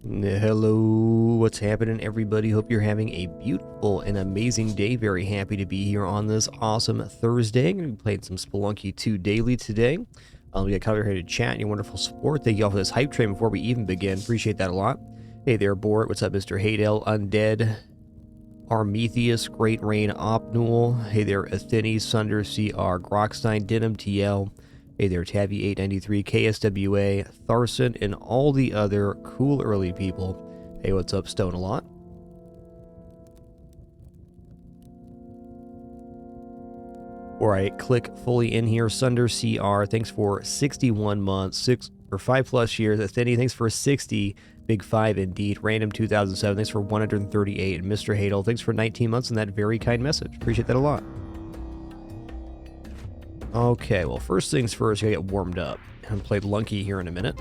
Hello, what's happening, everybody? Hope you're having a beautiful and amazing day. Very happy to be here on this awesome Thursday. I'm going to be playing some Spelunky 2 daily today. We got Kyler here to chat and your wonderful support. Thank you all for this hype train before we even begin. Appreciate that a lot. Hey there, Bort. What's up, Mr. Haydel, Undead, Armetheus, Great Rain, Opnul. Hey there, Athene, Sunder, CR, Grockstein, Denim, TL. Hey there, Tabby893, KSWA, Tharson, and all the other cool early people. Hey, what's up, Stone a lot? Alright, click fully in here. Sunder CR, thanks for 61 months, 6 or 5+ years. Athene, thanks for 60. Big 5 indeed. Random 2007, thanks for 138. And Mr. Hadel, thanks for 19 months and that very kind message. Appreciate that a lot. Okay, well, first things first, I gotta get warmed up. I'm gonna play Lunky here in a minute.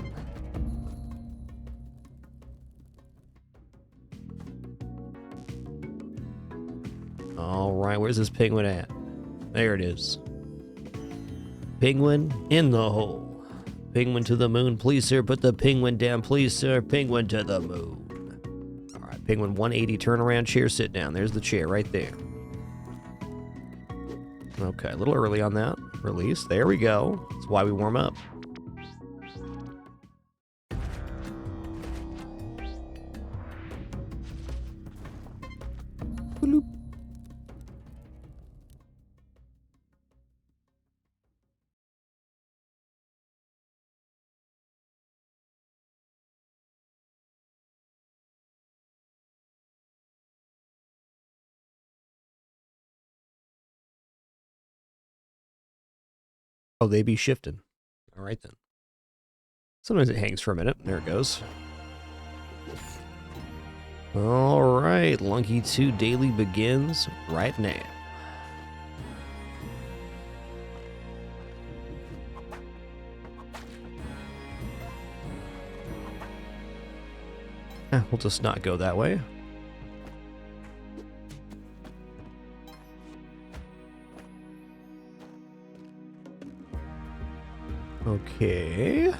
Alright, where's this penguin at? There it is. Penguin in the hole. Penguin to the moon. Please, sir, put the penguin down. Please, sir, penguin to the moon. Alright, penguin 180 turnaround chair, sit down. There's the chair right there. Okay, a little early on that. Release. There we go. That's why we warm up. Bloop. Oh, they be shifting. All right, then. Sometimes it hangs for a minute. There it goes. All right, Lunky 2 daily begins right now. We'll just not go that way. Okay.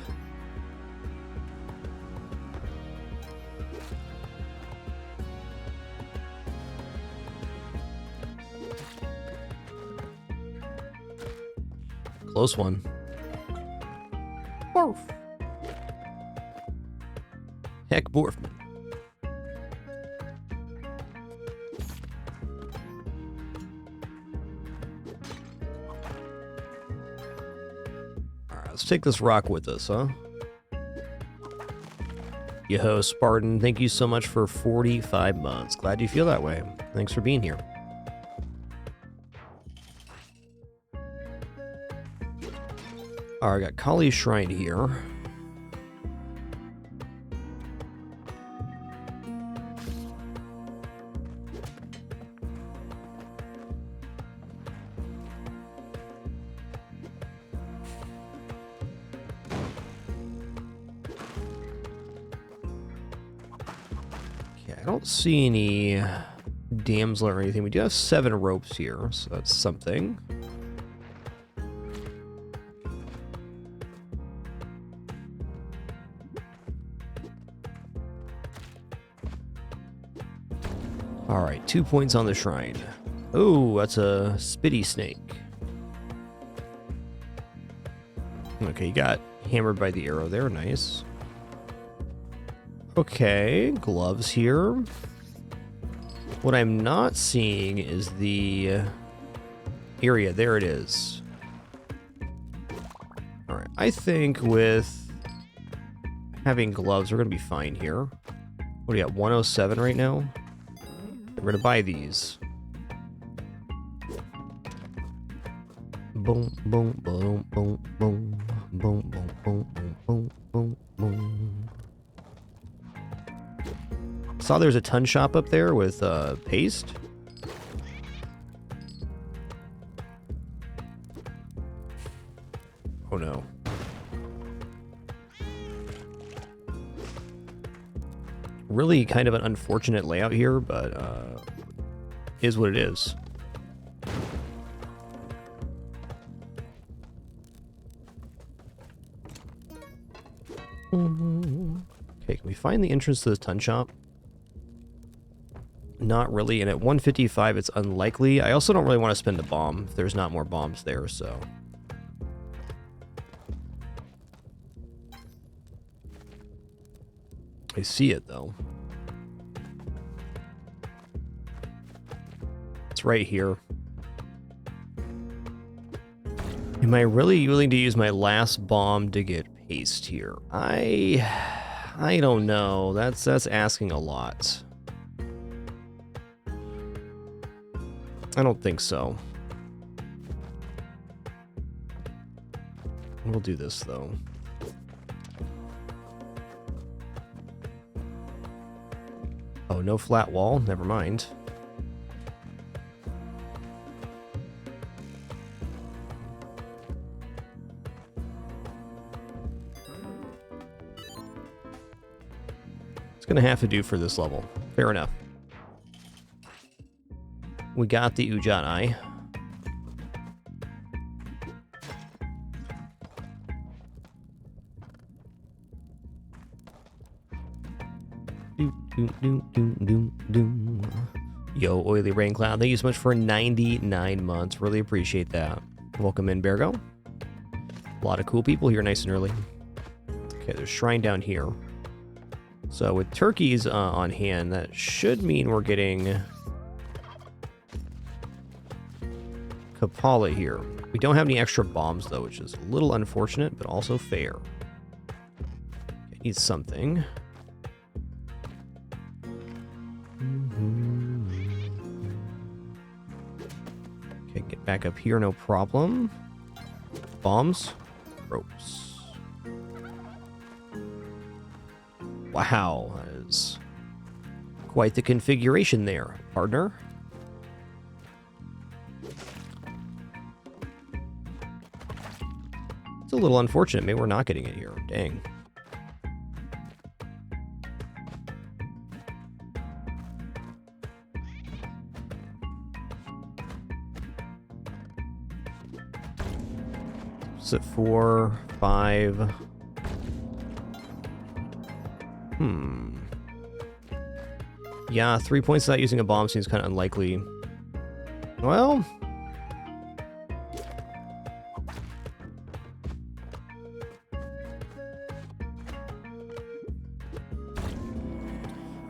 Close one. Borf. Heck, Borfman. Let's take this rock with us, huh? Yo, Spartan, thank you so much for 45 months. Glad you feel that way. Thanks for being here. Alright, I got Kali's Shrine here. I don't see any damsel or anything. We do have 7 ropes here, so that's something. Alright, 2 points on the shrine. Oh, that's a spitty snake. Okay, you got hammered by the arrow there. Nice. Okay, gloves here. What I'm not seeing is the area. There it is. Alright, I think with having gloves, we're going to be fine here. What do you got, 107 right now? We're going to buy these. Boom, boom, boom, boom, boom, boom, boom, boom, boom, boom, boom. Saw there's a ton shop up there with paste. Oh no. Really kind of an unfortunate layout here, but is what it is. Okay, can we find the entrance to the ton shop? Not really, and at 155 it's unlikely. I also don't really want to spend a bomb if there's not more bombs there, so... I see it, though. It's right here. Am I really willing to use my last bomb to get paste here? I don't know. That's asking a lot. I don't think so. We'll do this, though. Oh, no flat wall? Never mind. It's gonna have to do for this level. Fair enough. We got the Ujat Eye. Yo, Oily Rain Cloud, thank you so much for 99 months. Really appreciate that. Welcome in, Bergo. A lot of cool people here nice and early. Okay, there's shrine down here. So with turkeys on hand, that should mean we're getting Kapala here. We don't have any extra bombs, though, which is a little unfortunate, but also fair. Okay, need something. Okay, get back up here, no problem. Bombs. Ropes. Wow, that is quite the configuration there, partner. It's a little unfortunate. Maybe we're not getting it here. Dang. Is it 4, 5? Yeah, 3 points without using a bomb seems kind of unlikely. Well...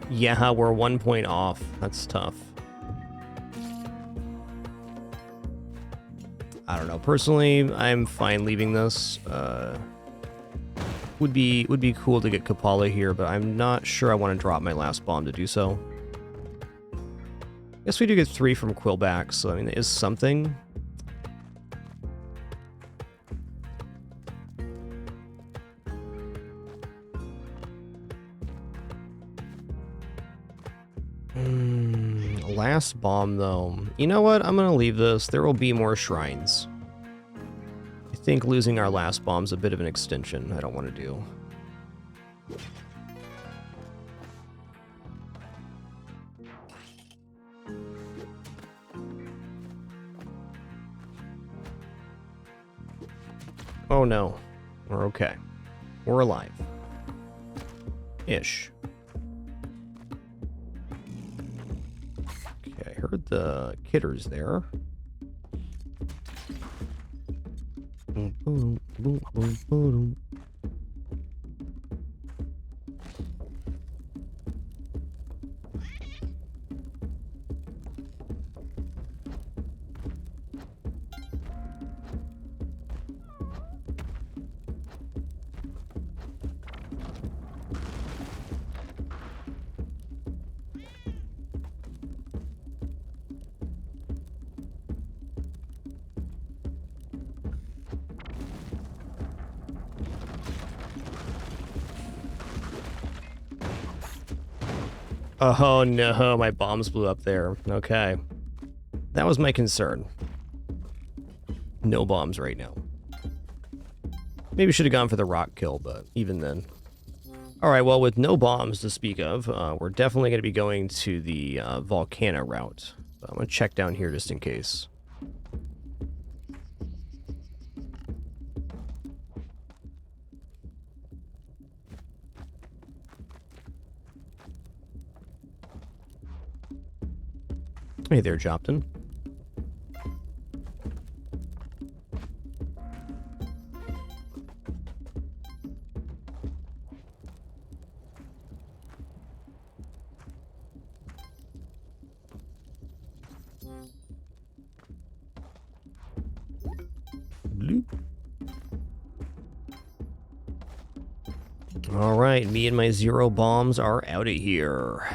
yeah, we're 1 point off. That's tough. I don't know. Personally, I'm fine leaving this. Would be cool to get Kapala here, but I'm not sure I want to drop my last bomb to do so. Guess we do get 3 from Quillback, so I mean, it is something. Last bomb, though. You know what? I'm gonna leave this. There will be more shrines. I think losing our last bomb's a bit of an extension I don't want to do. Oh no. We're okay. We're alive. Ish. Okay, I heard the kidders there. Boom, boom, boom, boom, boom. Oh no, my bombs blew up there. Okay. That was my concern. No bombs right now. Maybe should have gone for the rock kill, but even then. Alright, well, with no bombs to speak of, we're definitely going to be going to the Volcano route. So I'm going to check down here just in case. Hey there, Jopton. Bloop. All right, me and my 0 bombs are out of here.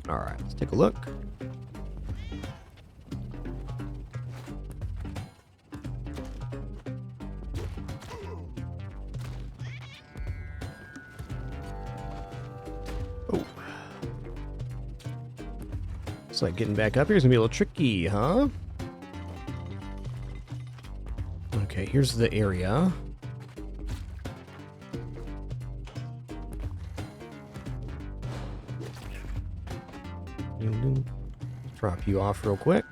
All right, let's take a look. Oh. Looks like getting back up here is gonna be a little tricky, huh? Okay, here's the area. Drop you off real quick.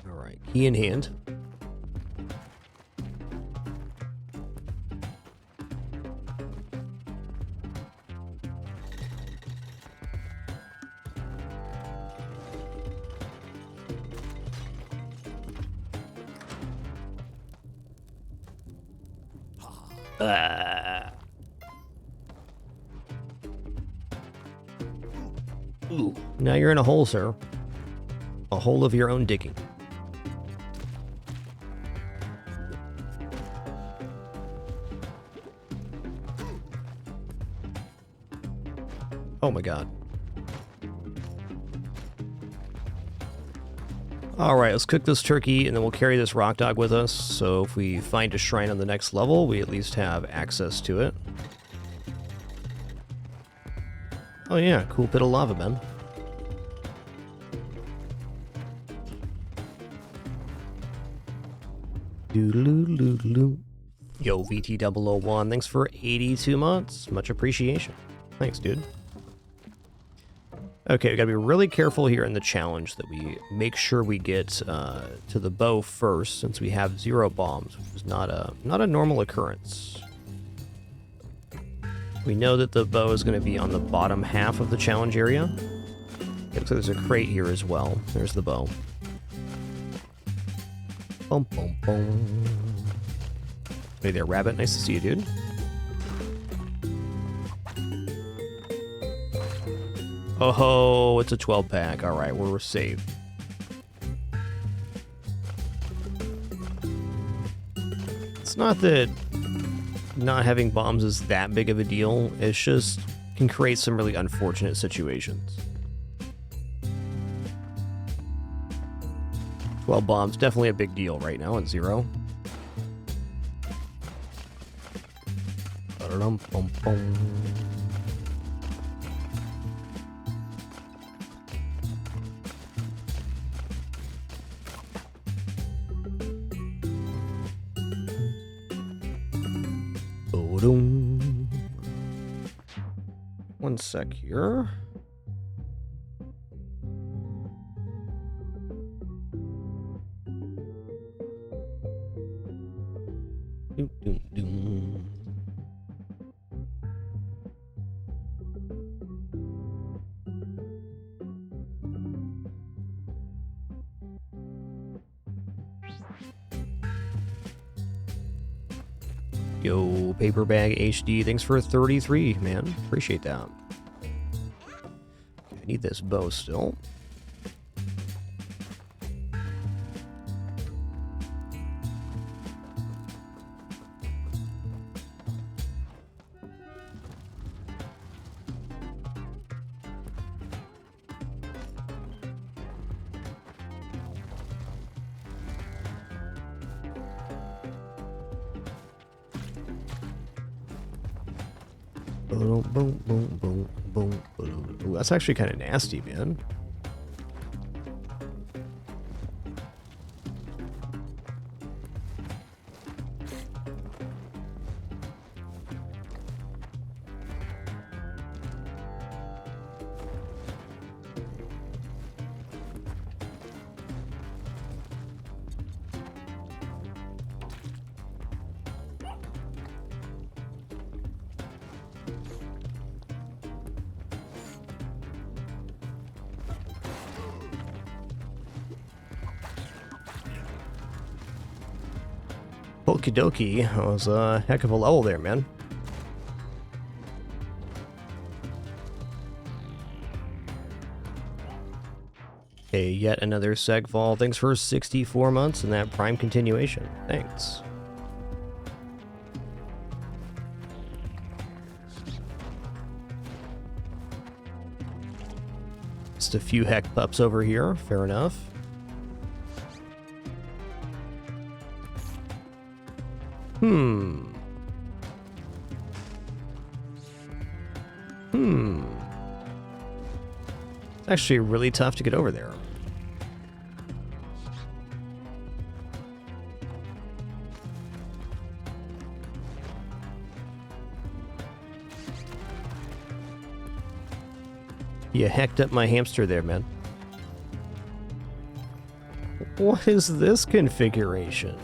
All right, key in hand. Ooh, now you're in a hole, sir. A hole of your own digging. Oh my god. Alright, let's cook this turkey and then we'll carry this rock dog with us, so if we find a shrine on the next level, we at least have access to it. Oh yeah, cool bit of lava, man. Doo-doo-doo-doo-doo. Yo, VT001, thanks for 82 months. Much appreciation. Thanks, dude. Okay, we gotta be really careful here in the challenge that we make sure we get to the bow first, since we have 0 bombs, which is not a normal occurrence. We know that the bow is going to be on the bottom half of the challenge area. It looks like there's a crate here as well. There's the bow. Boom, boom, boom. Hey there, Rabbit. Nice to see you, dude. Oh ho, it's a 12-pack. All right, we're safe. It's not that not having bombs is that big of a deal. It's just can create some really unfortunate situations. 12 bombs, definitely a big deal right now at 0. Ba-dum-bum-bum. One sec here. Doom, doom, doom. Yo, Paper Bag HD, thanks for 33, man. Appreciate that. I need this bow still. Boom, boom, boom, boom, Boom, boom. Ooh, that's actually kind of nasty, man. Okie dokie, that was a heck of a level there, man. Okay, yet another segfall. Thanks for 64 months and that prime continuation. Thanks. Just a few heck pups over here, fair enough. It's actually really tough to get over there. You hecked up my hamster there, man. What is this configuration?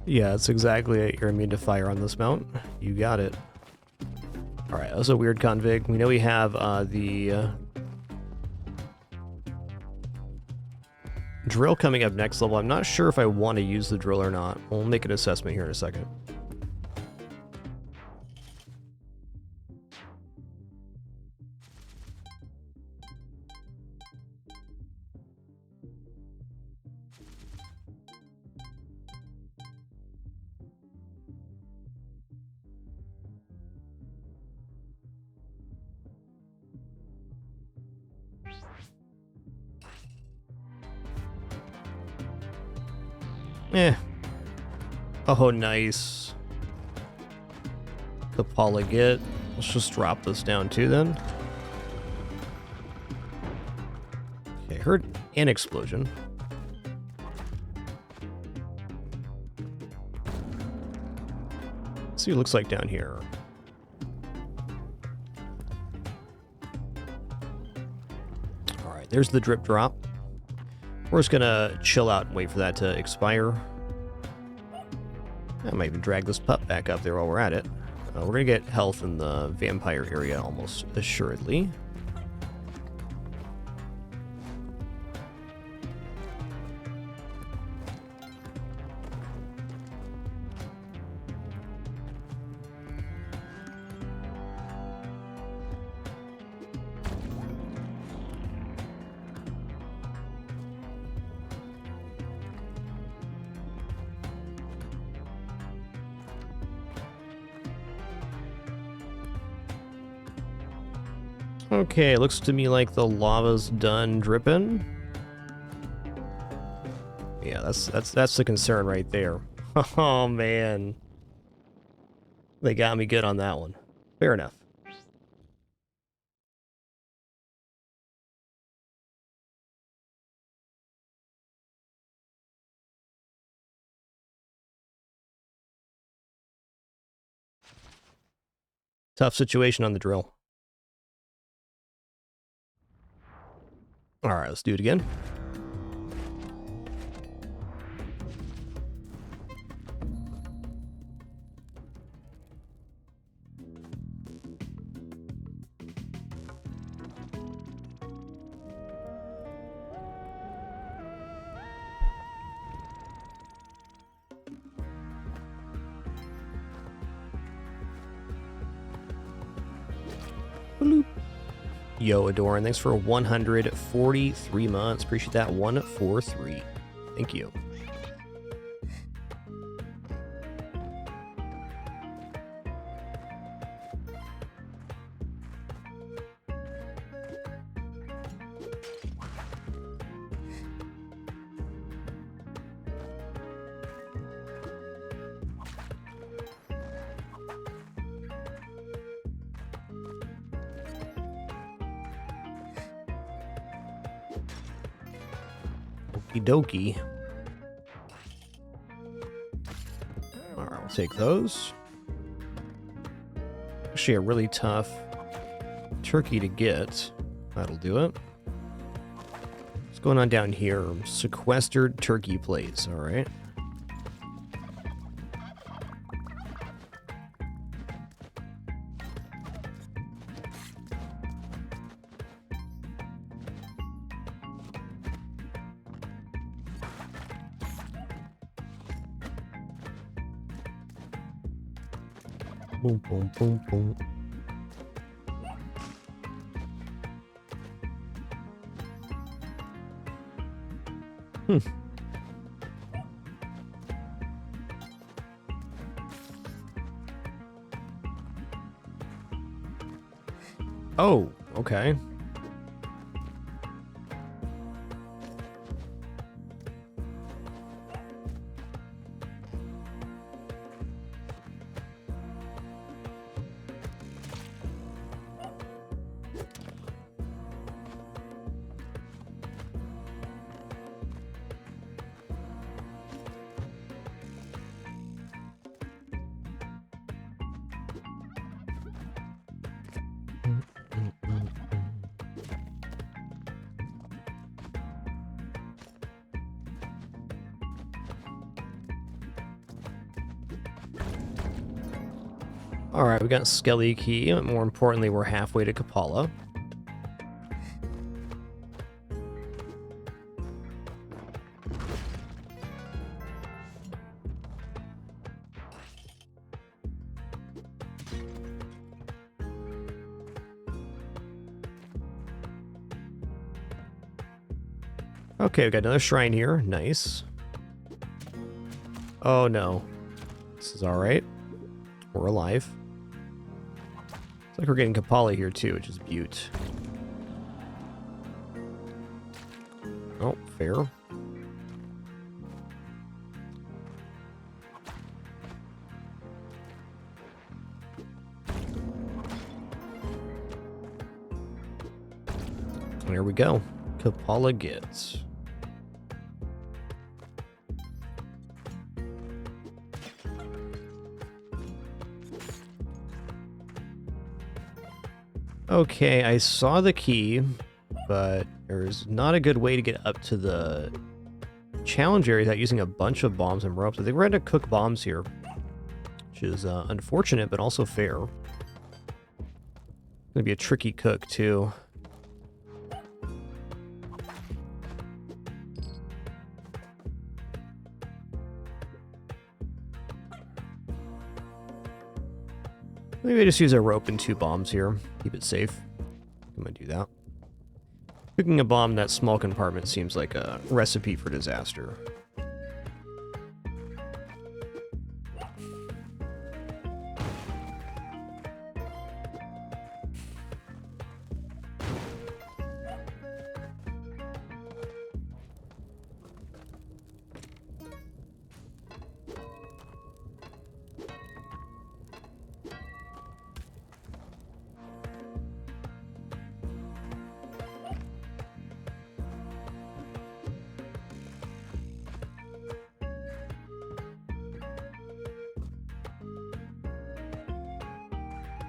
Yeah, that's exactly it. You're immune to fire on this mount. You got it. Alright, that was a weird config. We know we have the drill coming up next level. I'm not sure if I want to use the drill or not. We'll make an assessment here in a second. Eh. Oh, nice. The polyget. Let's just drop this down too then. Okay, heard an explosion. Let's see what it looks like down here. Alright, there's the drip drop. We're just gonna chill out and wait for that to expire. I might even drag this pup back up there while we're at it. We're gonna get health in the vampire area almost assuredly. Okay, looks to me like the lava's done dripping. Yeah, that's the concern right there. Oh man. They got me good on that one. Fair enough. Tough situation on the drill. Alright, let's do it again. Bloop. Yo, Adoran, thanks for 143 months. Appreciate that. 143. Thank you. Okie dokie. Alright, I'll take those. Actually, a really tough turkey to get. That'll do it. What's going on down here? Sequestered turkey plates, alright. Boom, boom, boom, boom. Oh, okay. Alright, we got Spelunky. More importantly, we're halfway to Kapala. Okay, we got another shrine here. Nice. Oh no. This is alright. We're alive. It's like we're getting Kapala here too, which is beaut. Oh, fair. There we go. Kapala gets. Okay, I saw the key, but there's not a good way to get up to the challenge area without using a bunch of bombs and ropes. I think we're going to cook bombs here, which is unfortunate, but also fair. Gonna be a tricky cook, too. Maybe I just use a rope and 2 bombs here. Keep it safe. I'm gonna do that. Cooking a bomb in that small compartment seems like a recipe for disaster.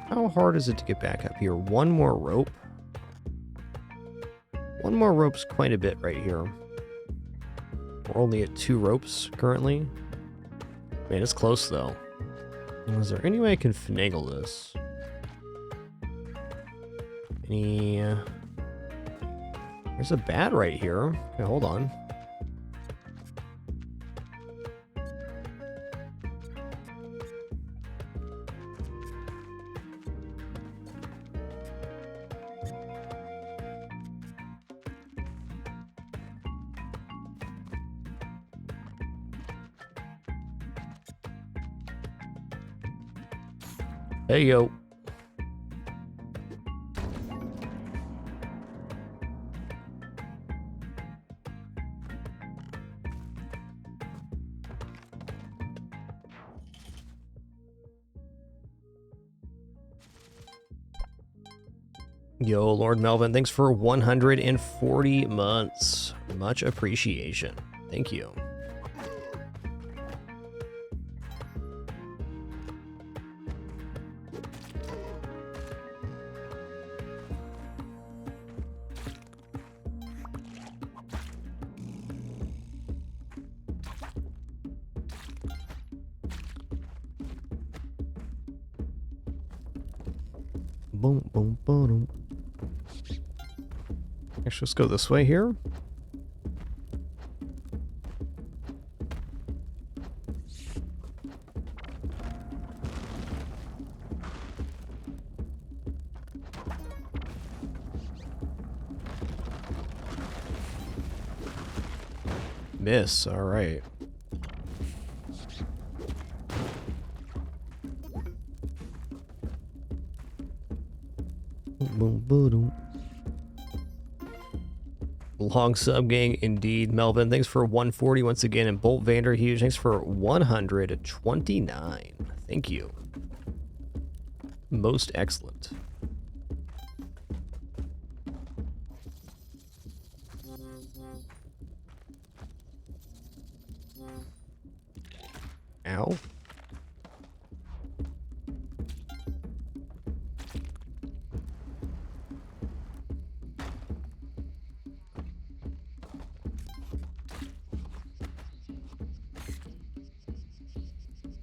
How hard is it to get back up here? One more rope? One more rope's quite a bit right here. We're only at 2 ropes currently. Man, it's close though. Is there any way I can finagle this? Any... There's a bat right here. Okay, hold on. Hey, yo. Yo, Lord Melvin, thanks for 140 months. Much appreciation. Thank you. Boom, boom, boom. Actually, let's go this way here. Miss, all right. Boom, boom, boom. Long sub gang indeed. Melvin, thanks for 140 once again. And Bolt Vanderhuge, thanks for 129. Thank you. Most excellent. Ow.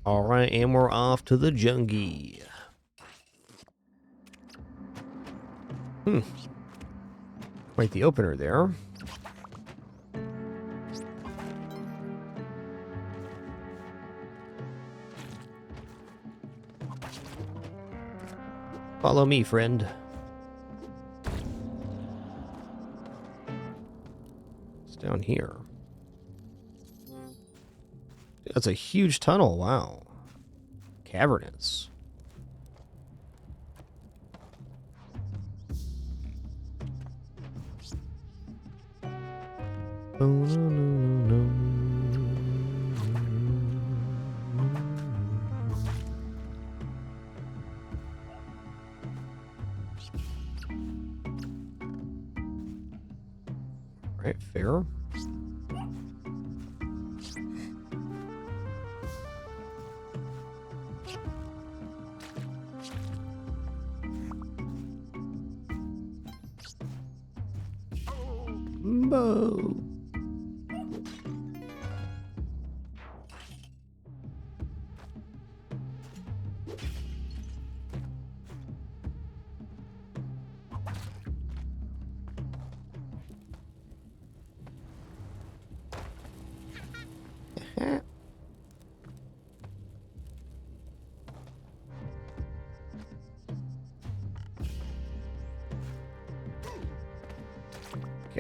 All right, and we're off to the jungie. Quite the opener there. Follow me, friend. It's down here. That's a huge tunnel, wow. Cavernous. Oh, no. Right, fair. Bo.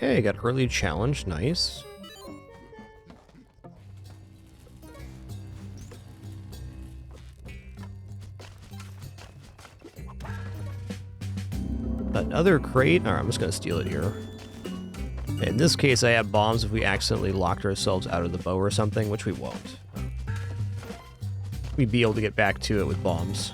Okay, got early challenge, nice. Another crate? Alright, I'm just gonna steal it here. In this case, I have bombs if we accidentally locked ourselves out of the bow or something, which we won't. We'd be able to get back to it with bombs.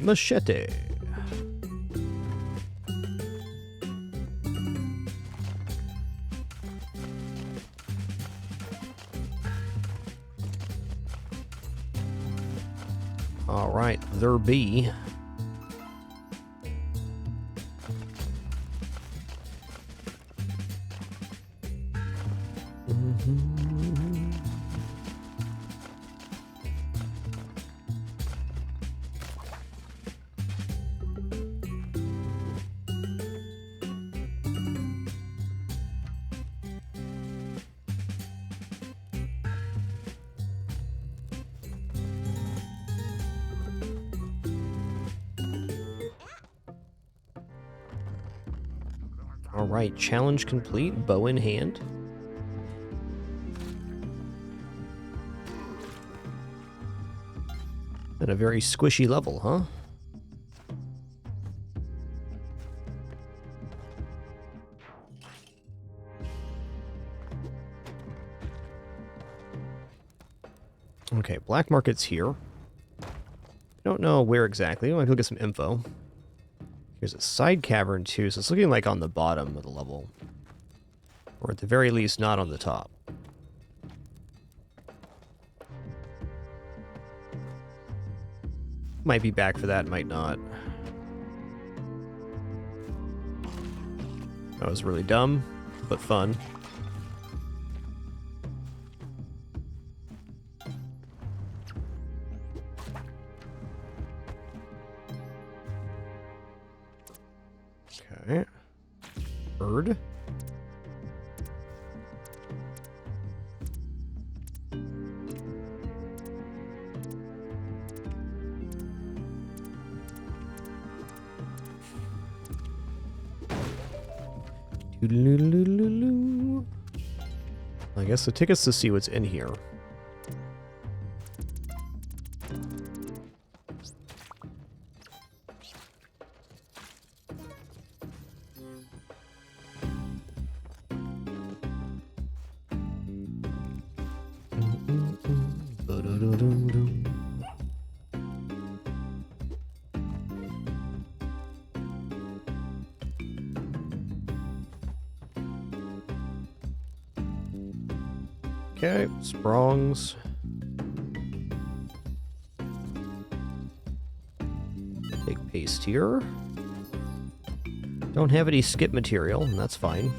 Machete. All right, there be. All right, challenge complete, bow in hand. And a very squishy level, huh? Okay, black market's here. Don't know where exactly. I might go get some info. Here's a side cavern too, so it's looking like on the bottom of the level. Or at the very least, not on the top. Might be back for that, might not. That was really dumb, but fun. Okay. Bird. I guess the tickets to see what's in here. Okay, sprongs. Take paste here. Don't have any skip material, and that's fine.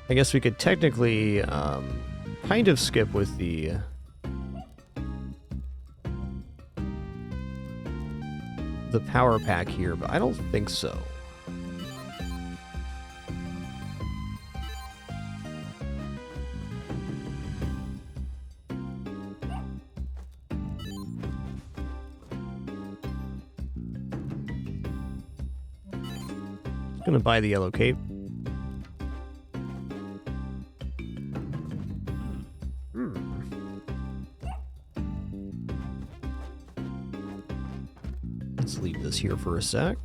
I guess we could technically kind of skip with the power pack here, but I don't think so. Gonna buy the yellow cape. Let's leave this here for a sec.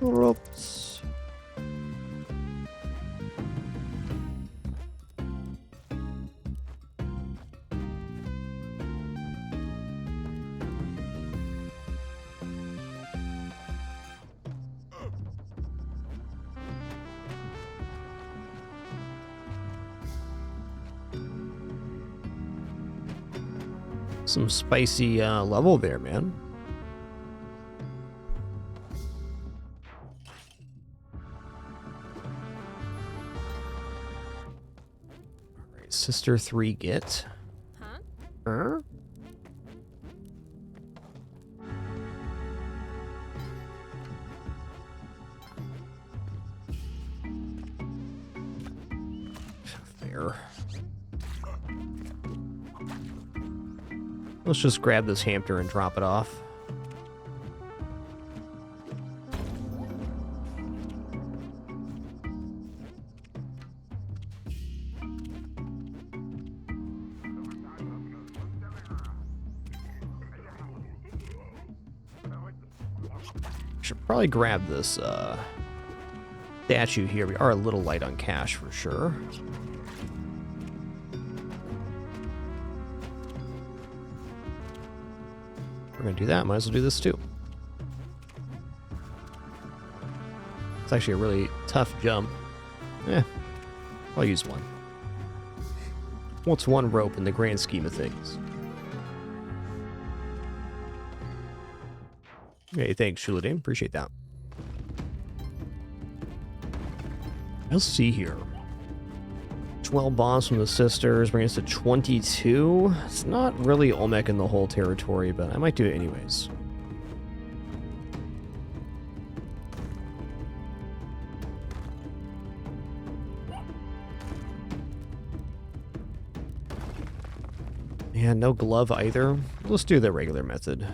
Oops. Some spicy level there, man. Alright, Sister 3 get. Huh? There. Let's just grab this hamster and drop it off. Should probably grab this statue here. We are a little light on cash for sure. We're gonna do that. Might as well do this too. It's actually a really tough jump. I'll use one. What's one rope in the grand scheme of things? Hey, thanks, Shuladin. Appreciate that. Let's see here. 12 bombs from the sisters, bring us to 22. It's not really Olmec in the whole territory, but I might do it anyways. And no glove either. Let's do the regular method.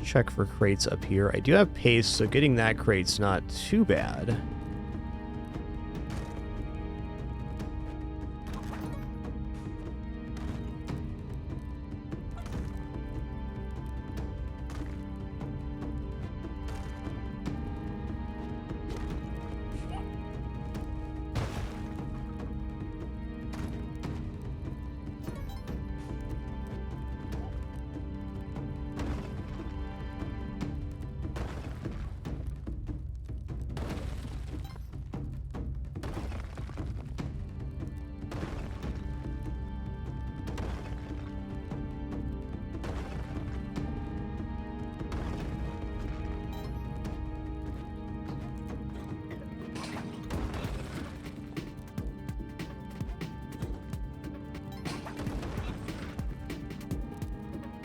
Check for crates up here. I do have paste, so getting that crate's not too bad.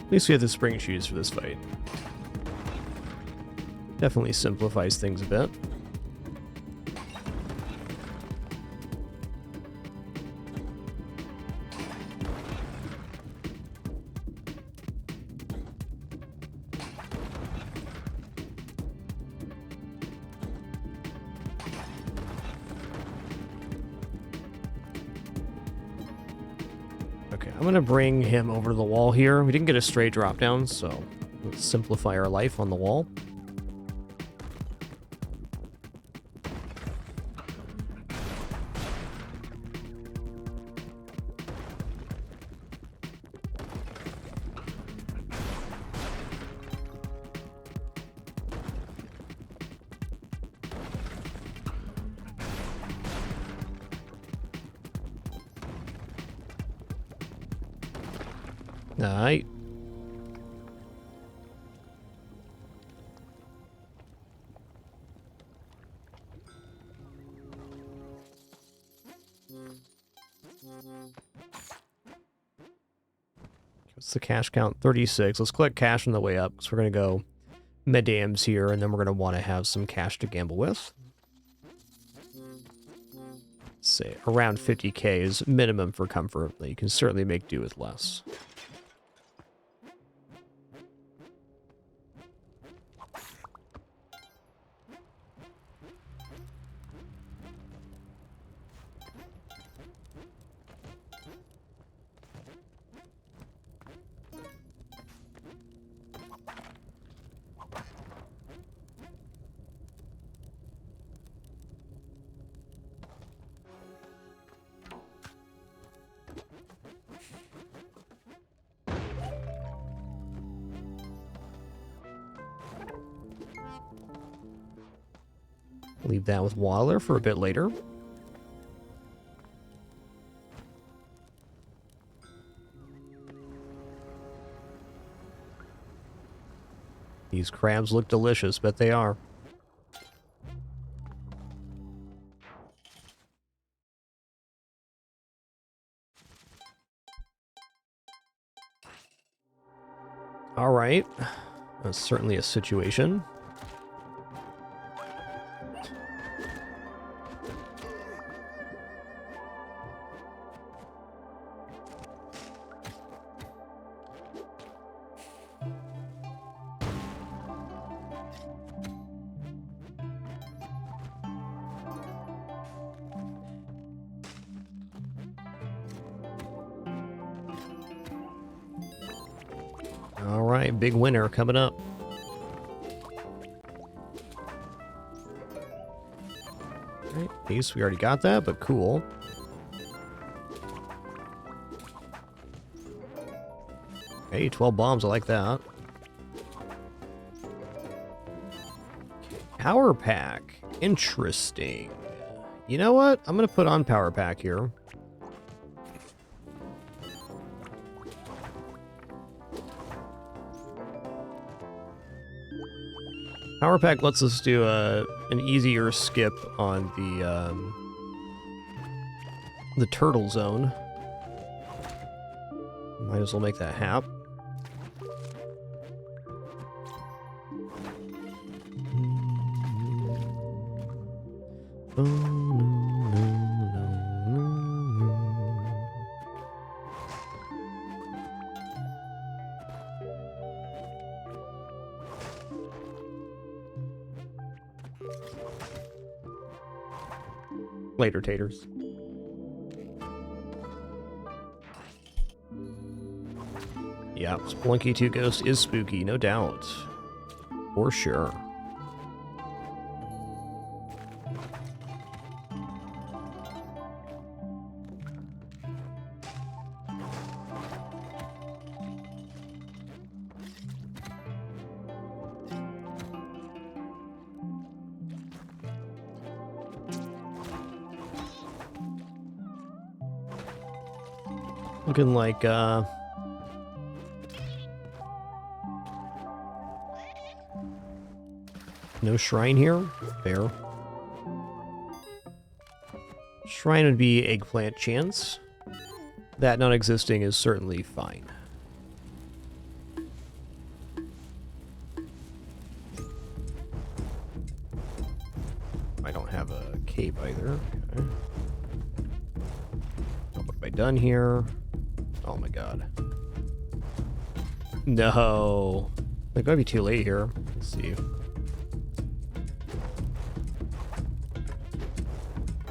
At least we have the spring shoes for this fight. Definitely simplifies things a bit. Okay, I'm gonna bring him over to the wall here. We didn't get a straight drop down, so let's simplify our life on the wall. Alright. What's the cash count? 36. Let's collect cash on the way up, because we're going to go medams here, and then we're going to want to have some cash to gamble with. Let's say around 50k is minimum for comfort. You can certainly make do with less. Leave that with Waller for a bit later. These crabs look delicious, bet they are. All right. That's certainly a situation. All right, big winner coming up. All right, base, we already got that, but cool. Hey, 12 bombs, I like that. Power pack, interesting. You know what? I'm gonna put on power pack here. Power pack lets us do an easier skip on the turtle zone. Might as well make that hap. Later, taters. Yeah, Spelunky 2 Ghost is spooky, no doubt. For sure. Looking like, no shrine here? Fair. Shrine would be eggplant chance. That not existing is certainly fine. I don't have a cape either. Okay. What have I done here? Oh my god. No. They're gonna be too late here. Let's see.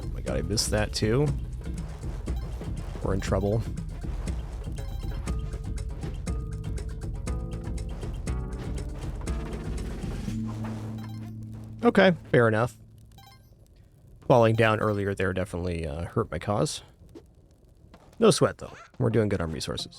Oh my god, I missed that too. We're in trouble. Okay, fair enough. Falling down earlier there definitely hurt my cause. No sweat, though. We're doing good on resources.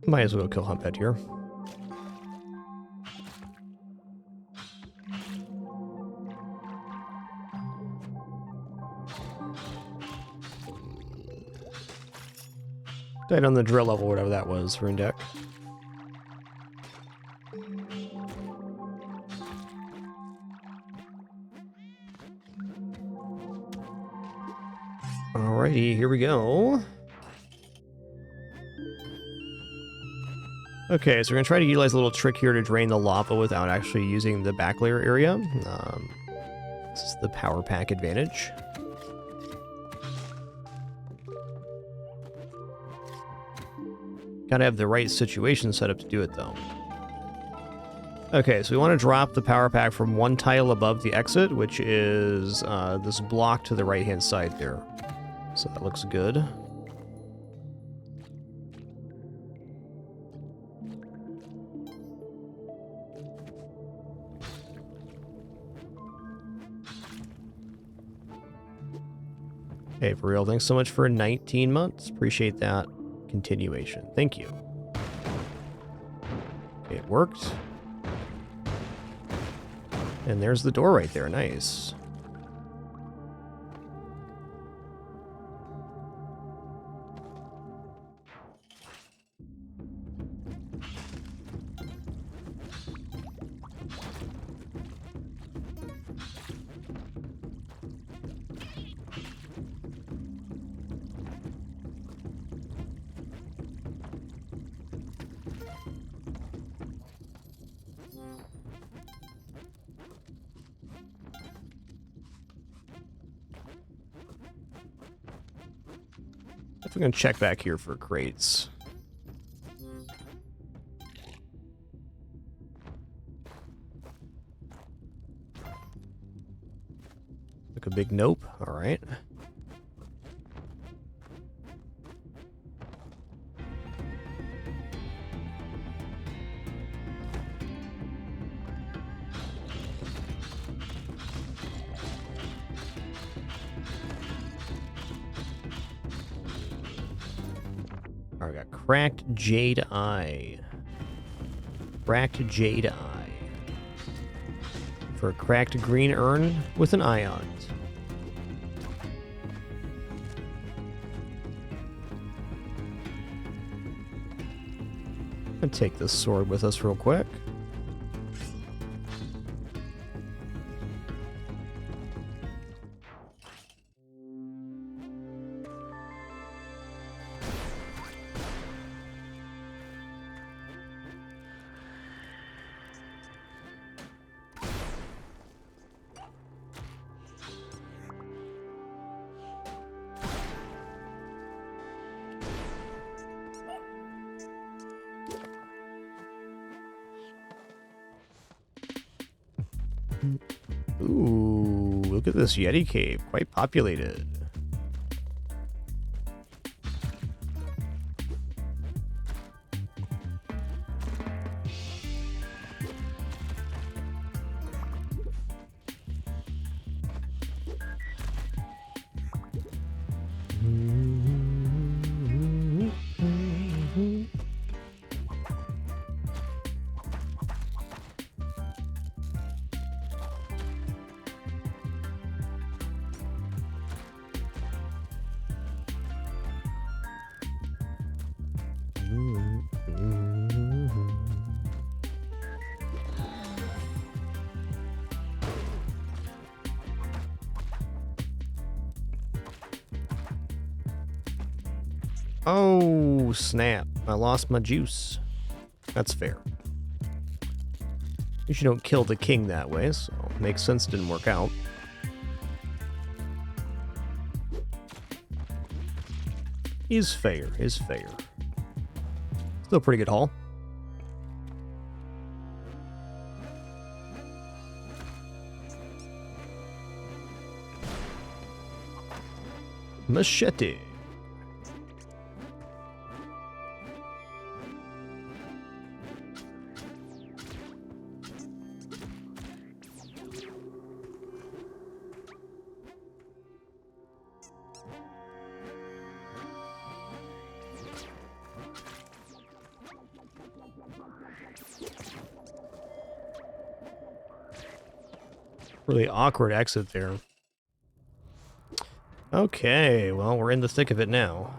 Might as well kill Humphead here. Died on the drill level, whatever that was, rune deck. Alrighty, here we go. Okay, so we're going to try to utilize a little trick here to drain the lava without actually using the back layer area. This is the power pack advantage. Gotta have the right situation set up to do it, though. Okay, so we want to drop the power pack from one tile above the exit, which is this block to the right-hand side there. So that looks good. Hey, for real, thanks so much for 19 months. Appreciate that continuation. Thank you. Okay, it worked. And there's the door right there. Nice. If we're going to check back here for crates. Look, a big nope. All right. Alright, we got cracked jade eye. Cracked jade eye. For a cracked green urn with an eye on it. I'm gonna take this sword with us real quick. Ooh, look at this Yeti cave. Quite populated. Oh, snap. I lost my juice. That's fair. You don't kill the king that way, so makes sense it didn't work out. Is fair, is fair. Still pretty good haul. Machete. Really awkward exit there. Okay, well, we're in the thick of it now.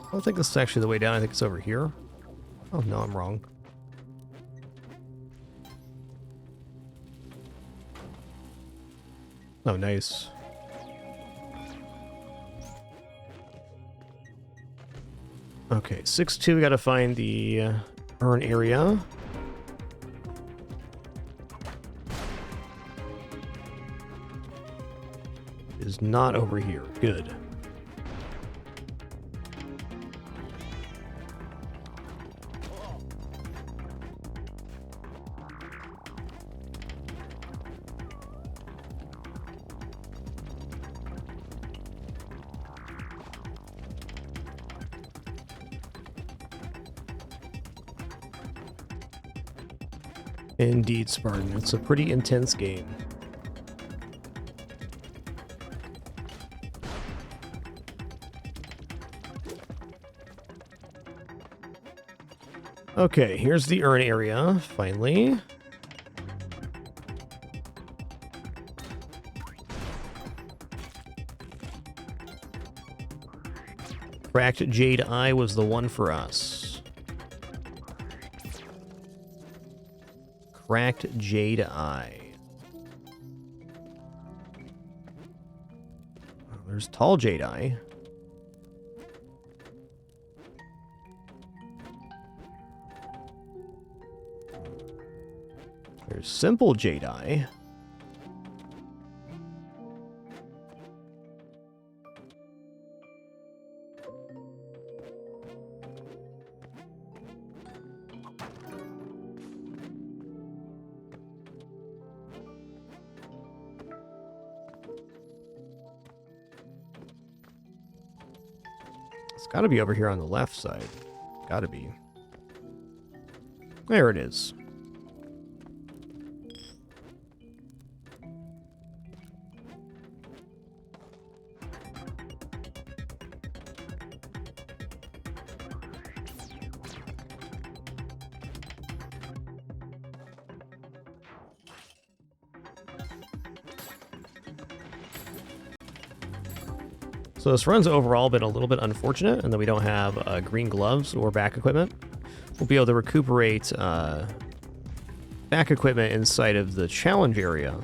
I don't think this is actually the way down. I think it's over here. Oh, no, I'm wrong. Oh, nice. Okay, 6-2, we gotta find the urn area. It is not over here. Good. Indeed, Spartan. It's a pretty intense game. Okay, here's the urn area, finally. Cracked Jade Eye was the one for us. Cracked Jade Eye. Oh, there's Tall Jade Eye. There's Simple Jade Eye. It's got to be over here on the left side. Got to be. There it is. So this run's overall been a little bit unfortunate in that we don't have green gloves or back equipment. We'll be able to recuperate back equipment inside of the challenge area.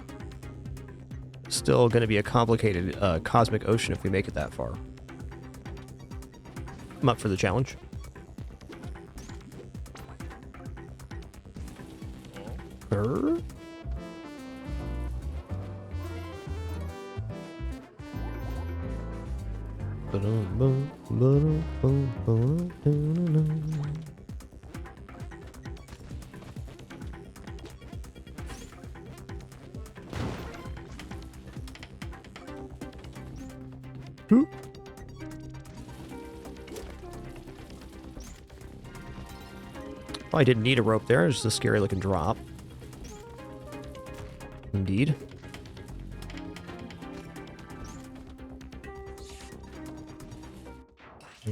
Still going to be a complicated cosmic ocean if we make it that far. I'm up for the challenge. I didn't need a rope there, it's just a scary looking drop. Indeed.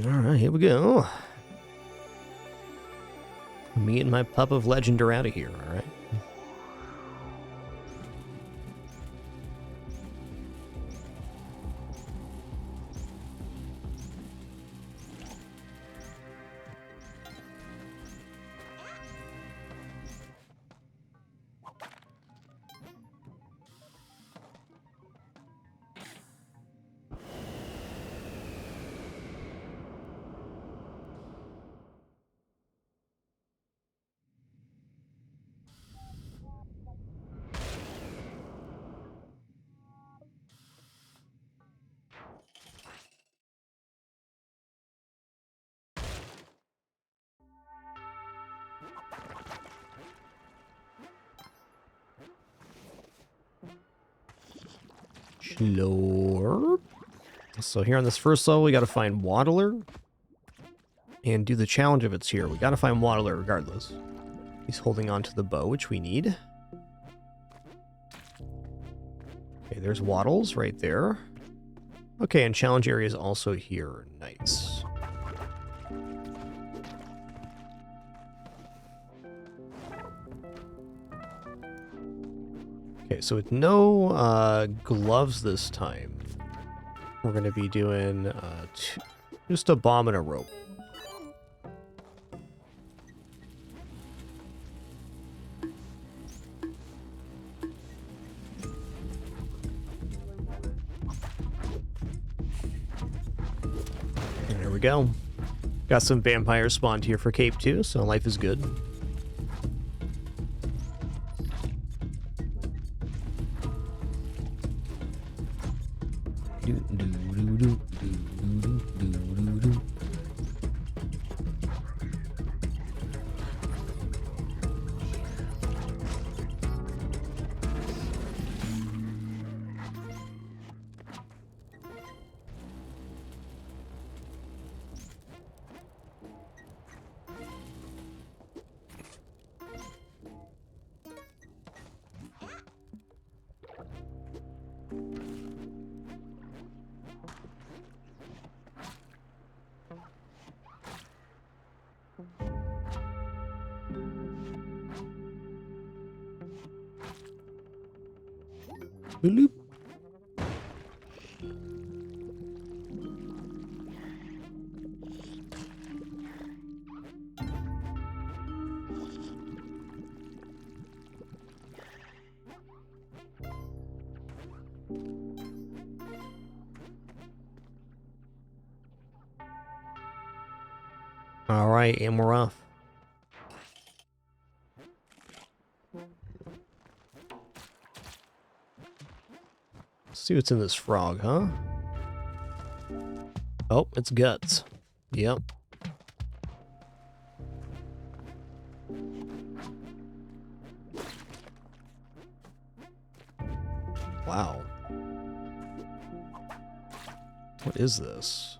Alright, here we go. Me and my pup of legend are out of here, alright? Lord. So here on this first level, we got to find Waddler and do the challenge if it's here. We got to find Waddler regardless. He's holding on to the bow, which we need. Okay, there's Waddles right there. Okay, and challenge area is also here. Nice. Okay, so with no gloves this time, we're going to be doing just a bomb and a rope. And there we go. Got some vampires spawned here for Cape too, so life is good. Bloop. All right, and we're off. Let's see what's in this frog, huh? Oh, it's guts. Yep. Wow. What is this?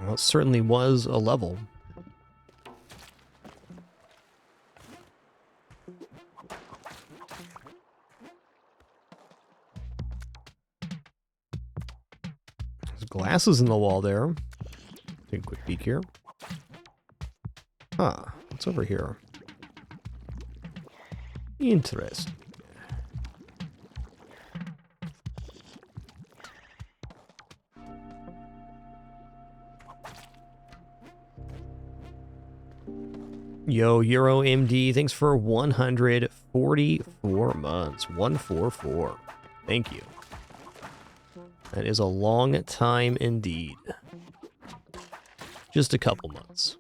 Well, it certainly was a level. There's glasses in the wall there. Take a quick peek here. Huh, what's over here? Interesting. Yo, Euro MD, thanks for 144 months. 144. Thank you. That is a long time indeed. Just a couple months.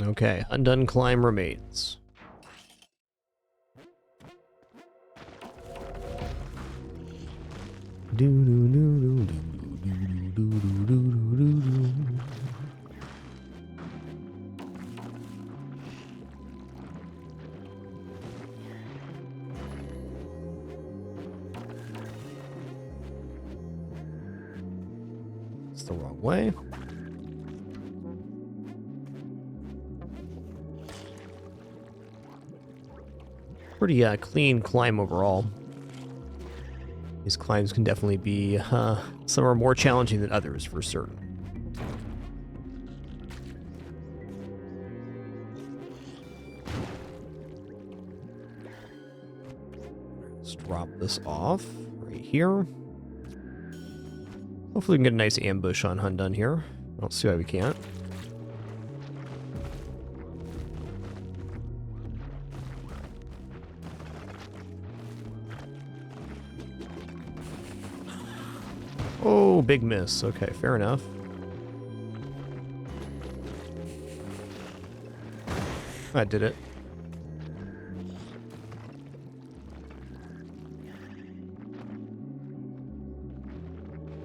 Okay, undone climb remains. It's the wrong way. Pretty clean climb overall. These climbs can definitely be, some are more challenging than others for certain. Let's drop this off right here. Hopefully we can get a nice ambush on Hundun here. I don't see why we can't. big miss. Okay, fair enough. I did it.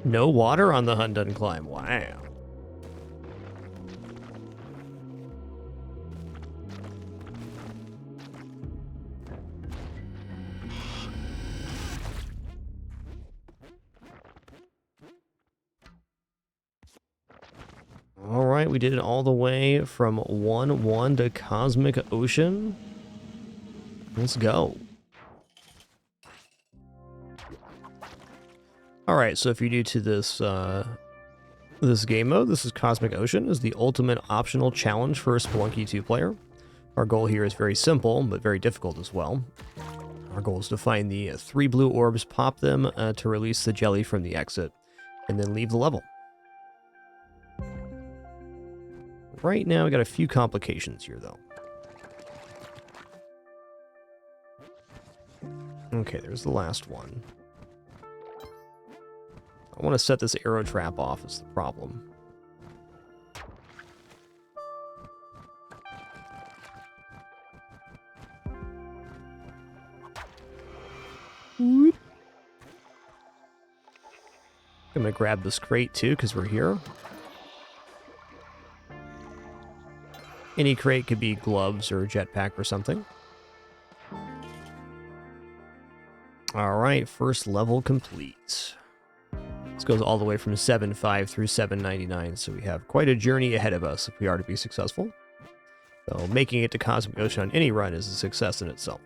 No water on the Lunkdunkman. Wow. All right, we did it all the way from 1-1 to Cosmic Ocean. Let's go. All right, so if you're new to this this game mode, this is Cosmic Ocean, is the ultimate optional challenge for a Spelunky 2 player. Our goal here is very simple, but very difficult as well. Our goal is to find the 3 blue orbs, pop them to release the jelly from the exit, and then leave the level. Right now, we got a few complications here, though. Okay, there's the last one. I want to set this arrow trap off is the problem. Whoop. I'm going to grab this crate too, because we're here. Any crate could be gloves or a jetpack or something. Alright, first level complete. This goes all the way from 7.5 through 7.99, so we have quite a journey ahead of us if we are to be successful. So making it to Cosmic Ocean on any run is a success in itself.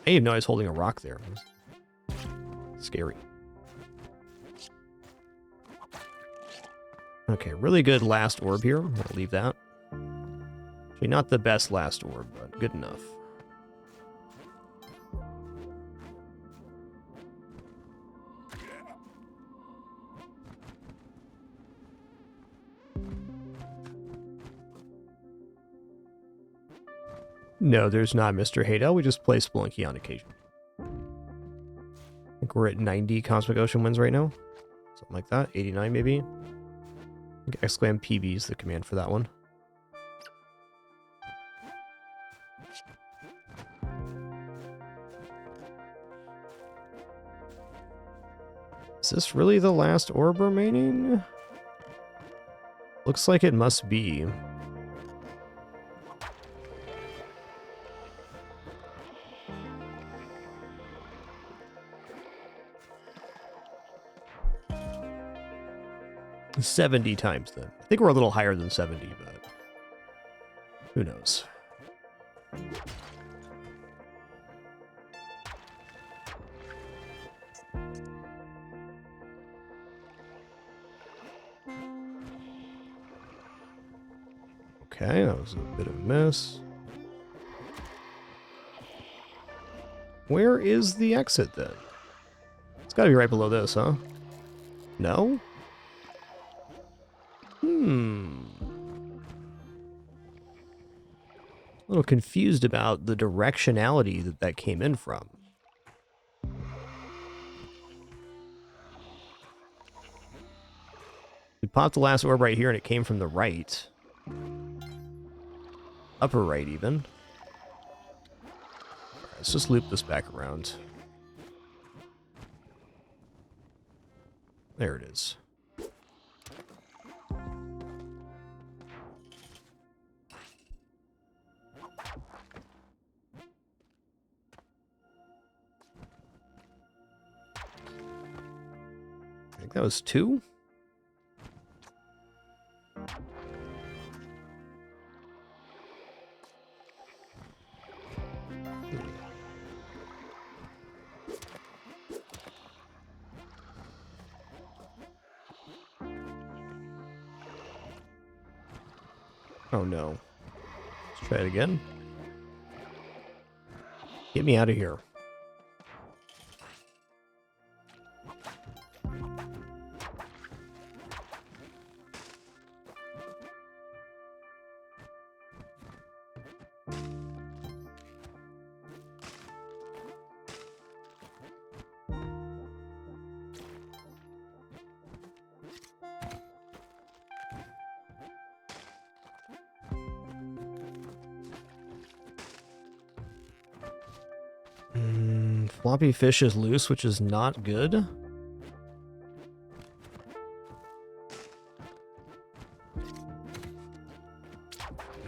I didn't know I was holding a rock there. It was scary. Okay, really good last orb here. I'm gonna leave that. Actually, not the best last orb, but good enough. No, there's not Mr. Hadel. We just play Spelunky on occasion. I think we're at 90 Cosmic Ocean wins right now. Something like that. 89 maybe. I think exclam PB is the command for that one. Is this really the last orb remaining? Looks like it must be. $70 times then. I think we're a little higher than 70, but who knows? Okay, that was a bit of a miss. Where is the exit then? It's gotta be right below this, huh? No? A little confused about the directionality that that came in from. We popped the last orb right here and it came from the right. Upper right, even. Let's just loop this back around. There it is. I think that was 2. Oh no. Let's try it again. Get me out of here. Floppy fish is loose, which is not good.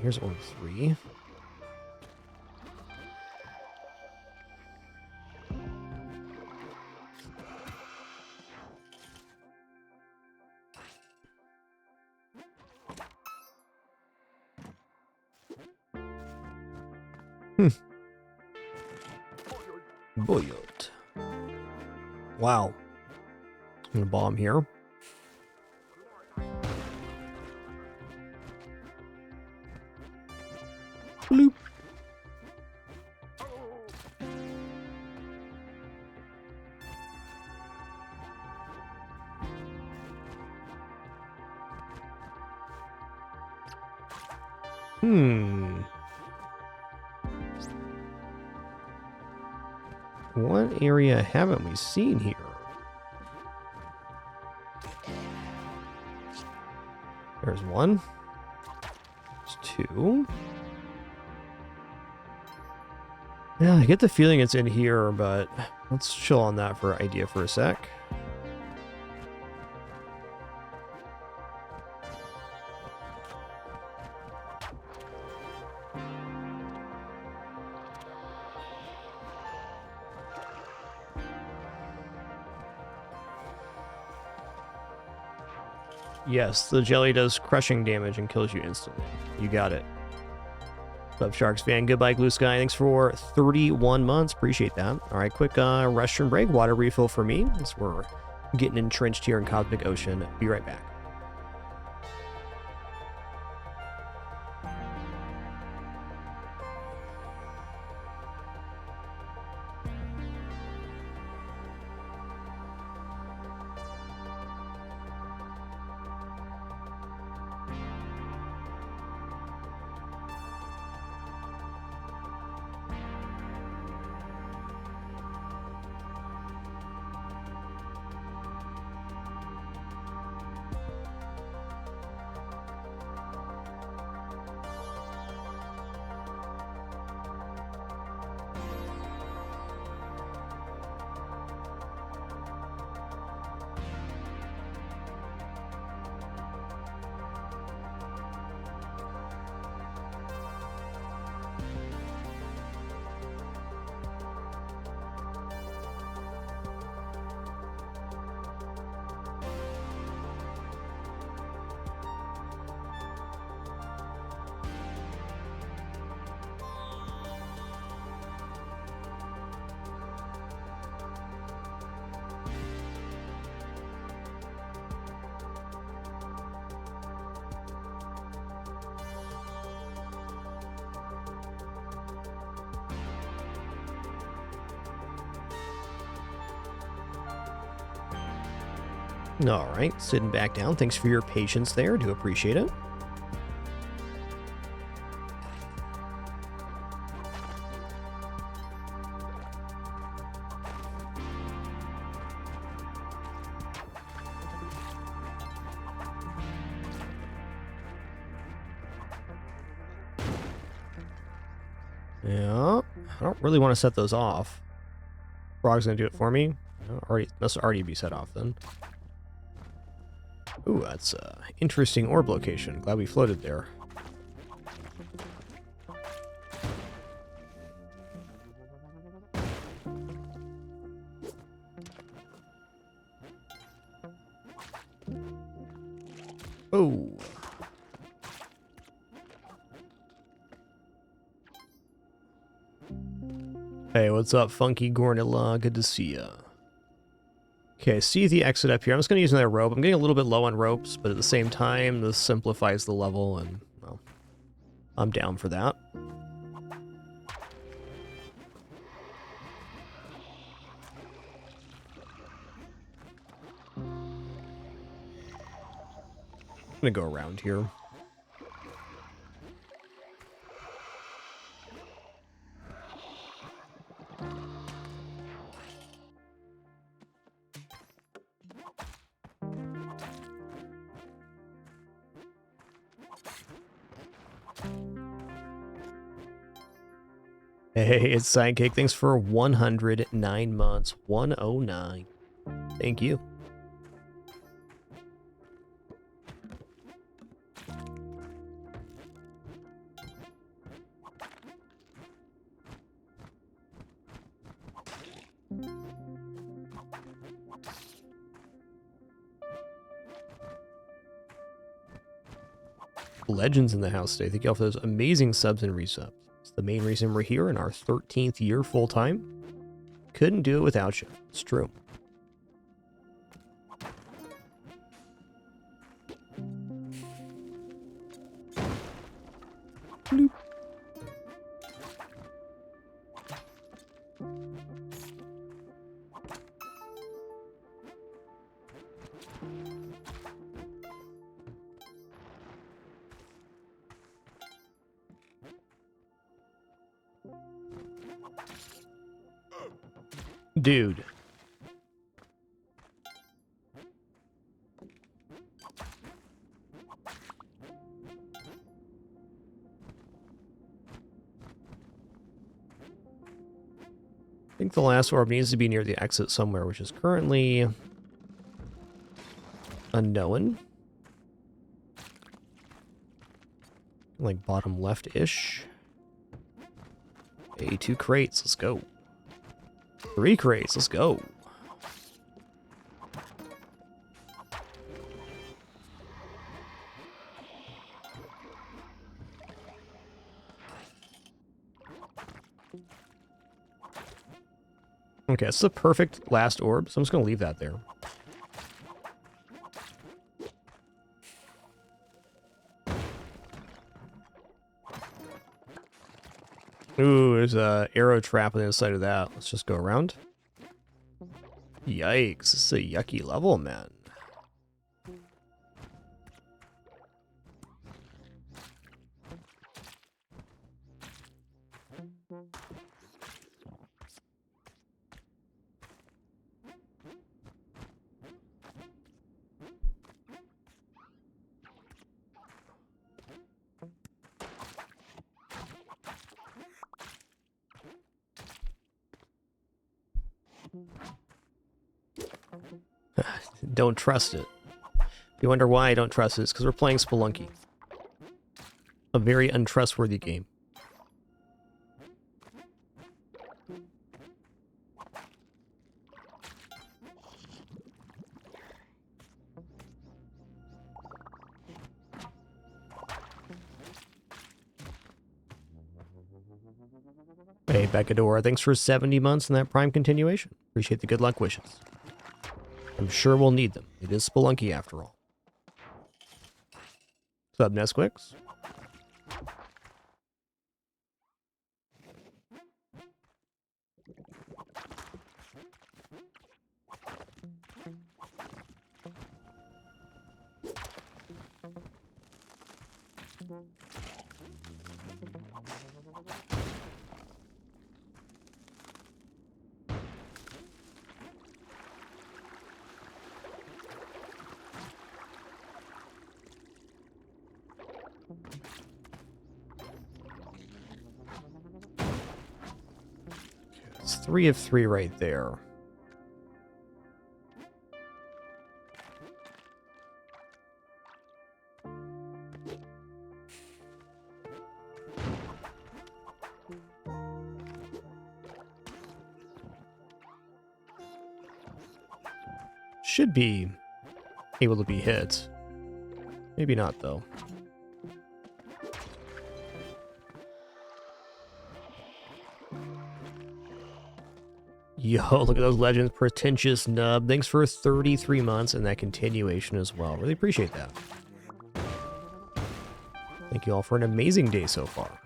Here's orb 3. Boyot. Wow. I'm gonna bomb here. Bloop. What area haven't we seen here? There's one. There's 2. Yeah, I get the feeling it's in here, but let's chill on that for idea for a sec. Yes, the jelly does crushing damage and kills you instantly. You got it. What's up, Sharks fan? Goodbye, Blue Sky. Thanks for 31 months. Appreciate that. All right, quick restroom break. Water refill for me as we're getting entrenched here in Cosmic Ocean. Be right back. All right, sitting back down. Thanks for your patience there. Do appreciate it. Yeah, I don't really want to set those off. Frog's gonna do it for me. Must already be set off then. Ooh, that's a interesting orb location. Glad we floated there. Oh. Hey, what's up, Funky Gornilla? Good to see ya. Okay, see the exit up here. I'm just going to use another rope. I'm getting a little bit low on ropes, but at the same time, this simplifies the level, and, well, I'm down for that. I'm going to go around here. Hey, it's Sidekick. Thanks for 109 months. 109. Thank you. Legends in the house today. Thank you all for those amazing subs and resubs. It's the main reason we're here in our 13th year full time. Couldn't do it without you. It's true. Bloop. Dude. I think the last orb needs to be near the exit somewhere, which is currently unknown. Like bottom left-ish. Hey, 2 crates, let's go. 3 crates, let's go. Okay, it's the perfect last orb, so I'm just going to leave that there. Ooh, there's a arrow trap on the inside of that. Let's just go around. Yikes, this is a yucky level, man. Don't trust it. If you wonder why I don't trust it, it's because we're playing Spelunky. A very untrustworthy game. Hey, Beckadora, thanks for 70 months in that Prime continuation. Appreciate the good luck wishes. I'm sure we'll need them. It is Spelunky after all. What's up, Nesquix? It's 3 of 3 right there. Should be able to be hit. Maybe not, though. Yo, look at those legends. Pretentious Nub. Thanks for 33 months and that continuation as well. Really appreciate that. Thank you all for an amazing day so far.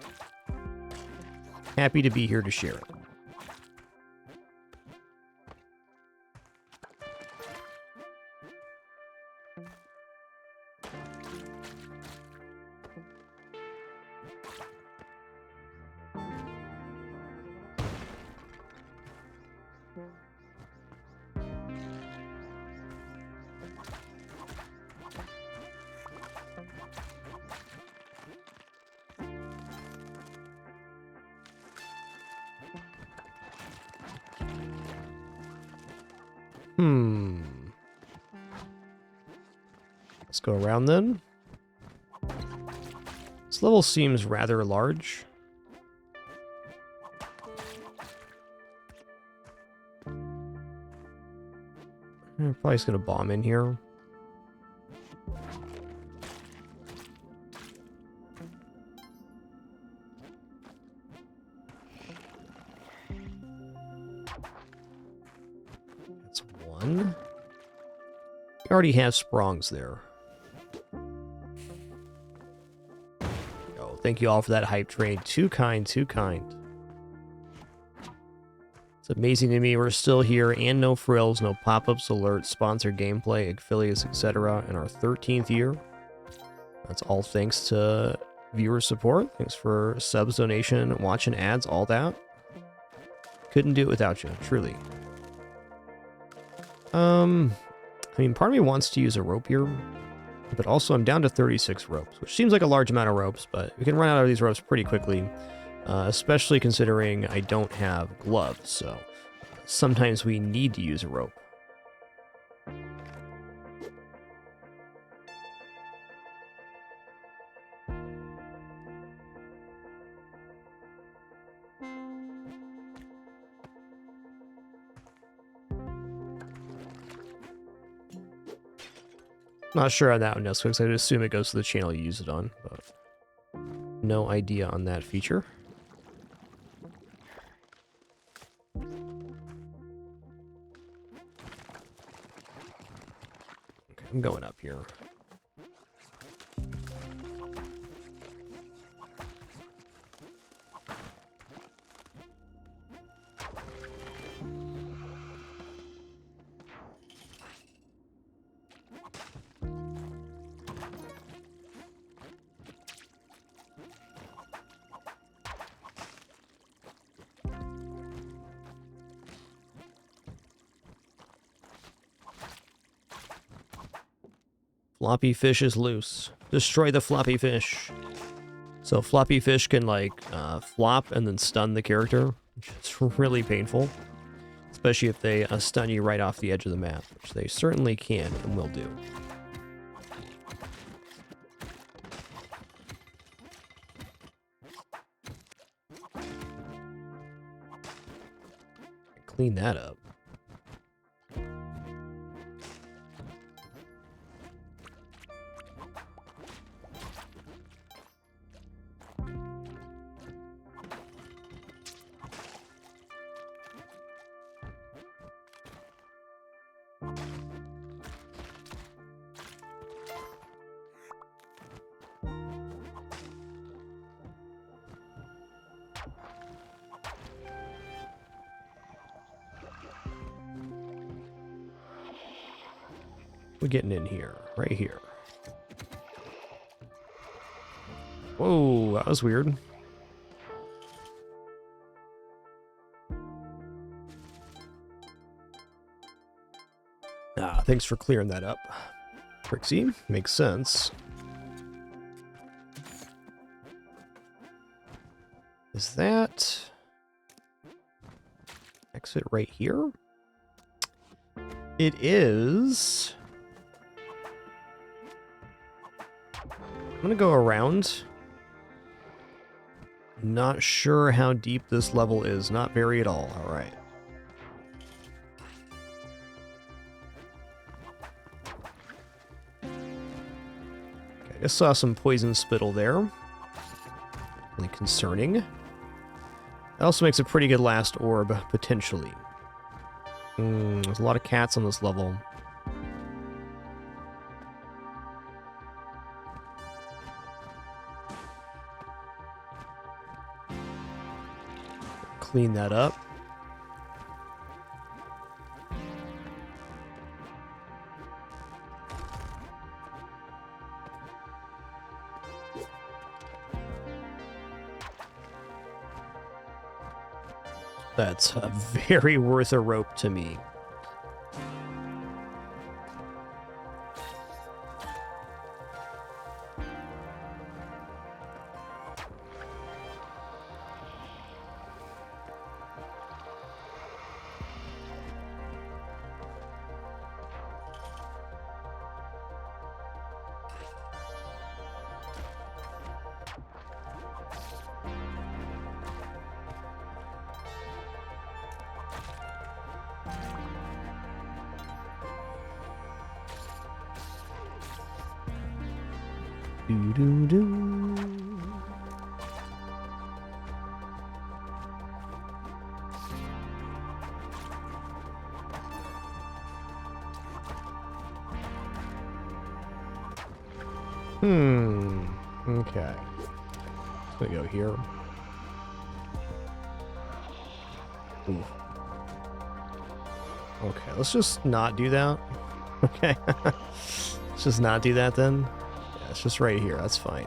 Happy to be here to share it. Let's go around then. This level seems rather large. I'm probably just gonna bomb in here. That's one. You already have sprongs there. Oh, thank you all for that hype train. Too kind, too kind. It's amazing to me we're still here and no frills, no pop-ups, alerts, sponsored gameplay, affiliates, etc. in our 13th year. That's all thanks to viewer support. Thanks for subs, donation, watching ads, all that. Couldn't do it without you, truly. I mean, part of me wants to use a rope here, but also I'm down to 36 ropes, which seems like a large amount of ropes, but we can run out of these ropes pretty quickly. Especially considering I don't have gloves, so sometimes we need to use a rope. Not sure on that one, Nesquik. I'd assume it goes to the channel you use it on, but no idea on that feature. I'm going up here. Floppy fish is loose. Destroy the floppy fish. So floppy fish can like flop and then stun the character, which is really painful. Especially if they stun you right off the edge of the map, which they certainly can and will do. Clean that up. We're getting in here, right here. Whoa, that was weird. Ah, thanks for clearing that up. Trixie, makes sense. Is that exit right here? It is. I'm gonna go around. Not sure how deep this level is. Not very at all. All right. Okay, I just saw some poison spittle there. Really concerning. That also makes a pretty good last orb, potentially. There's a lot of cats on this level. Clean that up. That's very worth a rope to me. Do do do. Okay. Let's go here. Ooh. Okay, let's just not do that. Okay. Let's just not do that then. Yeah, it's just right here. That's fine.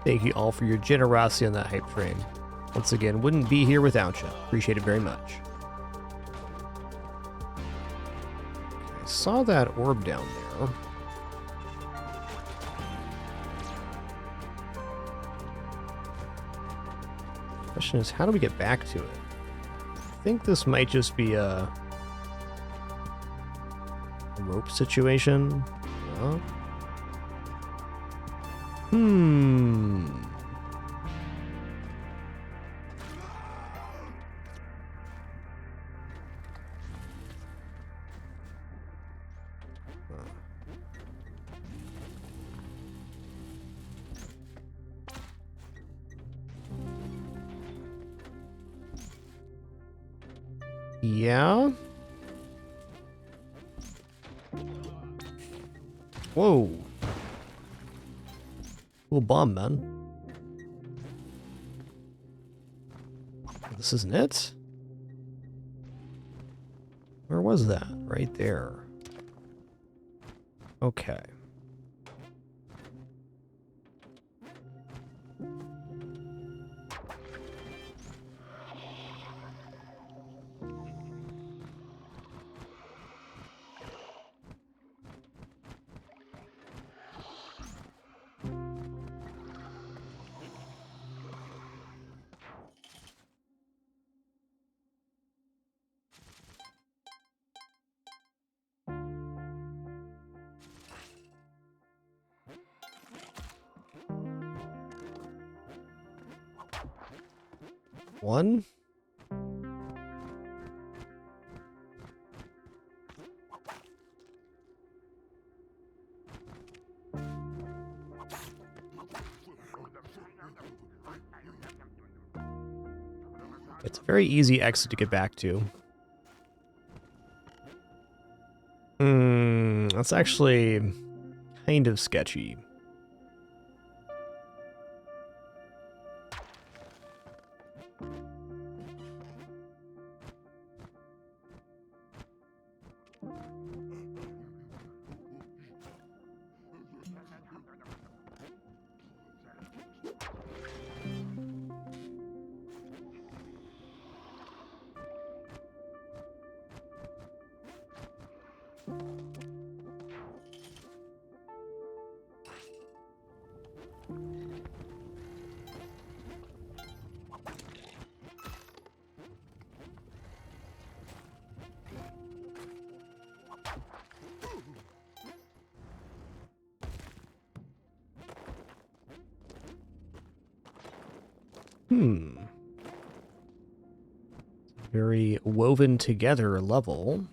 Thank you all for your generosity on that hype train. Once again, wouldn't be here without you. Appreciate it very much. I saw that orb down there. Question is, how do we get back to it? I think this might just be a rope situation. No? Yeah. Whoa. Cool bomb, man. This isn't it? Where was that? Right there. Okay. One. It's a very easy exit to get back to. That's actually kind of sketchy. Very woven together level.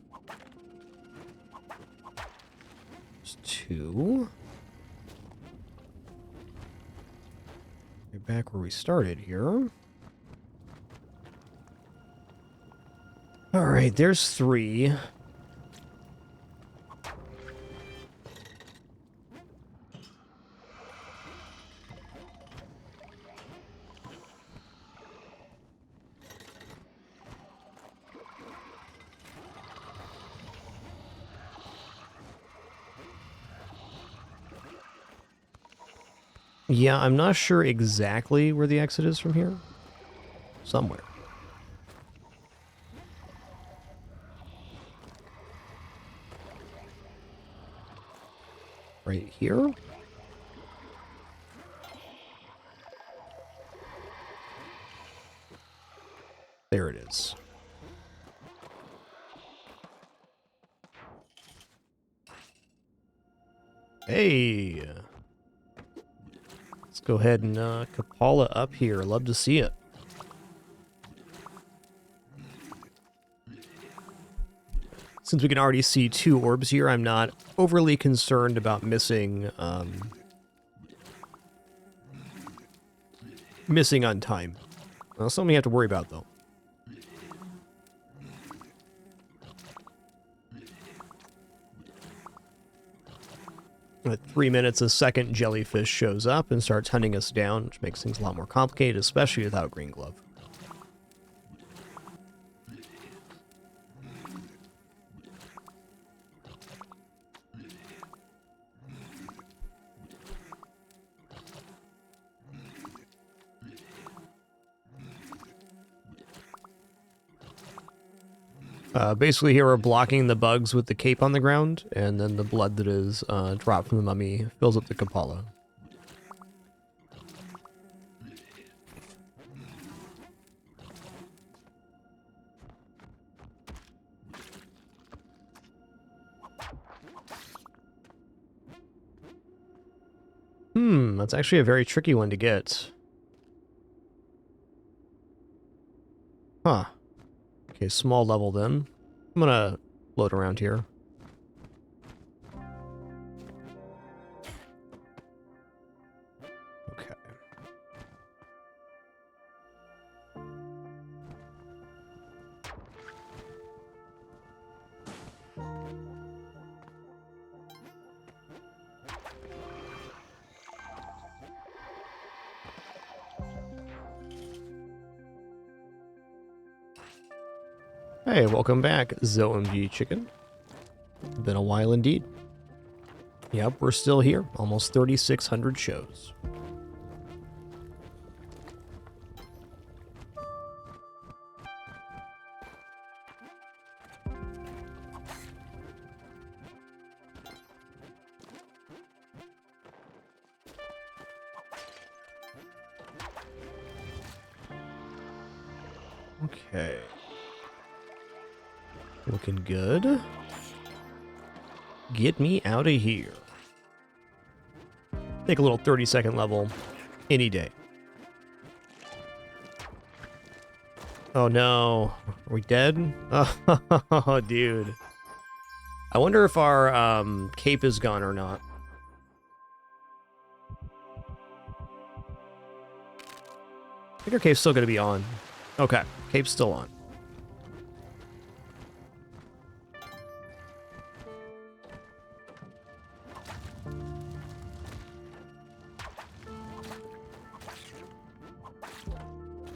There's two. We're back where we started here. All right, there's three. Yeah, I'm not sure exactly where the exit is from here. Somewhere. right here. There it is. Hey! Let's go ahead and Kapala up here. Love to see it. Since we can already see 2 orbs here, I'm not overly concerned about missing on time. That's something we have to worry about, though. At 3 minutes, a second jellyfish shows up and starts hunting us down, which makes things a lot more complicated, especially without Green Glove. Basically here we're blocking the bugs with the cape on the ground, and then the blood that is dropped from the mummy fills up the Kapala. That's actually a very tricky one to get. Huh. Okay, small level then. I'm gonna float around here. Okay. Hey, welcome back, ZOMG Chicken. Been a while indeed. Yep, we're still here. Almost 3,600 shows. Okay. Looking good. Get me out of here. Take a little 30-second level any day. Oh no. Are we dead? Oh, dude. I wonder if our cape is gone or not. I think our cape's still going to be on. Okay, cape's still on.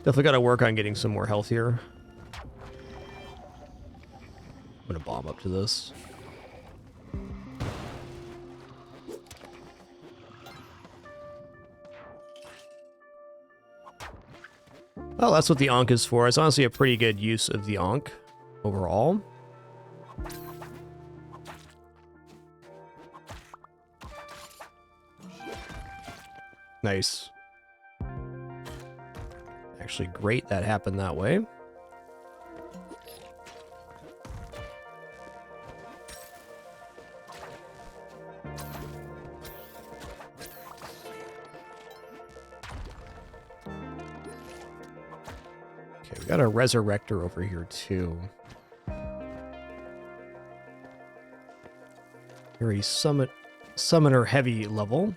Definitely got to work on getting some more health here. I'm going to bomb up to this. Well, that's what the Ankh is for. It's honestly a pretty good use of the Ankh overall. Nice. Actually, great that happened that way. Okay, we got a Resurrector over here too. Very summoner heavy level.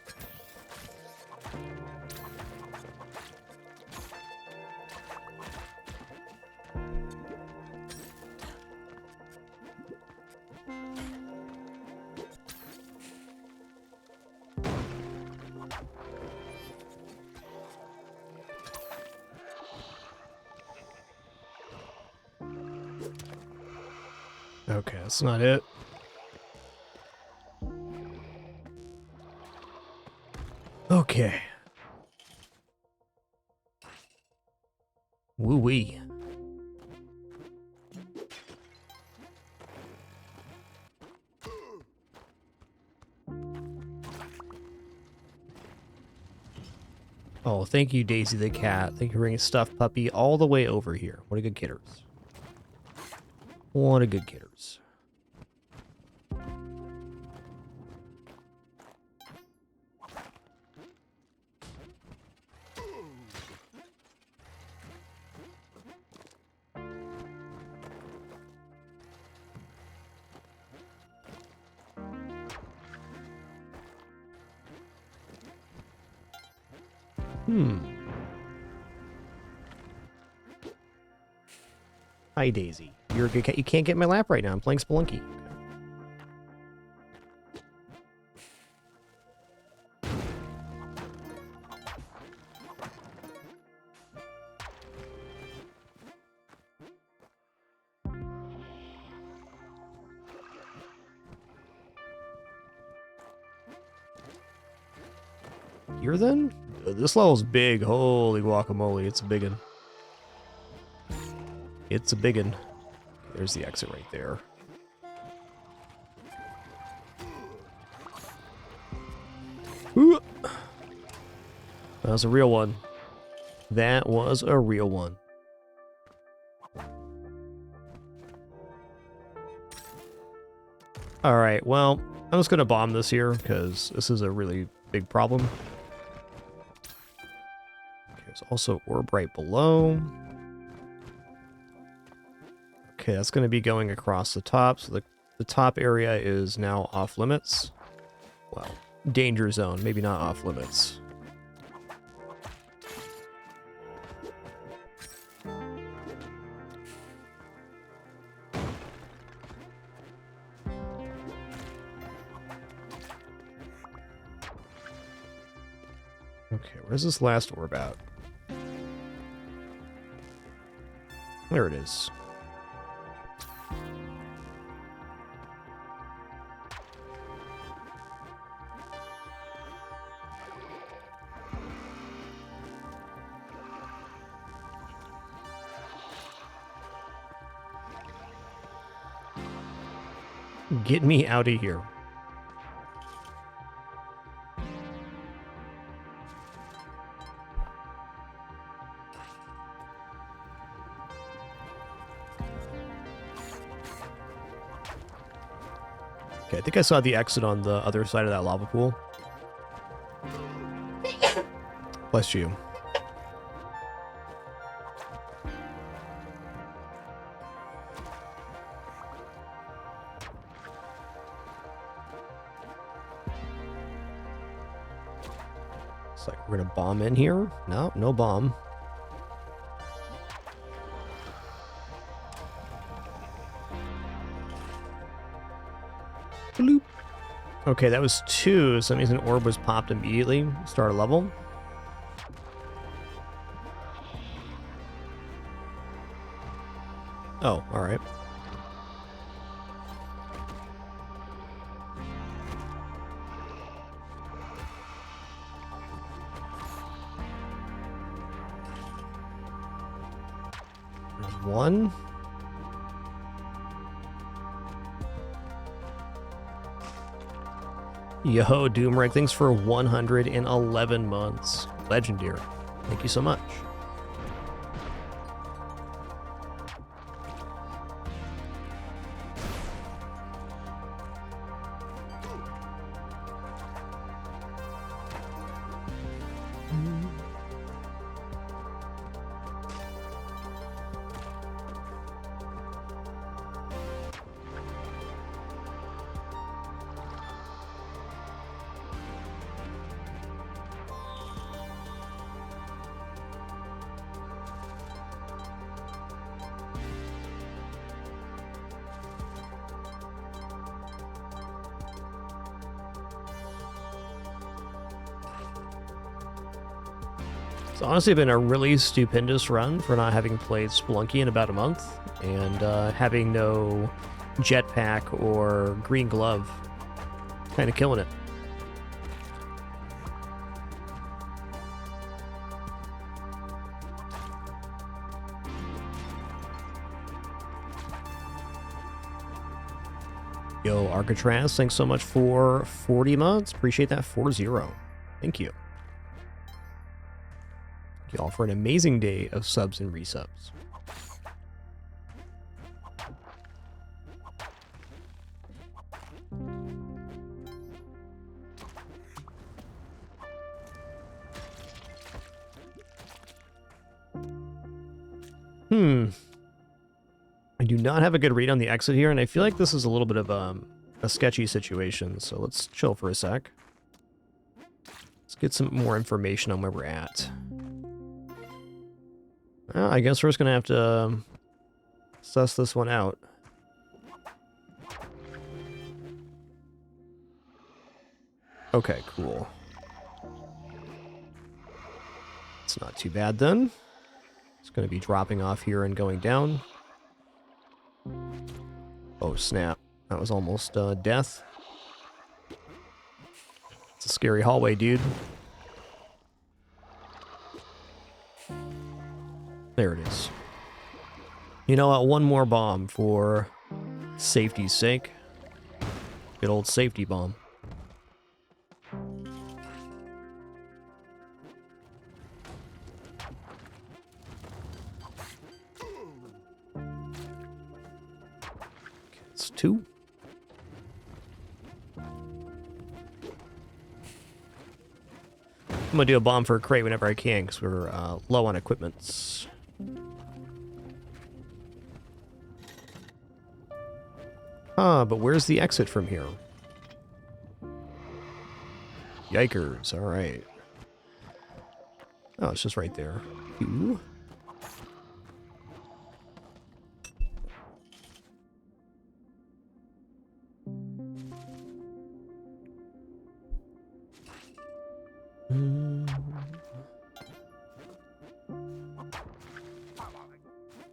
Okay, that's not it. Okay. Woo-wee. Oh, thank you, Daisy the cat. Thank you for bringing Stuffed Puppy all the way over here. What a good kidders. What a good kidders. Hi, Daisy. You're a good cat. You can't get in my lap right now. I'm playing Spelunky. Here then? This level's big. Holy guacamole. It's a big one. It's a big one. There's the exit right there. Ooh. That was a real one. That was a real one. Alright, well, I'm just going to bomb this here because this is a really big problem. There's also orb right below. Okay, that's going to be going across the top. So the top area is now off limits. Well, danger zone, maybe not off limits. Okay, where's this last orb at? There it is. Get me out of here. Okay, I think I saw the exit on the other side of that lava pool. Bless you. It's like we're gonna bomb in here. No, no bomb. Bloop. Okay, that was 2, so that means an orb was popped immediately. Start a level. Oh, alright. There's 1. Yo, Doomrank, thanks for 111 months. Legendary. Thank you so much. It's honestly been a really stupendous run for not having played Spelunky in about a month, and having no jetpack or green glove. Kind of killing it. Yo, Arcatraz, thanks so much for 40 months. Appreciate that. 40. Thank you. you all for an amazing day of subs and resubs. I do not have a good read on the exit here, and I feel like this is a little bit of a sketchy situation, so let's chill for a sec. Let's get some more information on where we're at. Well, I guess we're just going to have to suss this one out. Okay, cool. It's not too bad then. It's going to be dropping off here and going down. Oh, snap. That was almost death. It's a scary hallway, dude. There it is. You know what? One more bomb for safety's sake. Good old safety bomb. It's 2. I'm gonna do a bomb for a crate whenever I can because we're low on equipments. But where's the exit from here? Yikers, alright. Oh, it's just right there. Ooh.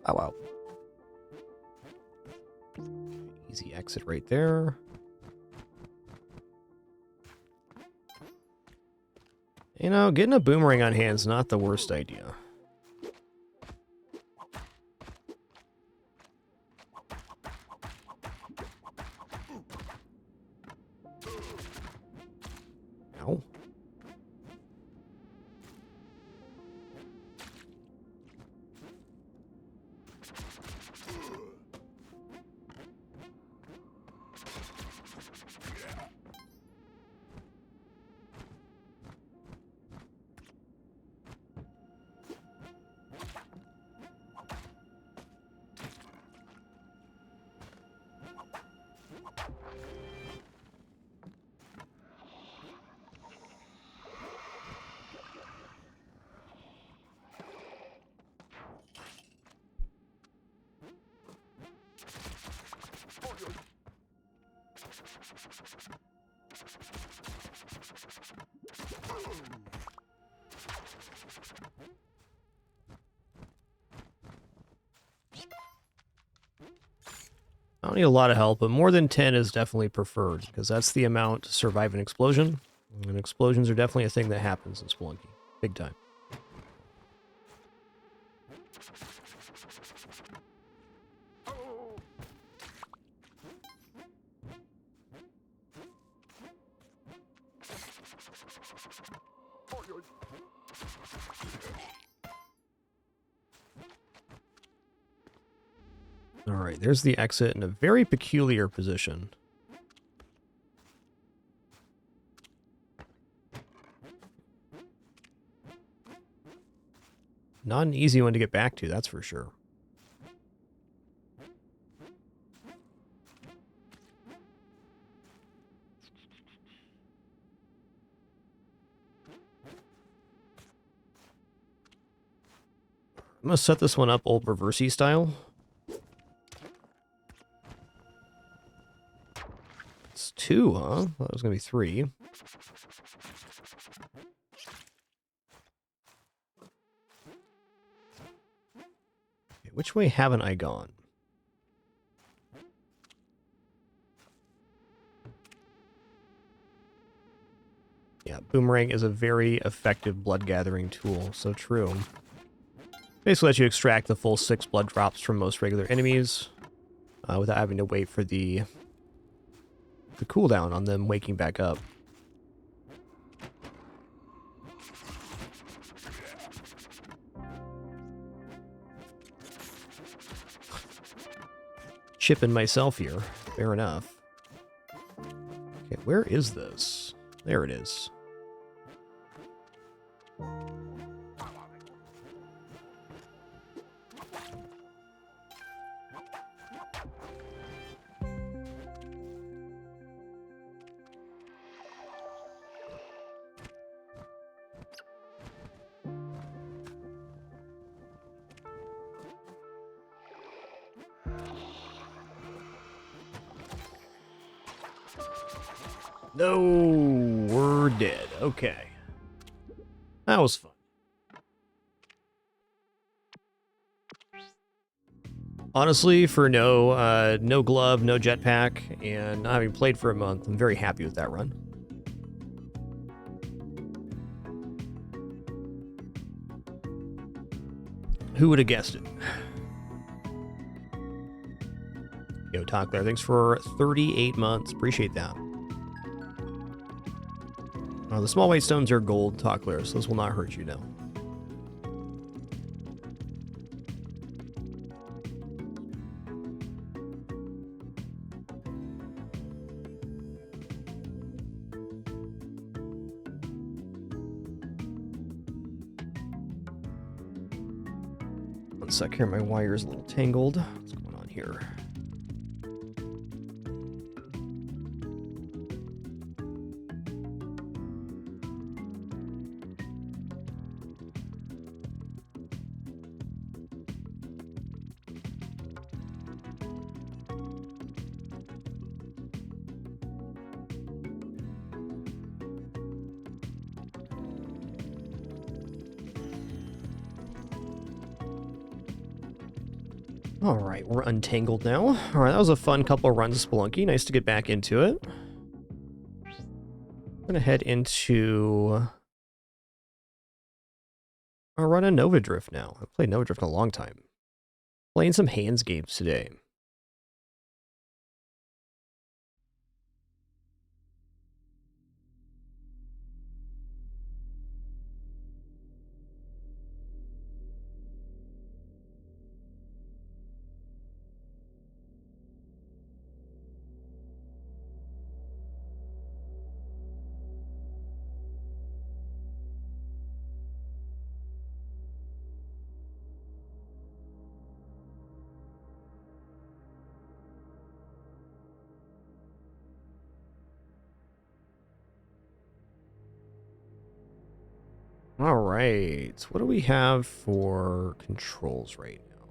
Oh, wow. Easy exit right there. You know, getting a boomerang on hand's not the worst idea. Ow. I don't need a lot of help, but more than 10 is definitely preferred, because that's the amount to survive an explosion. And explosions are definitely a thing that happens in Spelunky. Big time. Alright, there's the exit in a very peculiar position. Not an easy one to get back to, that's for sure. I'm gonna set this one up old reversey style. It's 2, huh? I thought it was gonna be 3. Okay, which way haven't I gone? Yeah, boomerang is a very effective blood gathering tool, so true. Basically lets you extract the full 6 blood drops from most regular enemies without having to wait for the cooldown on them waking back up. chipping myself here. Fair enough. Okay, where is this? There it is. No, we're dead. Okay. That was fun. Honestly, for no glove, no jetpack, and not having played for a month, I'm very happy with that run. Who would have guessed it? Yo, Talkler, thanks for 38 months. Appreciate that. The small white stones are gold, Talkler, so this will not hurt you now. One sec here, my wire's a little tangled. What's going on here? All right, we're untangled now. All right, that was a fun couple of runs of Spelunky. Nice to get back into it. I'm gonna head into our run of Nova Drift now. I've played Nova Drift in a long time. Playing some hands games today. All right, what do we have for controls right now?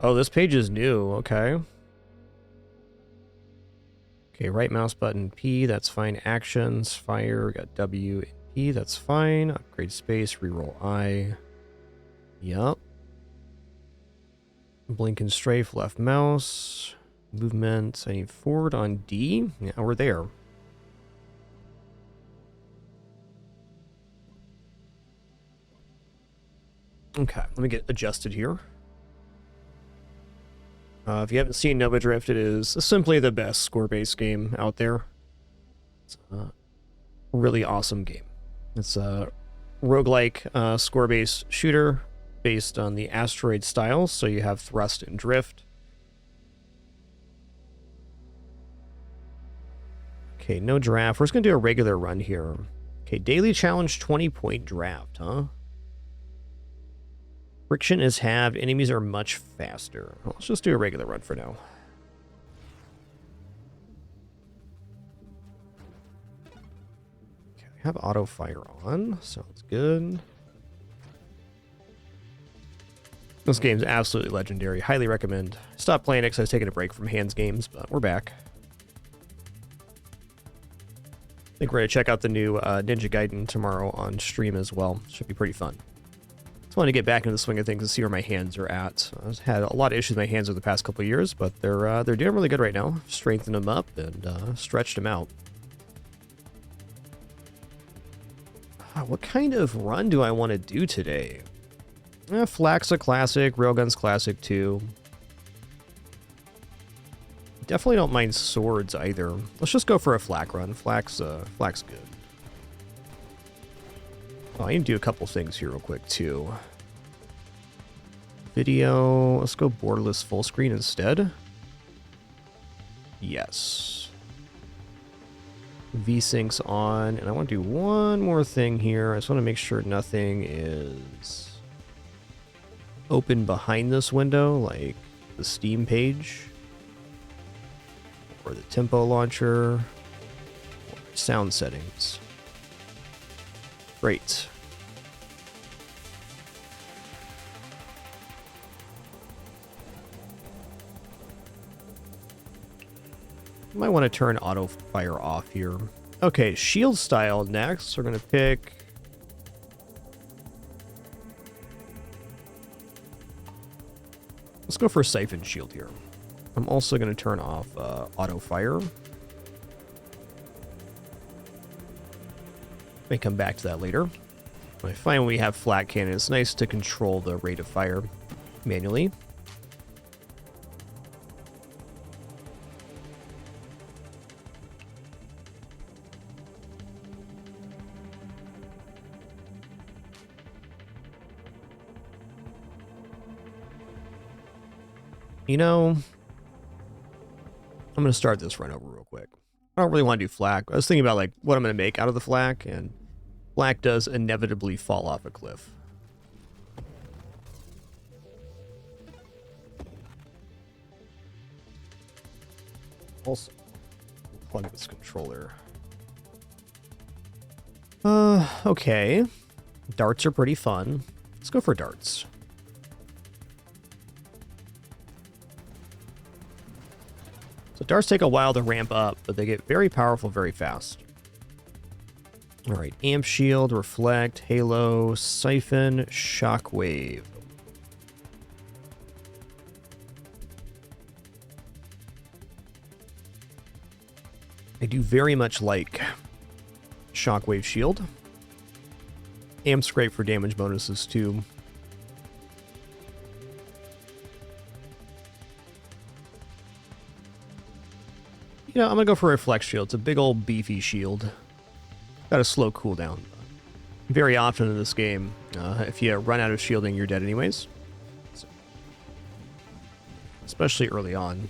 Oh, this page is new. Okay. Okay, right mouse button P, that's fine. Actions, fire, we got W and P, that's fine. Upgrade space, reroll I. Yup. Blink and strafe, left mouse. Movement, I need forward on D. Yeah, we're there. Okay, let me get adjusted here. If you haven't seen Nova Drift, it is simply the best score-based game out there. It's a really awesome game. It's a roguelike score-based shooter based on the asteroid style, so you have thrust and drift. Okay, no draft. We're just going to do a regular run here. Okay, daily challenge 20-point draft, huh? Friction is halved. Enemies are much faster. Well, let's just do a regular run for now. Okay, we have auto fire on. Sounds good. This game's absolutely legendary. Highly recommend. Stopped playing it because I was taking a break from hands games, but we're back. I think we're going to check out the new Ninja Gaiden tomorrow on stream as well. Should be pretty fun. Just wanted to get back into the swing of things and see where my hands are at. I've had a lot of issues with my hands over the past couple of years, but they're doing really good right now. Strengthened them up and stretched them out. What kind of run do I want to do today? Flaxa Classic, Railguns Classic 2. Definitely don't mind swords either. Let's just go for a flak run. Flak's good. Oh, I need to do a couple things here real quick, too. Video. Let's go borderless full screen instead. Yes. VSync's on. And I want to do one more thing here. I just want to make sure nothing is open behind this window, like the Steam page, or the tempo launcher, or sound settings. Great. Might want to turn auto fire off here. Okay, shield style next. We're going to pick... Let's go for siphon shield here. I'm also going to turn off auto fire. May come back to that later. I find when we have flat cannon, it's nice to control the rate of fire manually. You know, I'm going to start this run over real quick. I don't really want to do flak. I was thinking about like what I'm going to make out of the flak, and flak does inevitably fall off a cliff. Also, plug this controller. Okay. Darts are pretty fun. Let's go for darts. So darts take a while to ramp up, but they get very powerful very fast. All right, amp shield, reflect, halo, siphon, shockwave. I do very much like shockwave shield. Amp's great for damage bonuses too. You know, I'm going to go for Reflect Shield. It's a big old beefy shield. Got a slow cooldown. Very often in this game, if you run out of shielding, you're dead anyways. So, especially early on.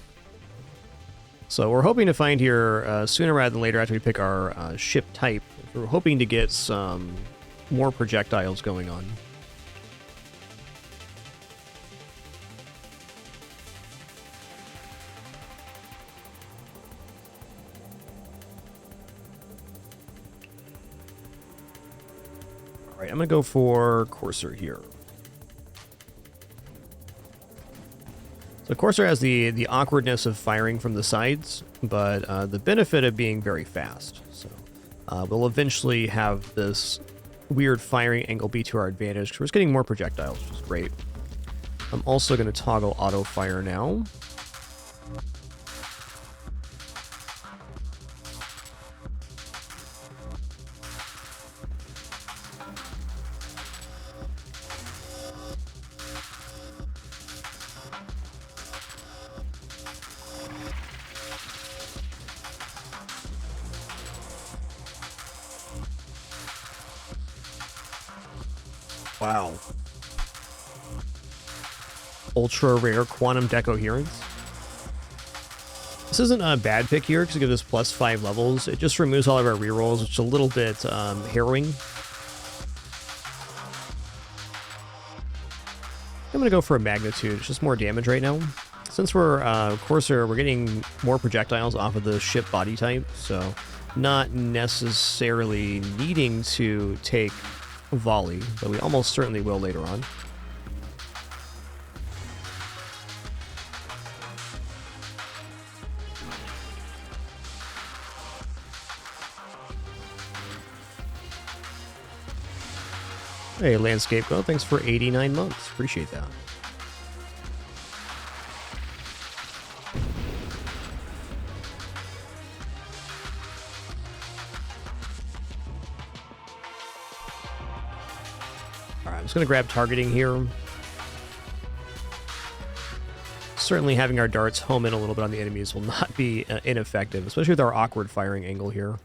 So we're hoping to find here sooner rather than later after we pick our ship type. We're hoping to get some more projectiles going on. Alright, I'm going to go for Courser here. So Courser has the awkwardness of firing from the sides, but the benefit of being very fast. So we'll eventually have this weird firing angle be to our advantage because we're just getting more projectiles, which is great. I'm also going to toggle auto fire now. Wow. Ultra rare quantum decoherence. This isn't a bad pick here because it gives us plus 5 levels. It just removes all of our rerolls, which is a little bit harrowing. I'm going to go for a magnitude. It's just more damage right now. Since we're Courser, we're getting more projectiles off of the ship body type, so not necessarily needing to take volley, but we almost certainly will later on. Hey, Landscape Go, thanks for 89 months. Appreciate that. Alright, I'm just going to grab targeting here. Certainly having our darts home in a little bit on the enemies will not be ineffective, especially with our awkward firing angle here.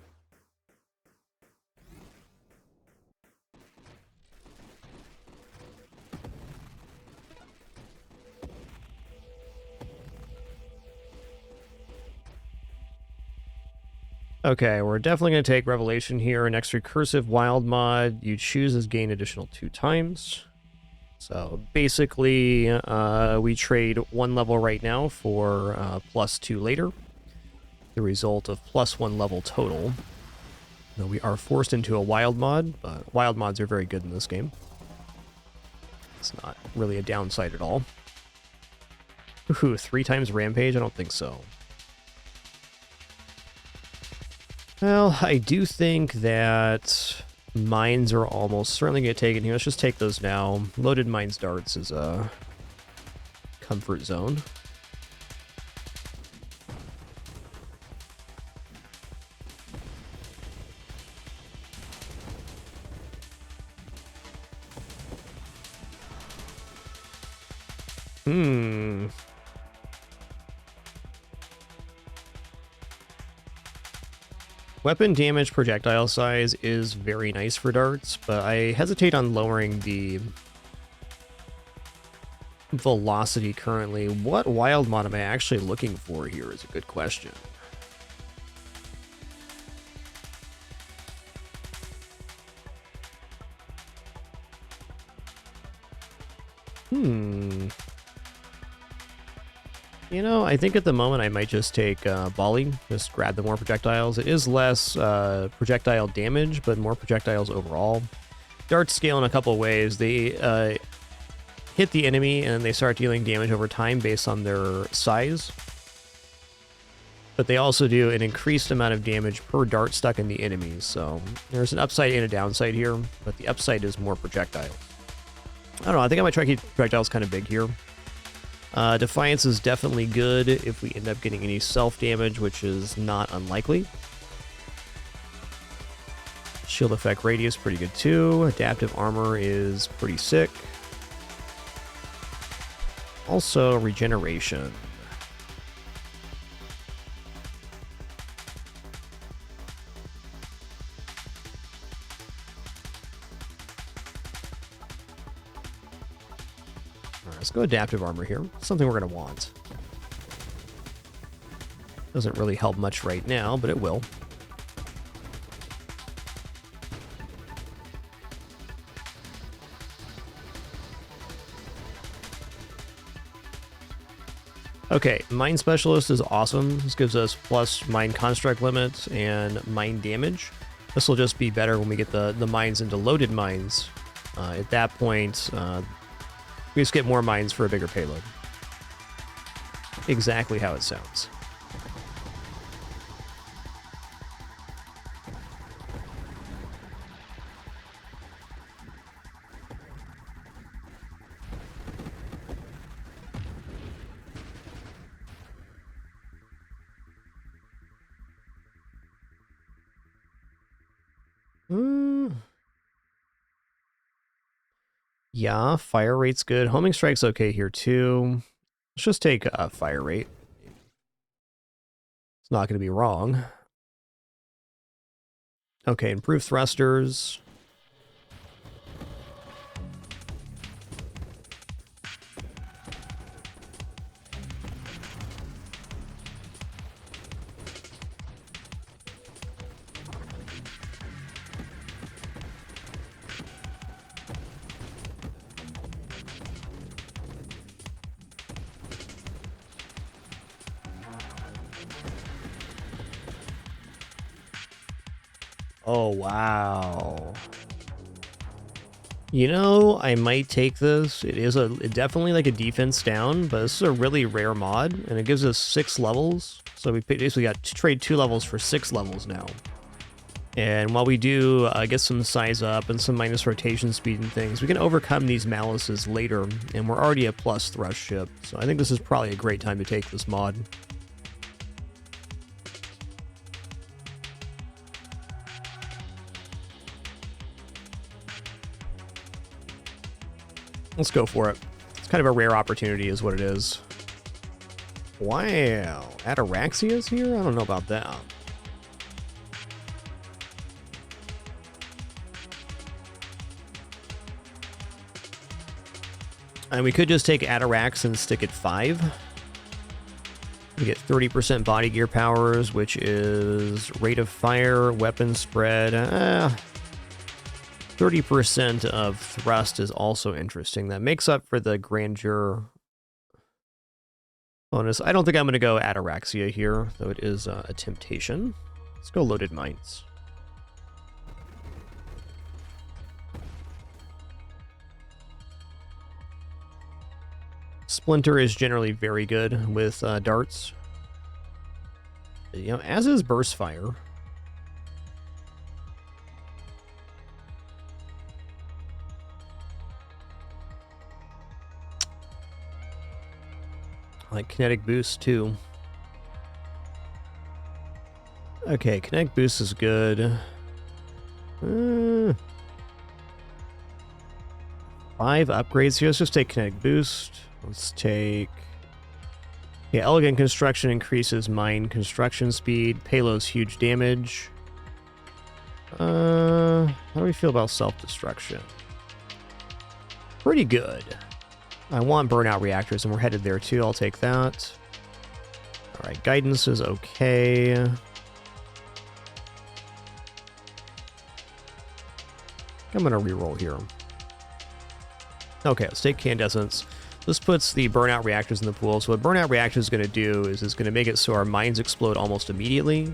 Okay, we're definitely going to take Revelation here. Next recursive wild mod, you choose as gain additional 2 times. So basically, we trade 1 level right now for +2 later. The result of +1 level total. Now we are forced into a wild mod, but wild mods are very good in this game. It's not really a downside at all. Ooh, 3 times Rampage? I don't think so. Well, I do think that mines are almost certainly going to get taken here. Let's just take those now. Loaded mines darts is a comfort zone. Weapon damage projectile size is very nice for darts, but I hesitate on lowering the velocity currently. What wild mod am I actually looking for here is a good question. You know, I think at the moment I might just take volley, just grab the more projectiles. It is less projectile damage, but more projectiles overall. Darts scale in a couple ways. They hit the enemy and they start dealing damage over time based on their size. But they also do an increased amount of damage per dart stuck in the enemies. So there's an upside and a downside here, but the upside is more projectiles. I don't know, I think I might try to keep projectiles kind of big here. Defiance is definitely good if we end up getting any self-damage, which is not unlikely. Shield effect radius, pretty good too. Adaptive armor is pretty sick. Also, regeneration. Let's go adaptive armor here. Something we're going to want. Doesn't really help much right now, but it will. Okay, Mine Specialist is awesome. This gives us plus mine construct limits and mine damage. This will just be better when we get the mines into loaded mines. At that point, we just get more mines for a bigger payload. Exactly how it sounds. Yeah, fire rate's good. Homing strike's okay here too. Let's just take fire rate. It's not going to be wrong. Okay, improved thrusters. Oh, wow. You know, I might take this. It is definitely like a defense down, but this is a really rare mod, and it gives us 6 levels. So we basically got to trade 2 levels for 6 levels now. And while we do get some size up and some minus rotation speed and things, we can overcome these malices later, and we're already a plus thrust ship. So I think this is probably a great time to take this mod. Let's go for it. It's kind of a rare opportunity is what it is. Wow. Ataraxia's here? I don't know about that. And we could just take Atarax and stick at 5. We get 30% body gear powers, which is rate of fire, weapon spread. 30% of thrust is also interesting. That makes up for the grandeur bonus. I don't think I'm going to go ataraxia here, though it is a temptation. Let's go loaded mines. Splinter is generally very good with darts. You know, as is burst fire. I like kinetic boost too. Okay, kinetic boost is good. 5 upgrades here. Let's just take kinetic boost. Let's take... Yeah, elegant construction increases mine construction speed. Payload's huge damage. How do we feel about self-destruction? Pretty good. I want burnout reactors, and we're headed there too. I'll take that. Alright, guidance is okay. I'm gonna reroll here. Okay, let's take Candescence. This puts the burnout reactors in the pool. So what burnout reactors is going to do is it's going to make it so our mines explode almost immediately,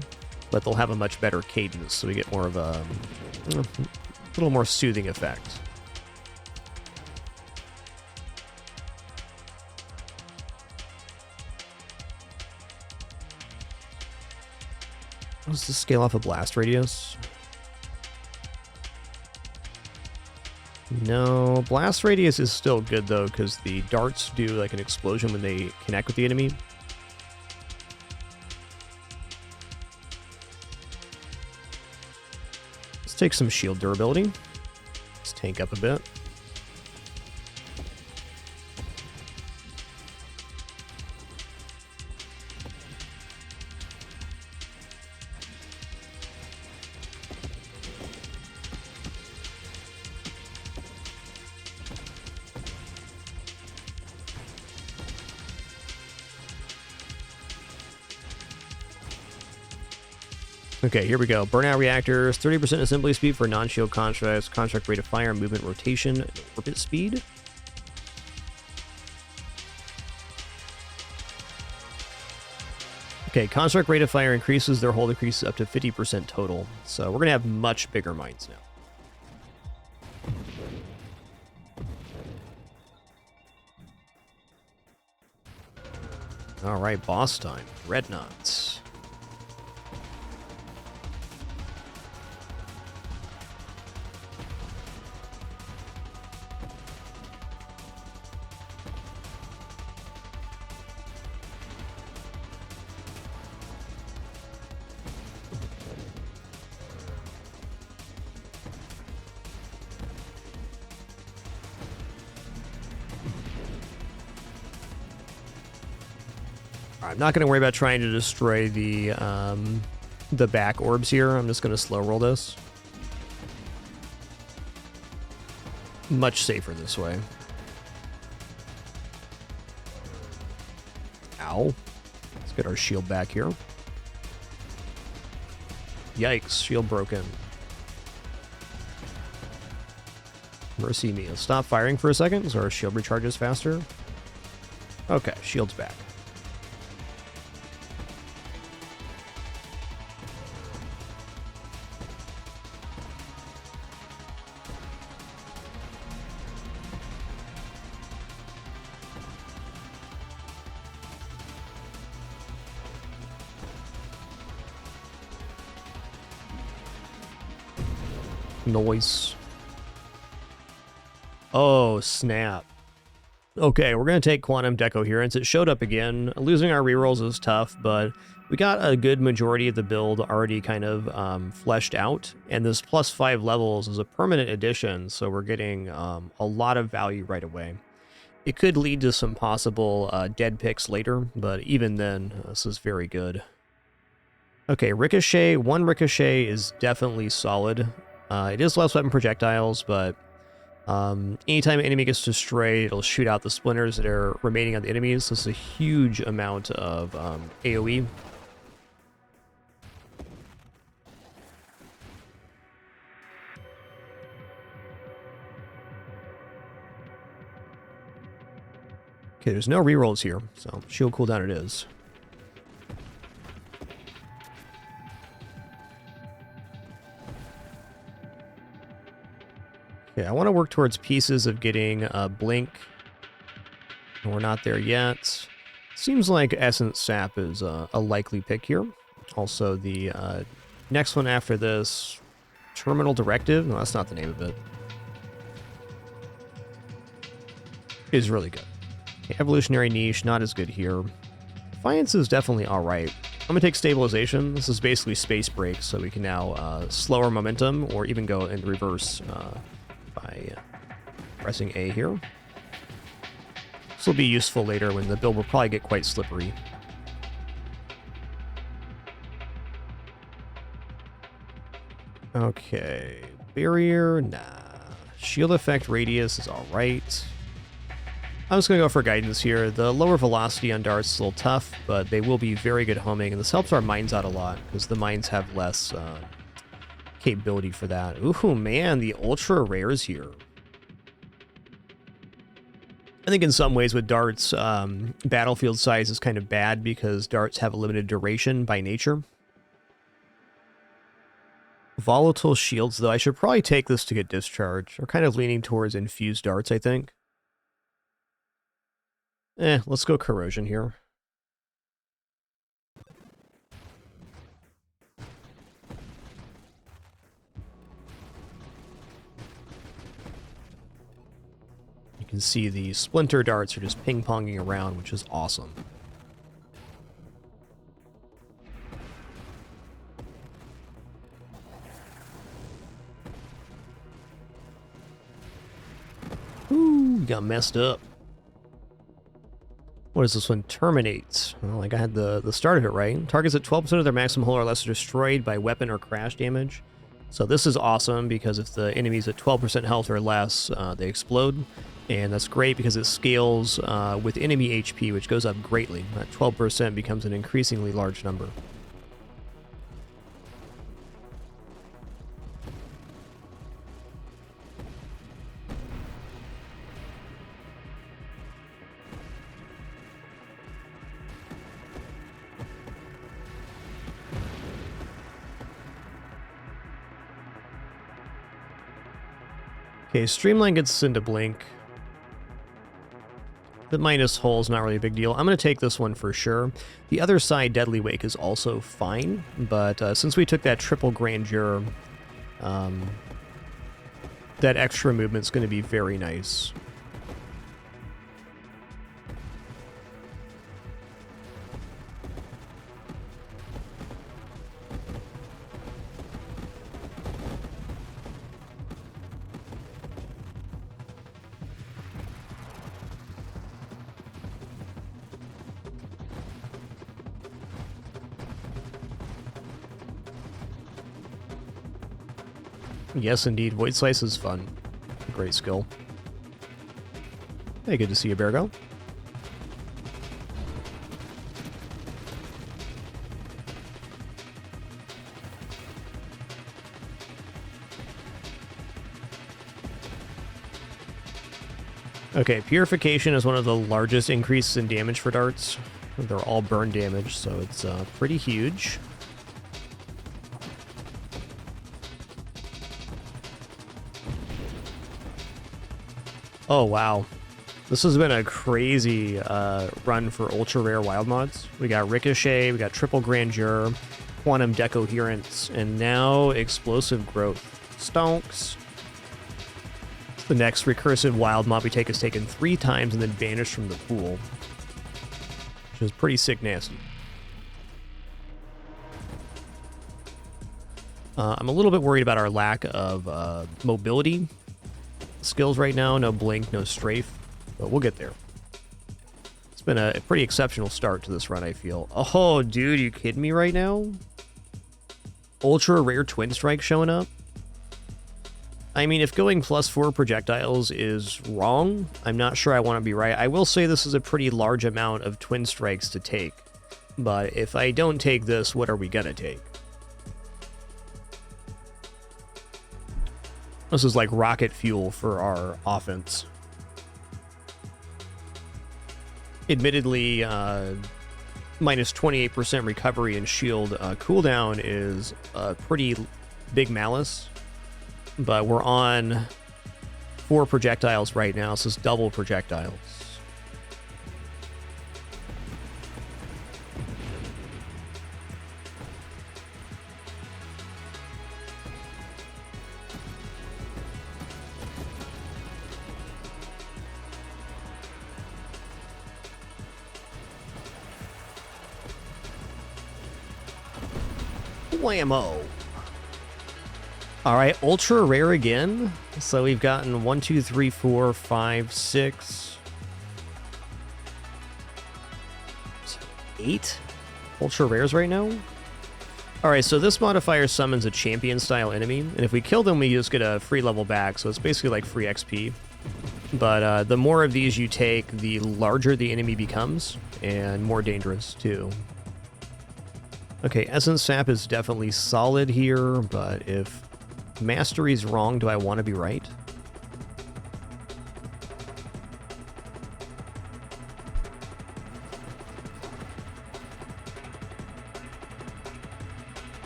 but they'll have a much better cadence, so we get more of a little more soothing effect. Does this scale off a blast radius? No, blast radius is still good though, because the darts do like an explosion when they connect with the enemy. Let's take some shield durability. Let's tank up a bit. Okay, here we go. Burnout reactors, 30% assembly speed for non-shield constructs, construct rate of fire, movement rotation, and orbit speed. Okay, construct rate of fire increases, their hold increases up to 50% total. So we're going to have much bigger mines now. Alright, boss time. Dreadnoughts. I'm not going to worry about trying to destroy the back orbs here. I'm just going to slow roll this. Much safer this way. Ow. Let's get our shield back here. Yikes, shield broken. Mercy me. Let's stop firing for a second so our shield recharges faster. Okay, shield's back. Noise. Oh, snap. Okay, we're going to take Quantum Decoherence. It showed up again. Losing our rerolls is tough, but we got a good majority of the build already kind of fleshed out. And this +5 levels is a permanent addition, so we're getting a lot of value right away. It could lead to some possible dead picks later, but even then, this is very good. Okay, Ricochet. 1 Ricochet is definitely solid. It is less weapon projectiles, but Anytime an enemy gets destroyed, it'll shoot out the splinters that are remaining on the enemies. So this is a huge amount of AoE. Okay, there's no rerolls here, so shield cooldown it is. Okay, I want to work towards pieces of getting Blink. We're not there yet. Seems like Essence Sap is a likely pick here. Also, the next one after this, Terminal Directive. No, that's not the name of it. Is really good. Okay, Evolutionary Niche, not as good here. Defiance is definitely alright. I'm going to take Stabilization. This is basically Space Break, so we can now slow our momentum or even go in reverse by pressing A here. This will be useful later when the build will probably get quite slippery. Okay, Barrier, nah. Shield Effect Radius is alright. I'm just going to go for Guidance here. The lower velocity on darts is a little tough, but they will be very good homing, and this helps our mines out a lot, because the mines have less capability for that. Ooh, man, the ultra rares here. I think in some ways with darts, battlefield size is kind of bad because darts have a limited duration by nature. Volatile shields, though, I should probably take this to get discharged. We're kind of leaning towards infused darts, I think. Let's go corrosion here. You can see the splinter darts are just ping-ponging around, which is awesome. Ooh, got messed up. What is this one? Terminates. Well, like I had the start of it right. Targets at 12% of their maximum hull or less are destroyed by weapon or crash damage. So this is awesome because if the enemy's at 12% health or less, they explode. And that's great because it scales with enemy HP, which goes up greatly. That 12% becomes an increasingly large number. Okay, Streamline gets us into Blink. The minus hull is not really a big deal. I'm going to take this one for sure. The other side, Deadly Wake, is also fine, but since we took that triple Grandeur, that extra movement's going to be very nice. Yes, indeed. Void Slice is fun. Great skill. Hey, good to see you, Beargo. Okay, Purification is one of the largest increases in damage for darts. They're all burn damage, so it's pretty huge. Oh, wow. This has been a crazy run for ultra rare wild mods. We got Ricochet, we got Triple Grandeur, Quantum Decoherence, and now Explosive Growth. Stonks. The next recursive wild mod we take is taken 3 times and then banished from the pool, which is pretty sick nasty. I'm a little bit worried about our lack of mobility skills right now. No Blink, no Strafe, but we'll get there. It's been a pretty exceptional start to this run, I feel. Oh, dude, you kidding me right now? Ultra rare Twin Strike showing up? I mean, if going +4 projectiles is wrong, I'm not sure I want to be right. I will say this is a pretty large amount of twin strikes to take. But if I don't take this, what are we gonna take? This is like rocket fuel for our offense. Admittedly, minus 28% recovery and shield cooldown is a pretty big malice. But we're on 4 projectiles right now, so it's double projectiles. Whammo. All right, ultra rare again. So we've gotten 1, 2, 3, 4, 5, 6, 8 ultra rares right now. All right, so this modifier summons a champion style enemy, and if we kill them, we just get a free level back. So it's basically like free XP. But the more of these you take, the larger the enemy becomes, and more dangerous too. Okay, Essence Sap is definitely solid here, but if Mastery's wrong, do I want to be right?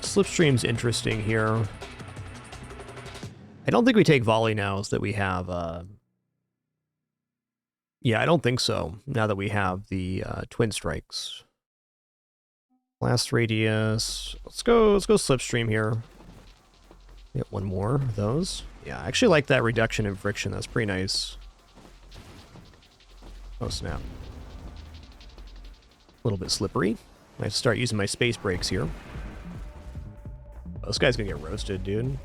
Slipstream's interesting here. I don't think we take Volley now that we have... Yeah, I don't think so, now that we have the Twin Strikes. Blast Radius. Let's go Slipstream here. Get one more of those. Yeah, I actually like that reduction in friction. That's pretty nice. Oh, snap. A little bit slippery. I have to start using my space brakes here. Oh, this guy's gonna get roasted, dude.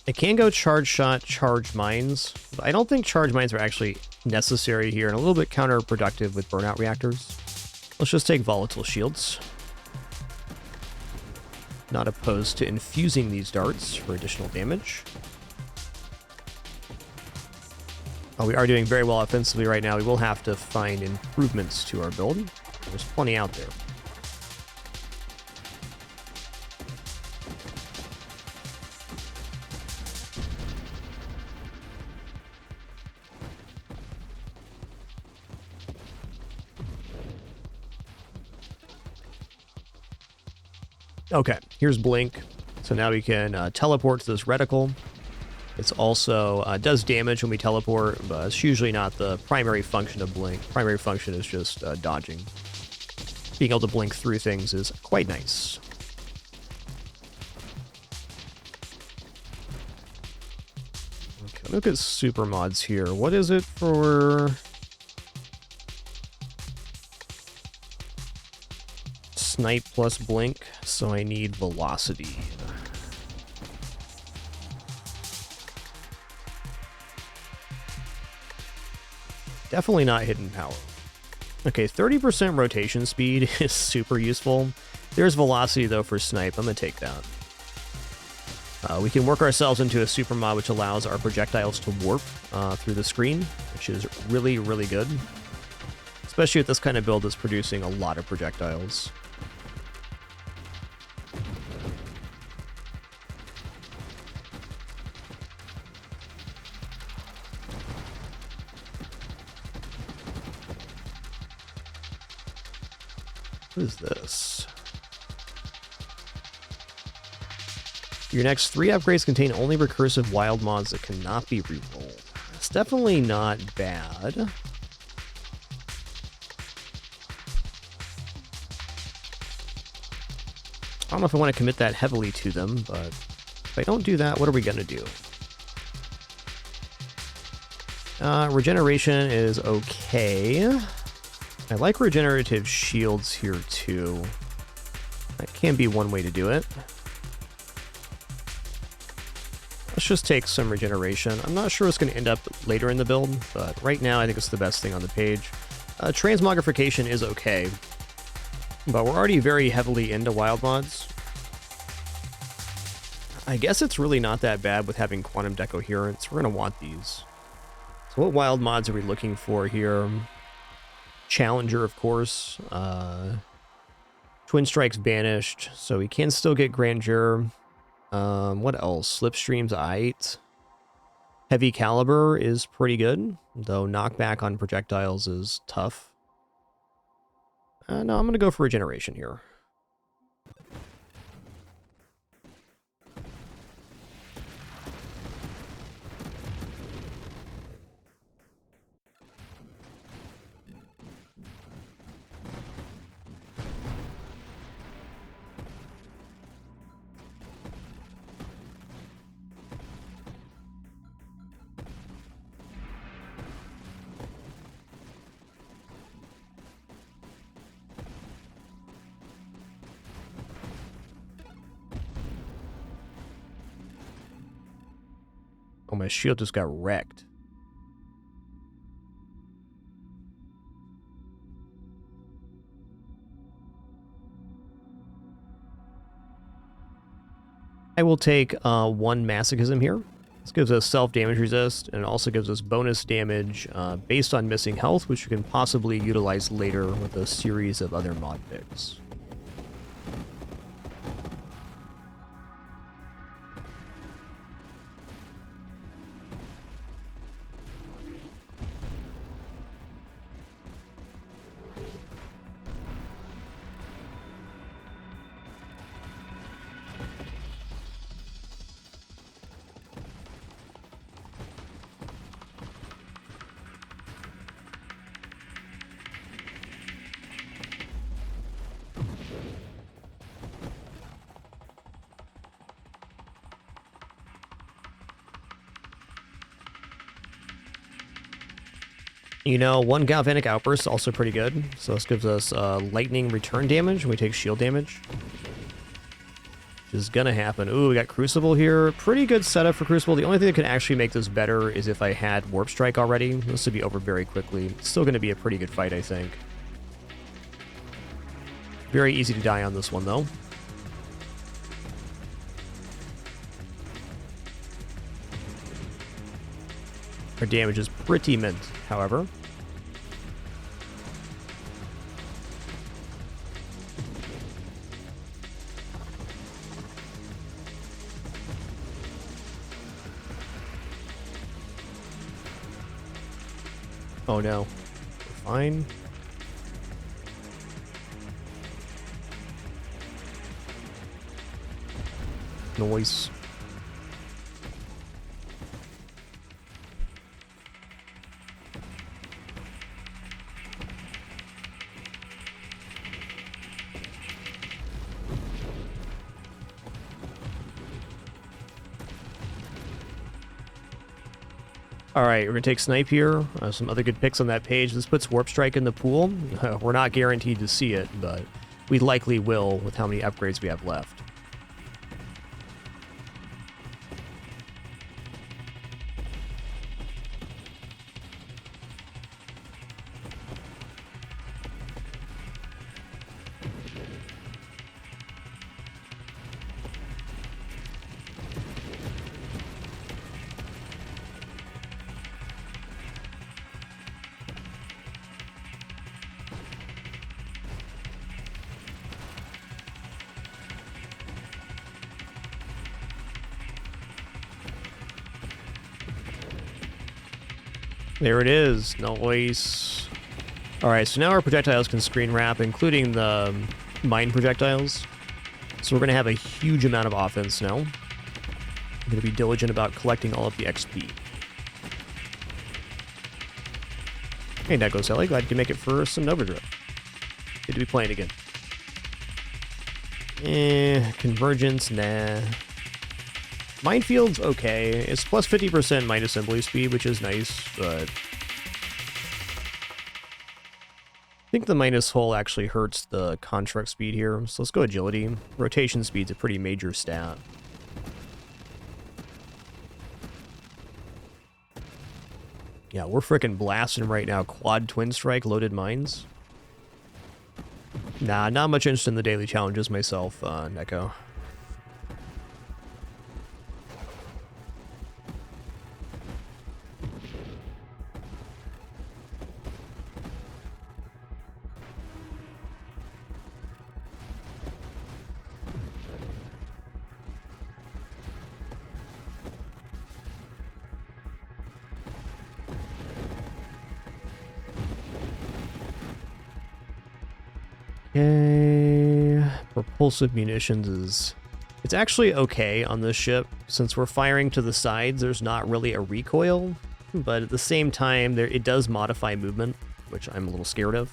I can go Charge Shot, Charge Mines, but I don't think Charge Mines are actually necessary here, and a little bit counterproductive with Burnout Reactors. Let's just take Volatile Shields. Not opposed to infusing these darts for additional damage. We are doing very well offensively right now. We will have to find improvements to our build. There's plenty out there. Okay, here's Blink. So now we can teleport to this reticle. It's also does damage when we teleport, but it's usually not the primary function of Blink. Primary function is just dodging. Being able to blink through things is quite nice. Okay, look at super mods here. What is it for? Snipe plus blink, so I need velocity. Definitely not hidden power. Okay, 30% rotation speed is super useful. There's velocity though for snipe. I'm gonna take that. We can work ourselves into a super mod which allows our projectiles to warp through the screen, which is really, really good. Especially with this kind of build that's producing a lot of projectiles. What is this? Your next 3 upgrades contain only recursive wild mods that cannot be rerolled. It's definitely not bad. I don't know if I want to commit that heavily to them, but if I don't do that, what are we going to do? Regeneration is okay. I like regenerative shields here too. That can be one way to do it. Let's just take some regeneration. I'm not sure it's going to end up later in the build, but right now I think it's the best thing on the page. Transmogrification is okay, but we're already very heavily into wild mods. I guess it's really not that bad with having quantum decoherence. We're going to want these. So what wild mods are we looking for here? Challenger, of course. Twin Strike's banished, so we can still get Grandeur. What else? Slipstream's aight. Heavy Caliber is pretty good, though knockback on projectiles is tough. No, I'm going to go for regeneration here. Oh, my shield just got wrecked. I will take one Masochism here. This gives us self-damage resist, and it also gives us bonus damage based on missing health, which you can possibly utilize later with a series of other mod picks. You know, one Galvanic Outburst is also pretty good. So this gives us lightning return damage when we take shield damage. Which is gonna happen. Ooh, we got Crucible here. Pretty good setup for Crucible. The only thing that could actually make this better is if I had Warp Strike already. This would be over very quickly. It's still gonna be a pretty good fight, I think. Very easy to die on this one, though. Our damage is pretty mint, however. Oh no. We're fine. Noise. Alright, we're going to take Snipe here. Some other good picks on that page. This puts Warp Strike in the pool. We're not guaranteed to see it, but we likely will with how many upgrades we have left. There it is. Nice. Alright, so now our projectiles can screen wrap, including the mine projectiles. So we're going to have a huge amount of offense now. I'm going to be diligent about collecting all of the XP. Hey, Neko Sally, glad you can make it for some Nova Drip. Good to be playing again. Convergence, nah. Minefield's okay. It's plus 50% mine assembly speed, which is nice, but I think the minus hull actually hurts the construct speed here, so let's go agility. Rotation speed's a pretty major stat. Yeah, we're freaking blasting right now. Quad Twin Strike, Loaded Mines. Nah, not much interest in the daily challenges myself, Neko. Okay, propulsive munitions is... It's actually okay on this ship. Since we're firing to the sides, there's not really a recoil, but at the same time, it does modify movement, which I'm a little scared of.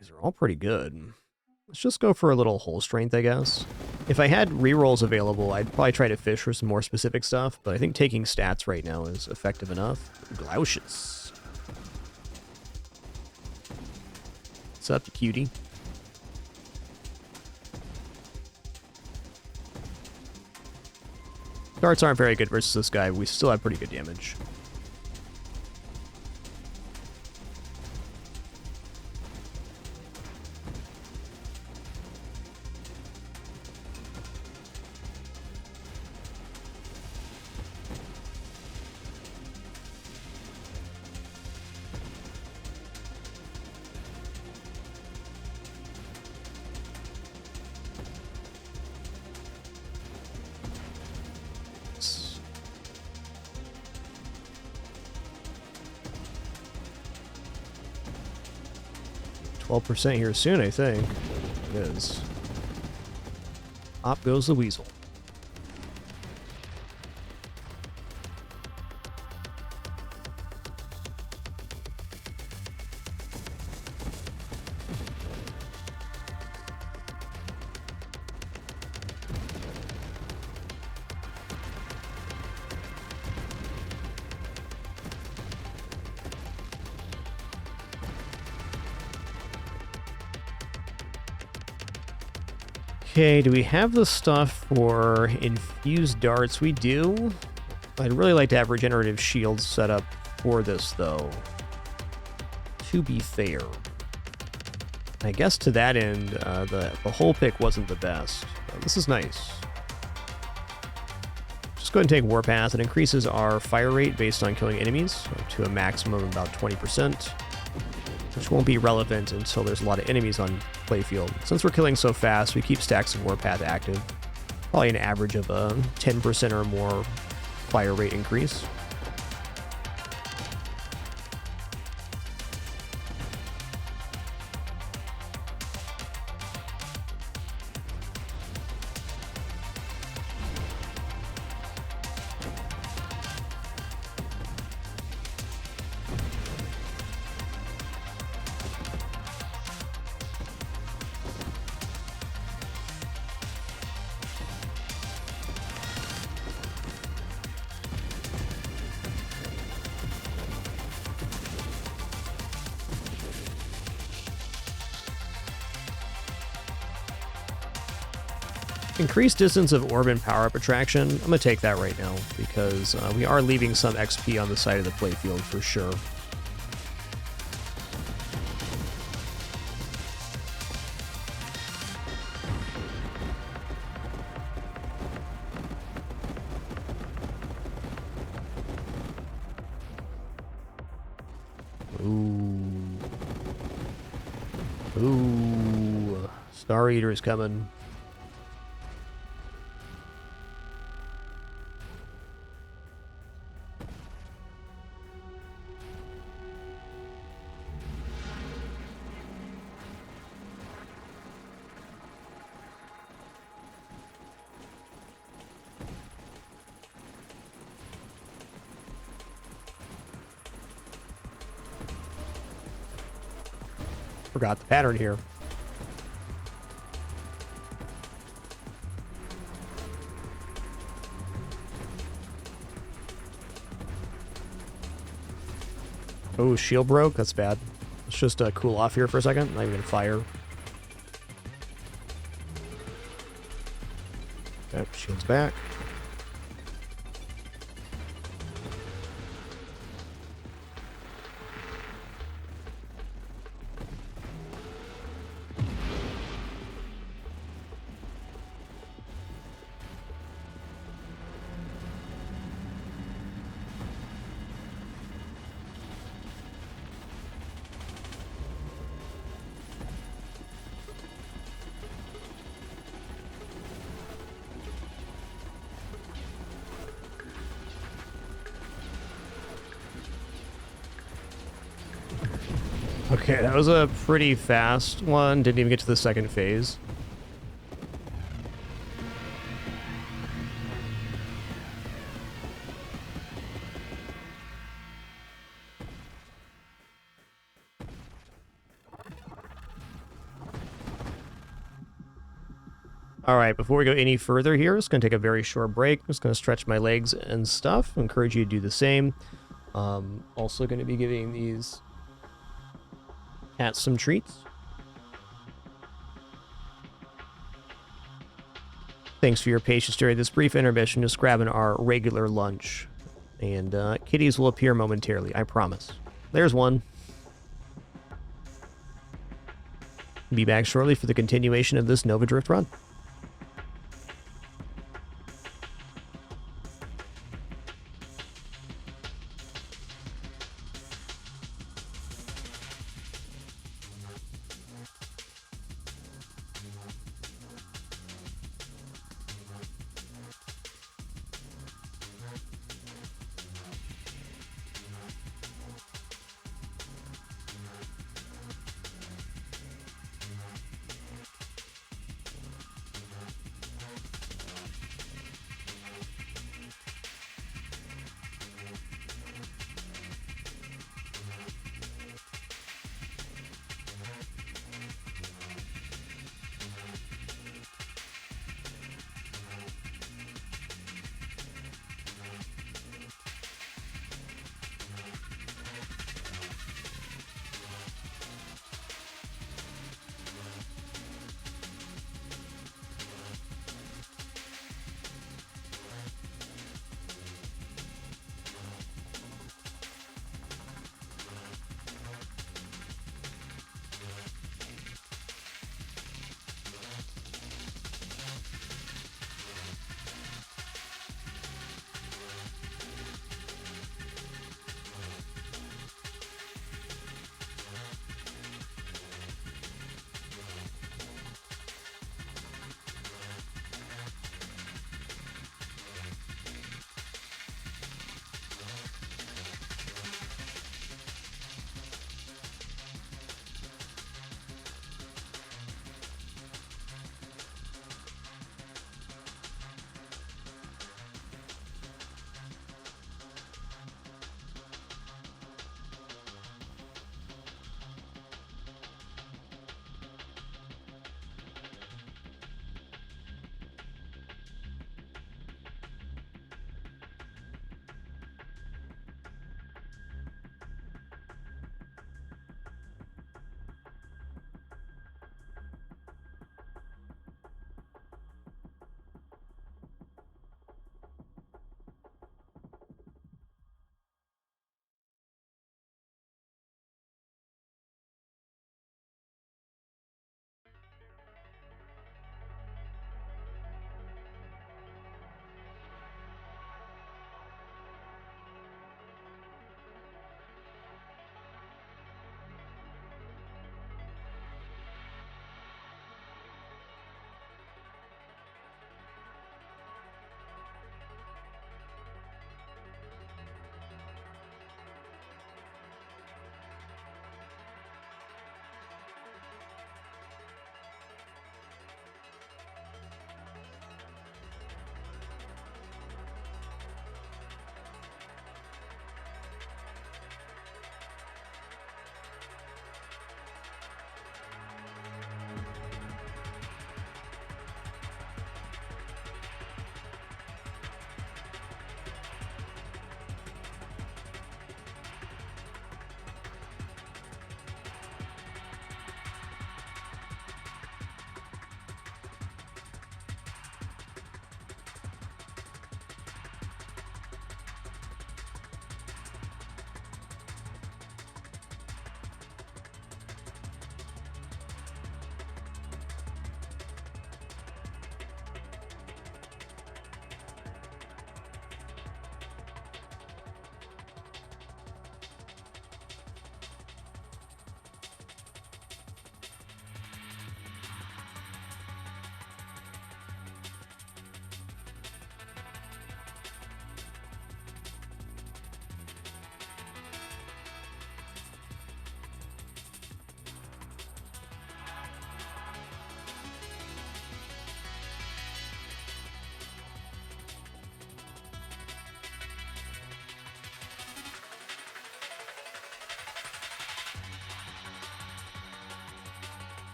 These are all pretty good. Let's just go for a little hull strength, I guess. If I had rerolls available, I'd probably try to fish for some more specific stuff, but I think taking stats right now is effective enough. Glouches. What's up, cutie? Darts aren't very good versus this guy, but we still have pretty good damage. %, here soon, I think. It is. Up goes the weasel. Okay, do we have the stuff for infused darts? We do. I'd really like to have regenerative shields set up for this, though. To be fair. I guess to that end, the whole pick wasn't the best. This is nice. Just go ahead and take Warpath. It increases our fire rate based on killing enemies to a maximum of about 20%. Which won't be relevant until there's a lot of enemies on playfield. Since we're killing so fast, we keep stacks of Warpath active. Probably an average of a 10% or more fire rate increase. Increased distance of orb and power-up attraction. I'm going to take that right now, because we are leaving some XP on the side of the playfield for sure. Ooh. Ooh. Star Eater's coming. Forgot the pattern here. Oh, shield broke. That's bad. Let's just cool off here for a second. Not even gonna fire. Okay, shield's back. Okay, that was a pretty fast one. Didn't even get to the second phase. All right, before we go any further here, it's going to take a very short break. I'm just going to stretch my legs and stuff. I encourage you to do the same. Also going to be giving these cats some treats. Thanks for your patience during this brief intermission, just grabbing our regular lunch. And kitties will appear momentarily, I promise. There's one. Be back shortly for the continuation of this Nova Drift run.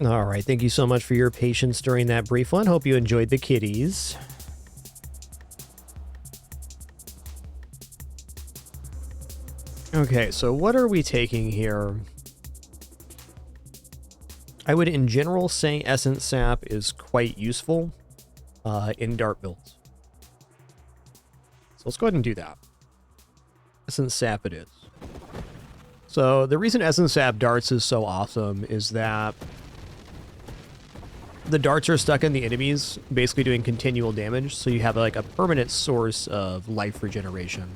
All right, thank you so much for your patience during that brief one. Hope you enjoyed the kitties. Okay, so what are we taking here? I would in general say Essence Sap is quite useful in dart builds. So let's go ahead and do that. Essence Sap it is. So the reason Essence Sap darts is so awesome is that the darts are stuck in the enemies, basically doing continual damage, so you have like a permanent source of life regeneration.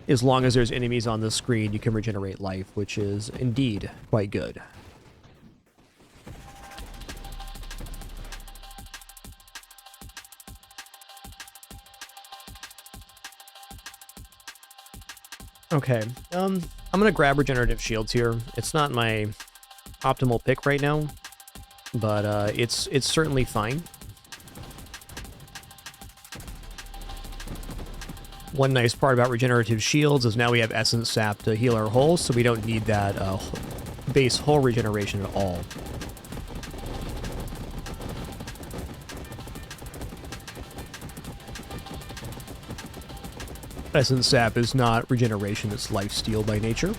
As long as there's enemies on the screen, you can regenerate life, which is indeed quite good. Okay, I'm gonna grab regenerative shields here. It's not my optimal pick right now, but it's certainly fine. One nice part about regenerative shields is now we have Essence Sap to heal our holes, so we don't need that base hull regeneration at all. Essence Sap is not regeneration, it's lifesteal by nature.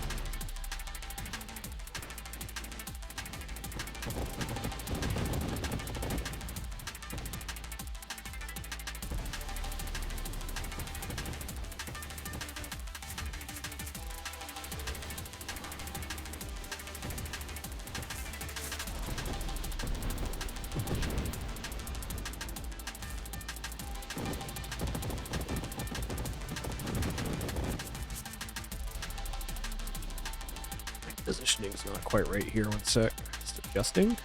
Positioning's not quite right here. One sec. Just adjusting.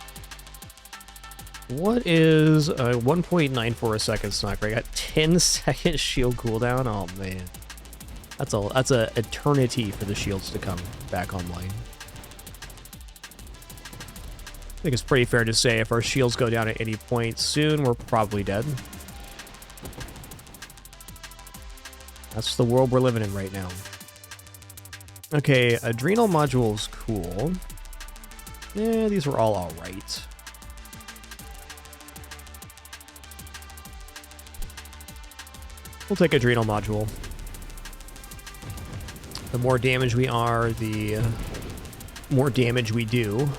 What is 1.94 seconds? Not great. I got 10-second shield cooldown. Oh man, that's a eternity for the shields to come back online. I think it's pretty fair to say if our shields go down at any point soon, we're probably dead. That's the world we're living in right now. Okay, adrenal module's cool. Yeah, these were all alright. We'll take adrenal module. The more damage we are, the more damage we do.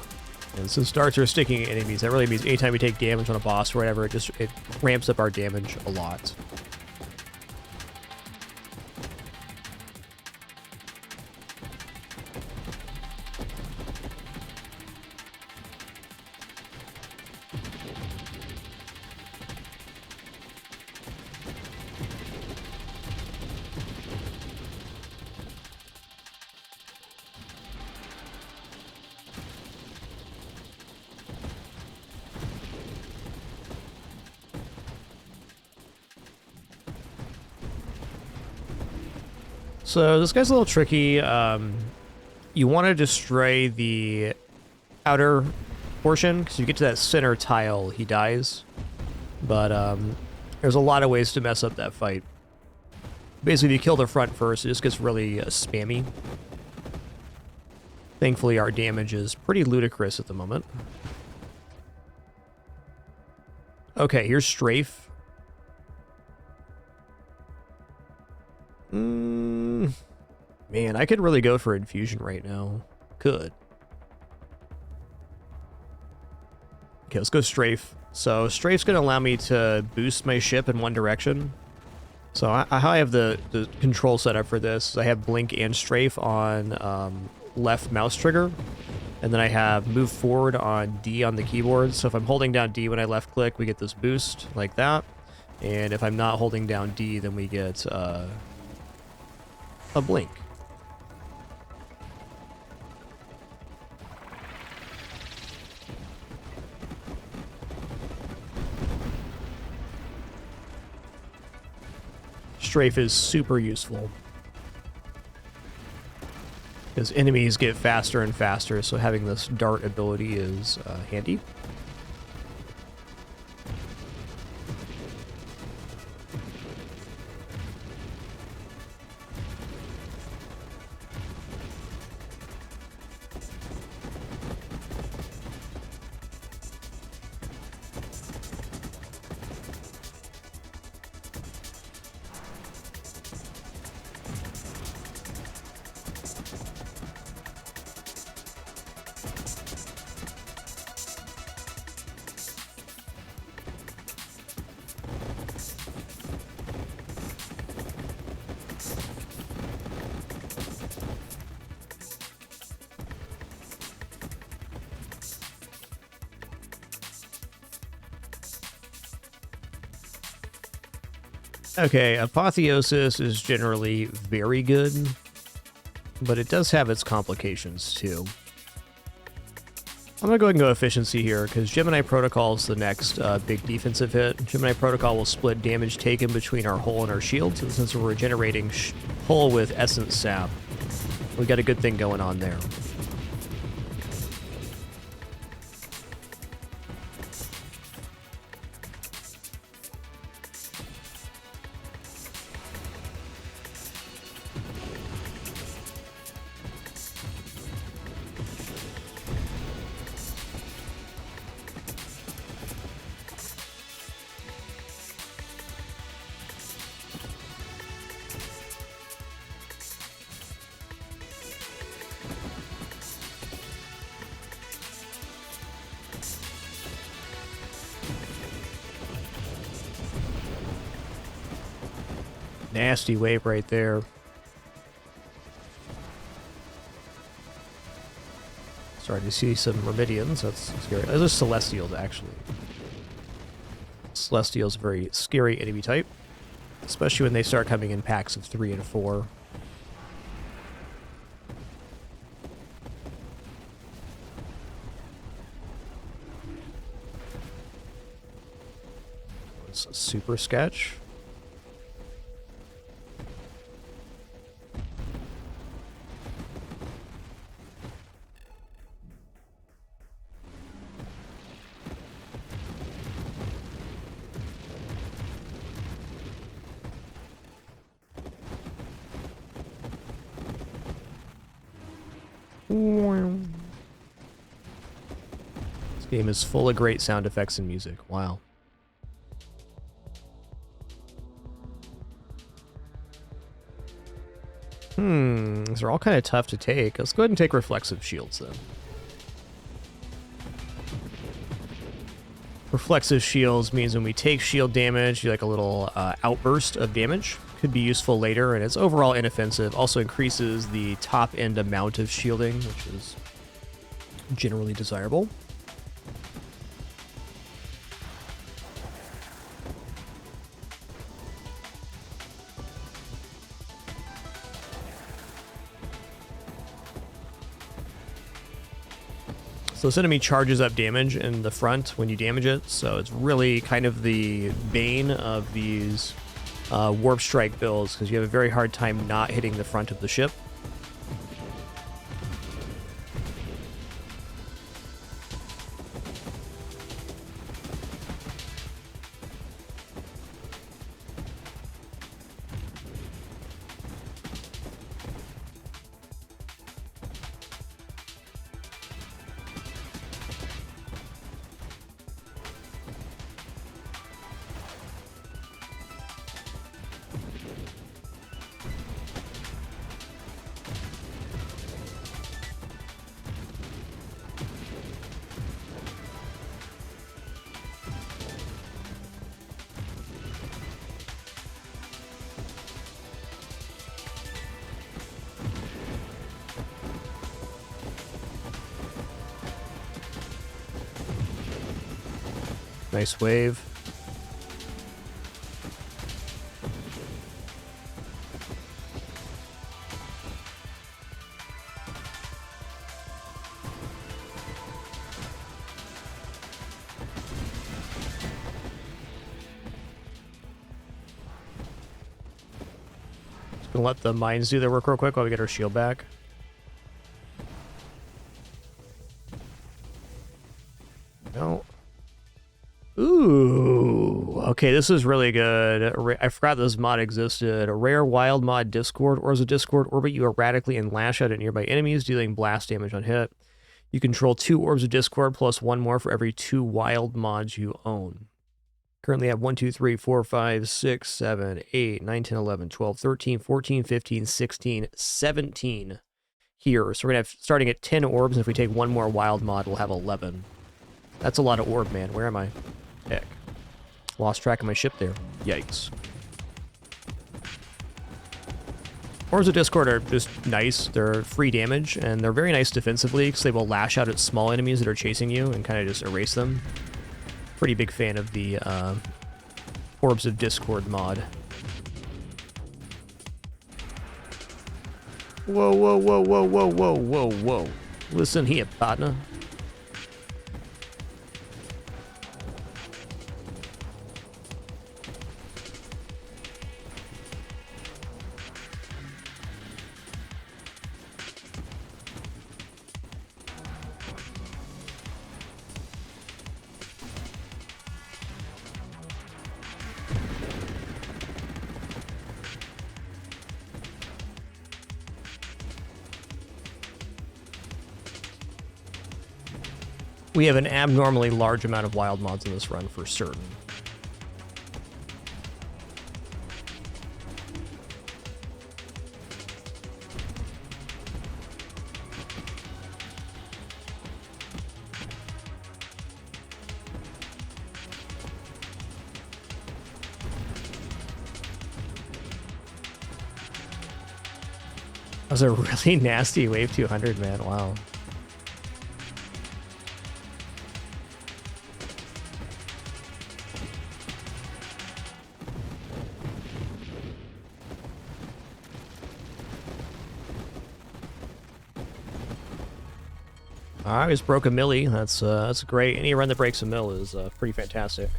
And since darts are sticking at enemies, that really means anytime we take damage on a boss or whatever, it ramps up our damage a lot. So this guy's a little tricky. You want to destroy the outer portion, because if you get to that center tile, he dies. But there's a lot of ways to mess up that fight. Basically, if you kill the front first, it just gets really spammy. Thankfully, our damage is pretty ludicrous at the moment. Okay, here's Strafe. Man, I could really go for Infusion right now. Could. Okay, let's go Strafe. So Strafe's going to allow me to boost my ship in one direction. So how I have the control set up for this, I have Blink and Strafe on left mouse trigger. And then I have Move Forward on D on the keyboard. So if I'm holding down D when I left click, we get this boost like that. And if I'm not holding down D, then we get a blink. Strafe is super useful because enemies get faster and faster, so having this dart ability is handy. Okay, Apotheosis is generally very good, but it does have its complications too. I'm going to go ahead and go efficiency here, because Gemini Protocol is the next big defensive hit. Gemini Protocol will split damage taken between our hull and our shield, so since we're regenerating hull with Essence Sap, we got a good thing going on there. Nasty wave right there. Starting to see some Myrmidians. That's scary. Those are Celestials, actually. Celestials, very scary enemy type, especially when they start coming in packs of 3 and 4. It's a super sketch. This game is full of great sound effects and music. Wow. These are all kind of tough to take. Let's go ahead and take Reflexive Shields then. Reflexive Shields means when we take shield damage, you like a little outburst of damage. Could be useful later, and it's overall inoffensive. Also increases the top end amount of shielding, which is generally desirable. So this enemy charges up damage in the front when you damage it, so it's really kind of the bane of these Warp Strike builds, because you have a very hard time not hitting the front of the ship. Nice wave. Just gonna let the mines do their work real quick while we get our shield back. No. Ooh, okay, this is really good. I forgot this mod existed. A rare wild mod Discord, or as a Discord orbit, you erratically and lash out at nearby enemies, dealing blast damage on hit. You control 2 orbs of Discord plus 1 more for every 2 wild mods you own. Currently have 1, 2, 3, 4, 5, 6, 7, 8, 9, 10, 11, 12, 13, 14, 15, 16, 17 here. So we're going to have, starting at 10 orbs, and if we take 1 more wild mod, we'll have 11. That's a lot of orb, man. Where am I? Heck. Lost track of my ship there. Yikes. Orbs of Discord are just nice. They're free damage, and they're very nice defensively, because they will lash out at small enemies that are chasing you and kind of just erase them. Pretty big fan of the Orbs of Discord mod. Whoa, whoa, whoa, whoa, whoa, whoa, whoa, whoa. Listen here, partner. We have an abnormally large amount of wild mods in this run for certain. That was a really nasty wave 200, man. Wow. I just broke a milli. That's great. Any run that breaks a mill is pretty fantastic.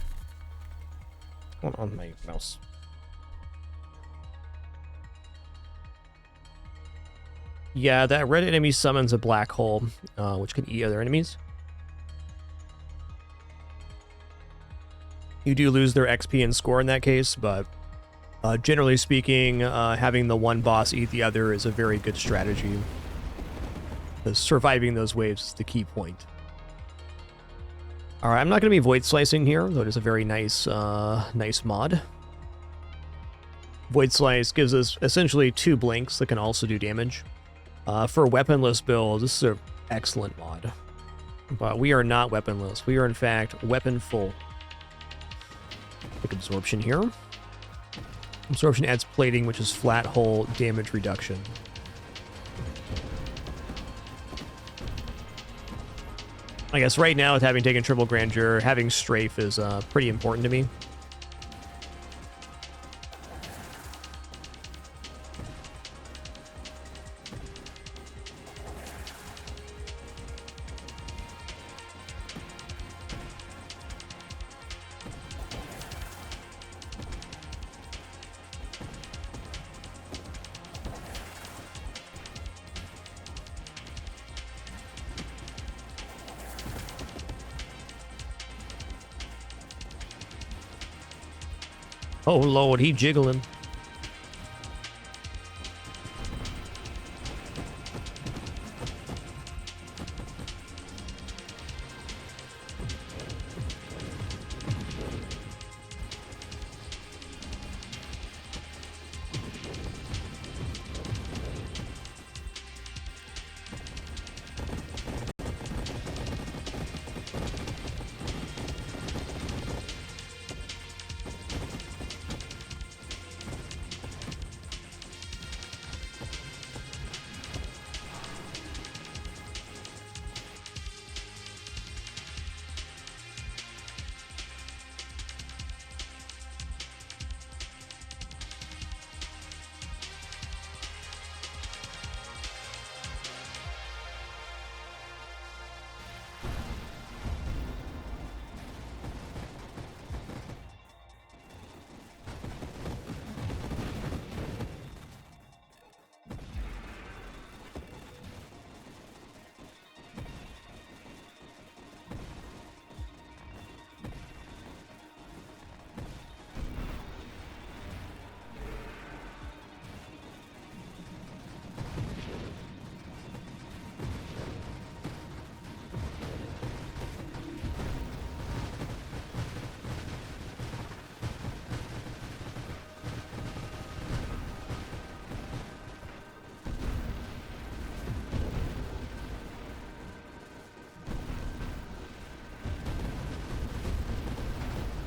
What's going on my mouse? Yeah, that red enemy summons a black hole, which can eat other enemies. You do lose their XP and score in that case, but generally speaking, having the one boss eat the other is a very good strategy. Because surviving those waves is the key point. Alright, I'm not going to be void slicing here, though it is a very nice, nice mod. Void Slice gives us essentially 2 blinks that can also do damage. For weaponless builds, this is an excellent mod. But we are not weaponless. We are, in fact, weapon full. Quick absorption here. Absorption adds plating, which is flat hull damage reduction. I guess right now, with having taken triple grandeur, having strafe is pretty important to me. Oh lord, he jiggling.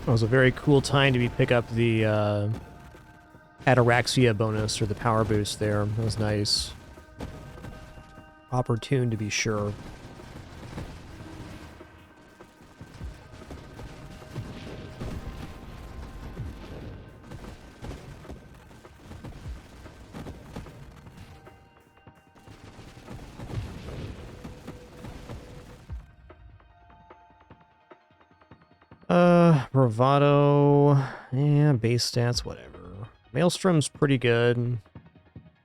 It was a very cool time to pick up the Ataraxia bonus, or the power boost there. That was nice. Opportune, to be sure. Bravado. Yeah, base stats, whatever. Maelstrom's pretty good.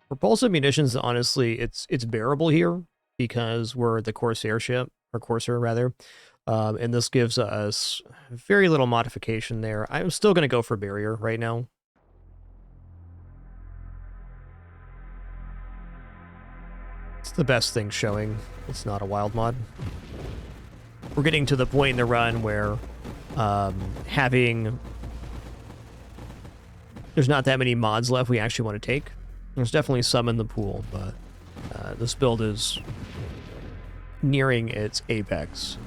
Propulsive munitions, honestly, it's bearable here because we're the Corsair ship, or Corsair rather. And this gives us very little modification there. I'm still going to go for barrier right now. It's the best thing showing. It's not a wild mod. We're getting to the point in the run where there's not that many mods left we actually want to take. There's definitely some in the pool, but this build is nearing its apex.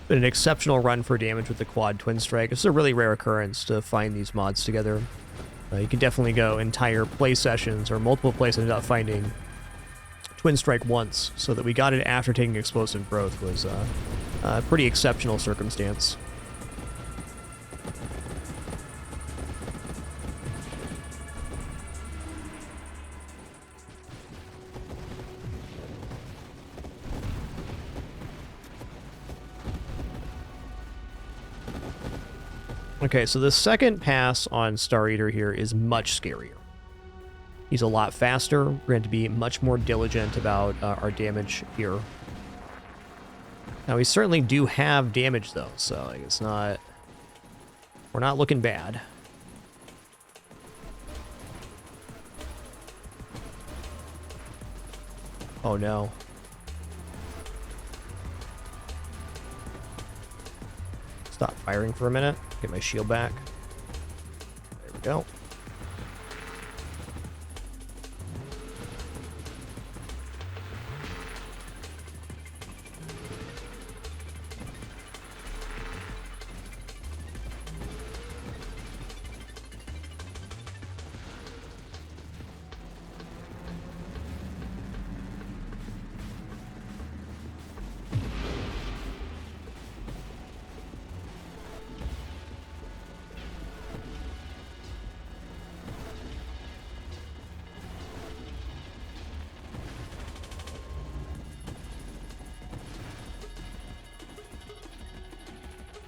Been an exceptional run for damage with the quad twin strike. It's a really rare occurrence to find these mods together. You can definitely go entire play sessions or multiple plays without finding twin strike once, so that we got it after taking explosive growth was a pretty exceptional circumstance. Okay, so the second pass on Star Eater here is much scarier. He's a lot faster. We're going to be much more diligent about our damage here. Now, we certainly do have damage, though, so it's not... We're not looking bad. Oh, no. Stop firing for a minute. Get my shield back. There we go.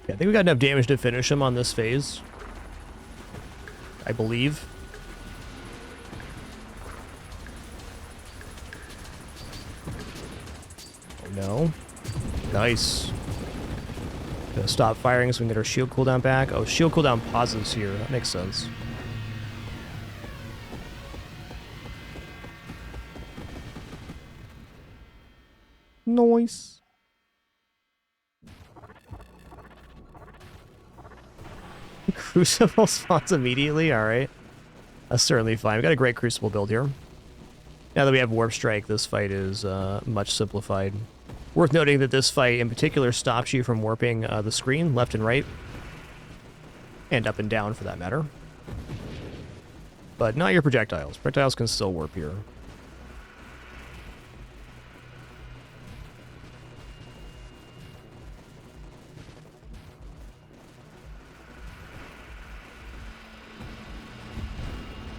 I think we got enough damage to finish him on this phase. I believe. Oh no. Nice. Gonna stop firing so we can get our shield cooldown back. Oh, shield cooldown pauses here. That makes sense. Nice. Crucible spawns immediately? Alright. That's certainly fine. We've got a great Crucible build here. Now that we have Warp Strike, this fight is much simplified. Worth noting that this fight in particular stops you from warping the screen left and right. And up and down, for that matter. But not your projectiles. Projectiles can still warp here.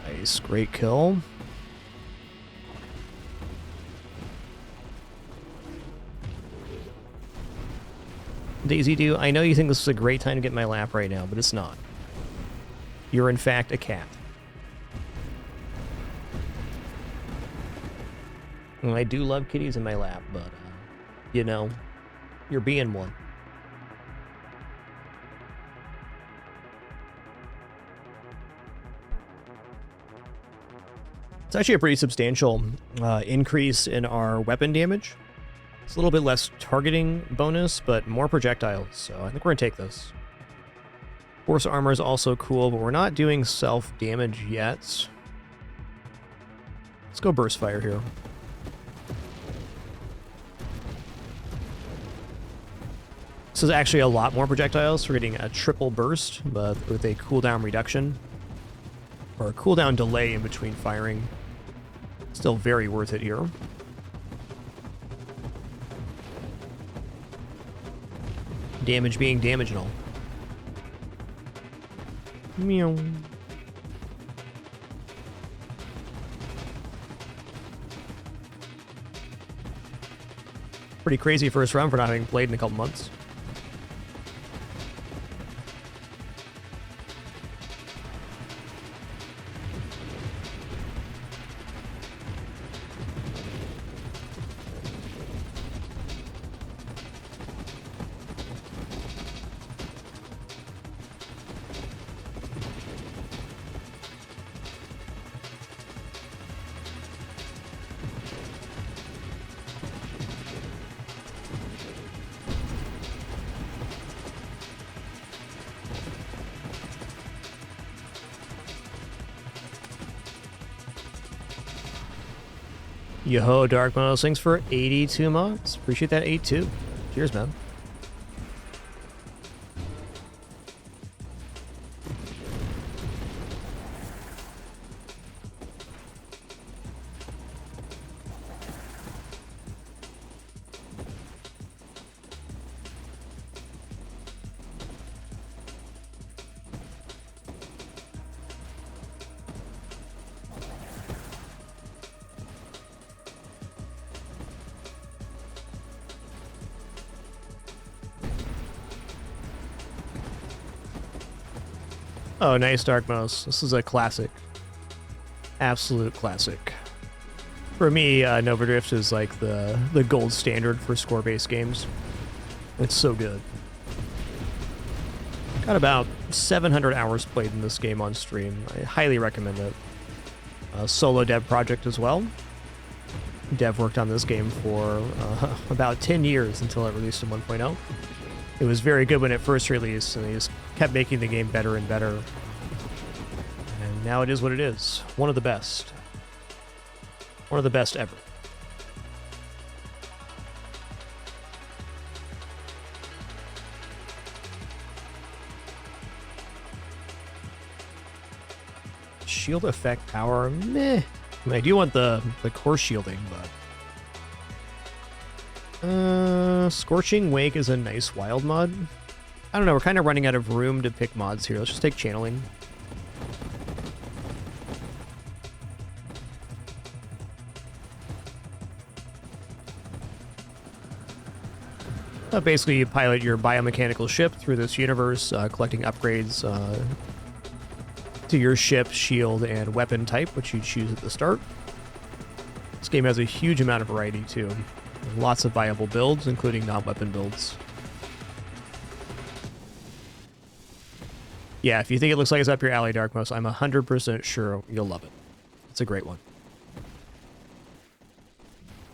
Nice, great kill. Daisy Doo, I know you think this is a great time to get in my lap right now, but it's not. You're in fact a cat. And I do love kitties in my lap, but, you know, you're being one. It's actually a pretty substantial increase in our weapon damage. It's a little bit less targeting bonus, but more projectiles, so I think we're going to take this. Force armor is also cool, but we're not doing self-damage yet. Let's go burst fire here. This is actually a lot more projectiles. We're getting a triple burst, but with a cooldown reduction. Or a cooldown delay in between firing. Still very worth it here. Damage being damage and all. Meow. Pretty crazy first run for not having played in a couple months. Yo-ho, Dark Monos, thanks for 82 months. Appreciate that 82. Cheers, man. Oh, nice, Dark Mouse. This is a classic. Absolute classic. For me, Nova Drift is like the gold standard for score-based games. It's so good. Got about 700 hours played in this game on stream. I highly recommend it. Solo dev project as well. Dev worked on this game for about 10 years until it released in 1.0. It was very good when it first released, and they just kept making the game better and better. And now it is what it is. One of the best. One of the best ever. Shield effect power, meh. I mean, I do want the core shielding, but... Scorching Wake is a nice wild mod. I don't know, we're kind of running out of room to pick mods here. Let's just take channeling. Basically, you pilot your biomechanical ship through this universe, collecting upgrades to your ship, shield, and weapon type, which you choose at the start. This game has a huge amount of variety, too. Lots of viable builds, including non-weapon builds. Yeah, if you think it looks like it's up your alley, Darkmost, I'm 100% sure you'll love it. It's a great one.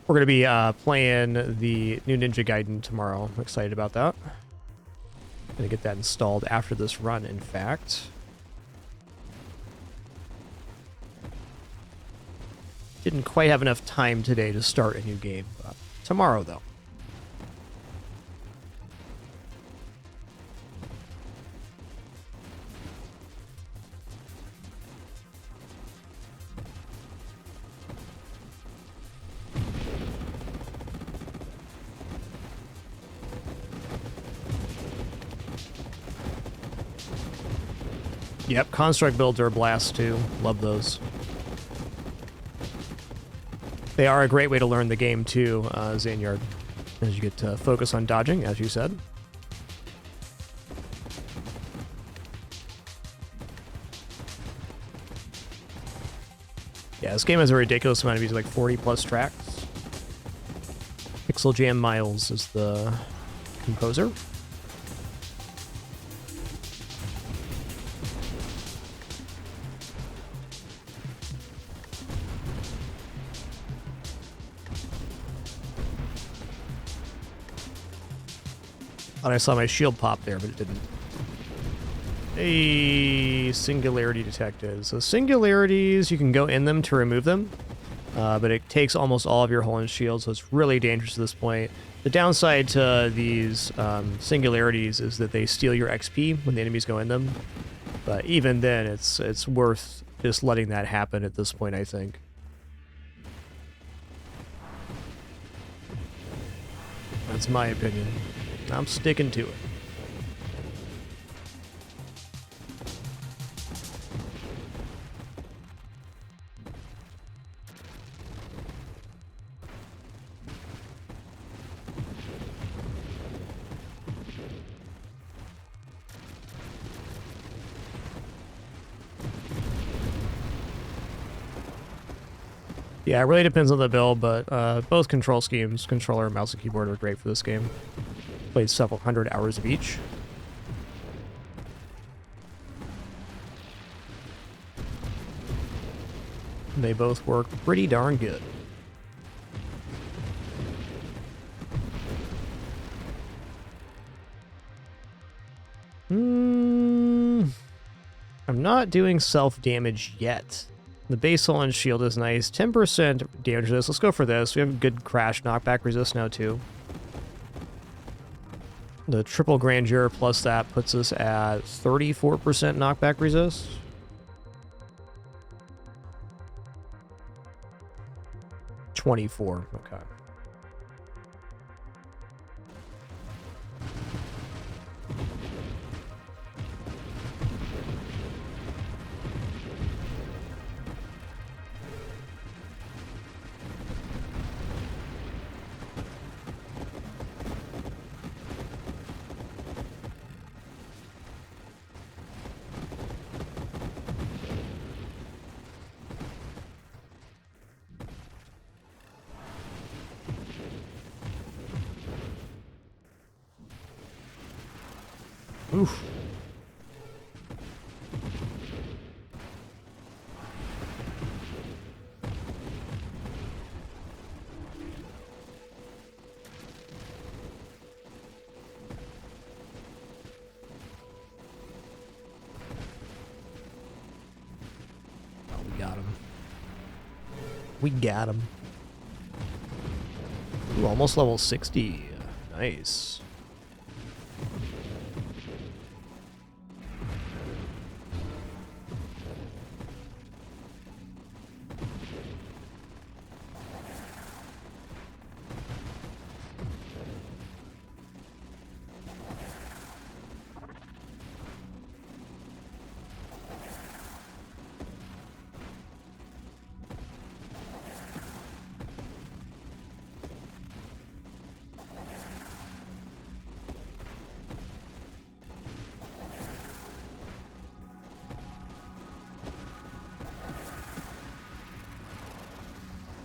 We're going to be playing the new Ninja Gaiden tomorrow. I'm excited about that. Going to get that installed after this run, in fact. Didn't quite have enough time today to start a new game. Tomorrow, though. Yep, construct builds are a blast too. Love those. They are a great way to learn the game too, Zanyard, as you get to focus on dodging, as you said. Yeah, this game has a ridiculous amount of music, like 40 plus tracks. Pixel Jam Miles is the composer. Thought I saw my shield pop there, but it didn't. A singularity detected. So singularities, you can go in them to remove them, but it takes almost all of your hull and shield, so it's really dangerous at this point. The downside to these singularities is that they steal your XP when the enemies go in them, but even then, it's worth just letting that happen at this point, I think. That's my opinion. I'm sticking to it. Yeah, it really depends on the build, but both control schemes, controller, mouse, and keyboard, are great for this game. Played several hundred hours of each. They both work pretty darn good. I'm not doing self-damage yet. The base hull and shield is nice. 10% damage to this. Let's go for this. We have good crash knockback resist now, too. The triple grandeur plus that puts us at 34% knockback resist. $24. Okay. Oof. Oh, we got him. We got him. Ooh, almost level 60. Nice.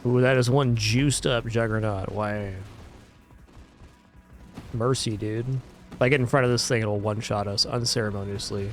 Ooh, that is one juiced up Juggernaut. Why? Mercy, dude. If I get in front of this thing, it'll one-shot us unceremoniously.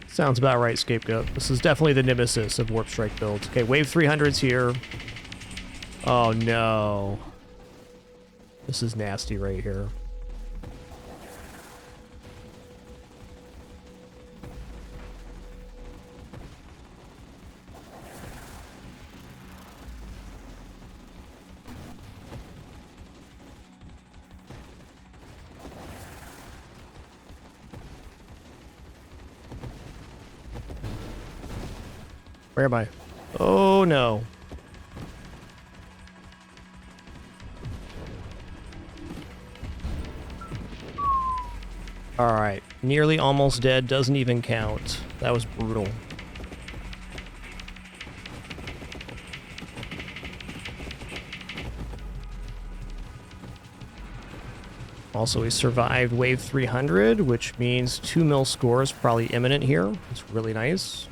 Sounds about right, Scapegoat. This is definitely the nemesis of Warp Strike builds. Okay, wave 300's here. Oh no. This is nasty right here. Where am I? Oh no. Alright, nearly almost dead, doesn't even count. That was brutal. Also, we survived wave 300, which means 2 mil score is probably imminent here. It's really nice.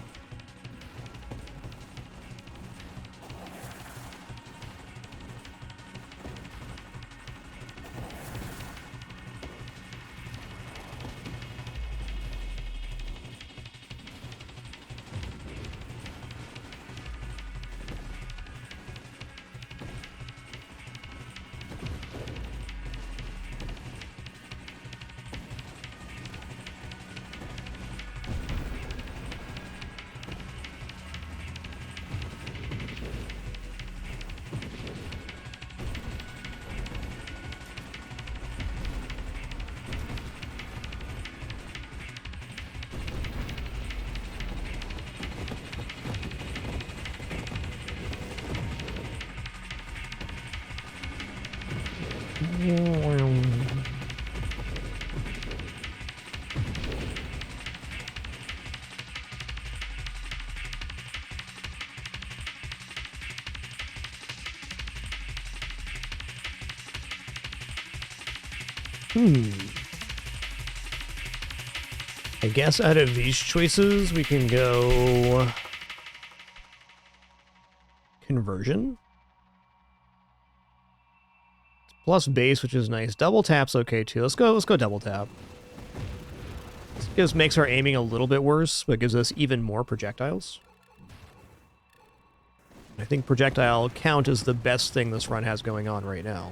I guess out of these choices, we can go conversion. Plus base, which is nice. Double tap's okay too. Let's go double tap. This just makes our aiming a little bit worse, but gives us even more projectiles. I think projectile count is the best thing this run has going on right now.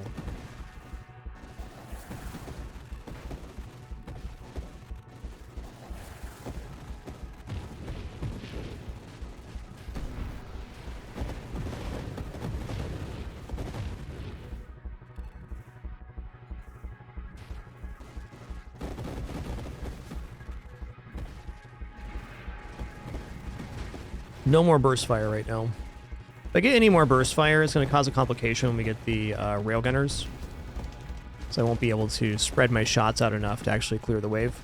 No more burst fire right now. If I get any more burst fire, it's going to cause a complication when we get the railgunners. So I won't be able to spread my shots out enough to actually clear the wave.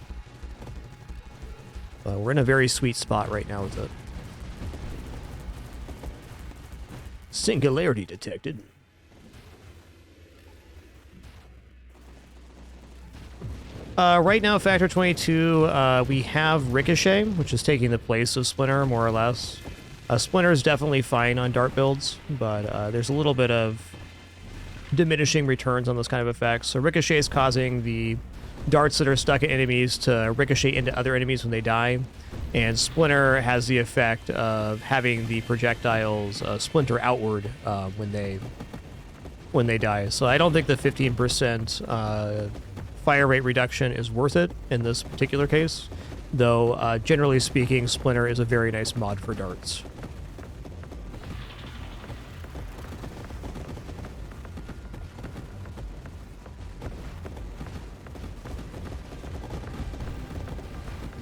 But we're in a very sweet spot right now with it. Singularity detected. Right now, Factor 22, we have Ricochet, which is taking the place of Splinter, more or less. Splinter is definitely fine on dart builds, but there's a little bit of diminishing returns on those kind of effects. So Ricochet is causing the darts that are stuck at enemies to ricochet into other enemies when they die, and Splinter has the effect of having the projectiles splinter outward when they die. So I don't think the 15% fire rate reduction is worth it in this particular case, though generally speaking, Splinter is a very nice mod for darts.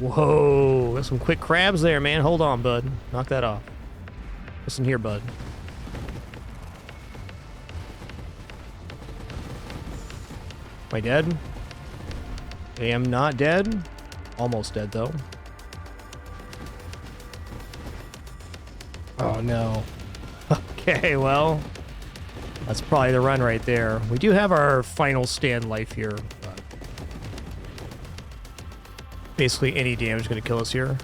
Whoa, got some quick crabs there, man. Hold on, bud. Knock that off. Listen here, bud. Am I dead? I am not dead. Almost dead, though. Oh, no. Okay, well, that's probably the run right there. We do have our final stand life here. But basically, any damage is going to kill us here.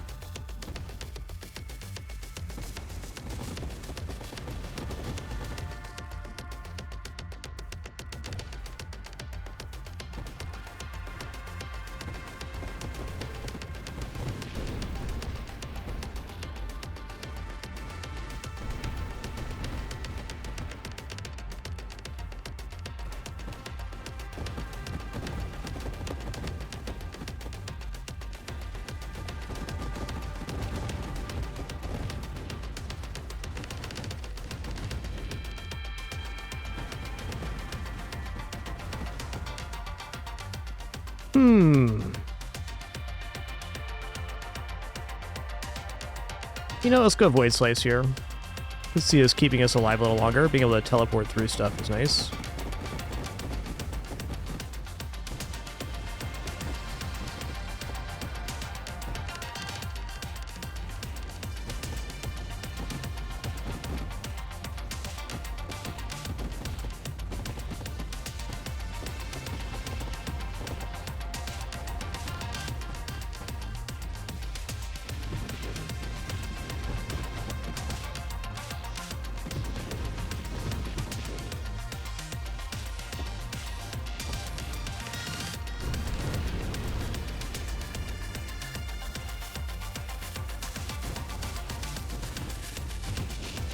You know, let's go Void Slice here. Let's see us keeping us alive a little longer. Being able to teleport through stuff is nice.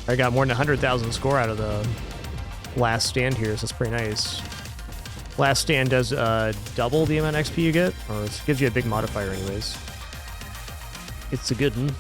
I got more than 100,000 score out of the last stand here, so that's pretty nice. Last stand does double the amount of XP you get, or it gives you a big modifier anyways. It's a good one.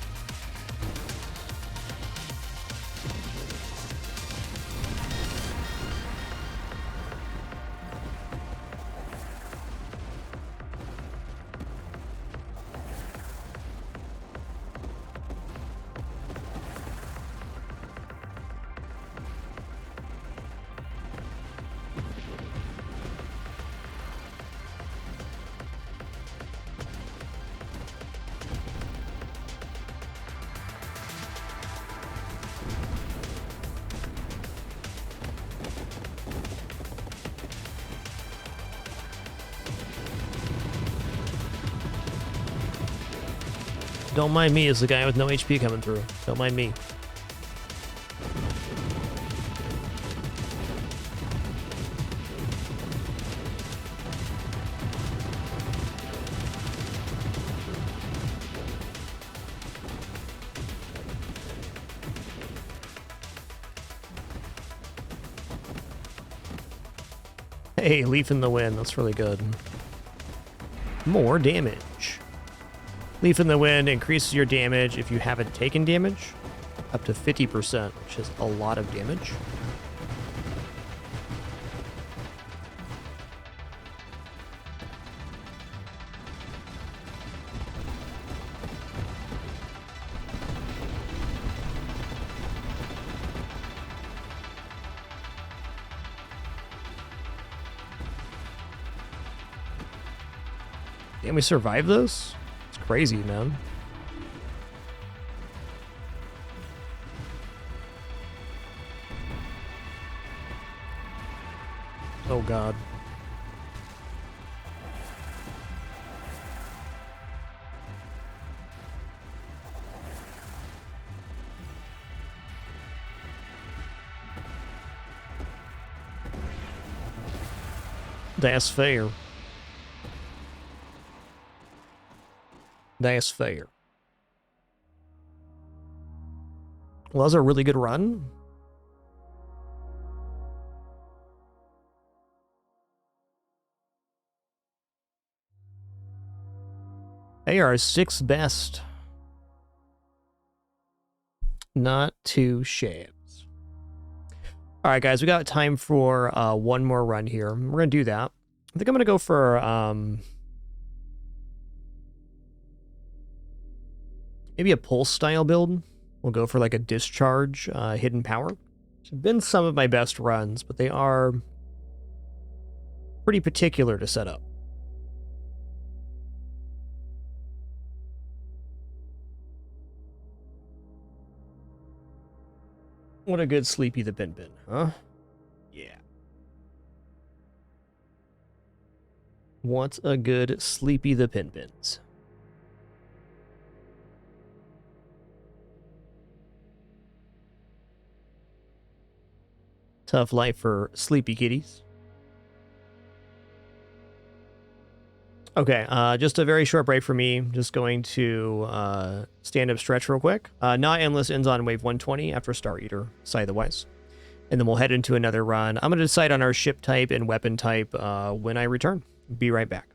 Don't mind me as the guy with no HP coming through. Don't mind me. Hey, Leaf in the Wind. That's really good. More damage. Leaf in the Wind increases your damage if you haven't taken damage up to 50%, which is a lot of damage. Can we survive this? It's crazy, man. Oh god. That's fair. That's fair. Well, that was a really good run. They are 6th best. Not too shabs. All right, guys, we got time for one more run here. We're going to do that. I think I'm going to go for maybe a pulse style build. We'll go for like a discharge, hidden power. It's been some of my best runs, but they are pretty particular to set up. What a good Sleepy the Bin Bin, huh? Yeah. What a good Sleepy the Bin Bins. Tough life for sleepy kitties. Okay, just a very short break for me. Just going to stand up stretch real quick. Not Endless ends on wave 120 after Star Eater, Scythe the Wise. And then we'll head into another run. I'm going to decide on our ship type and weapon type when I return. Be right back.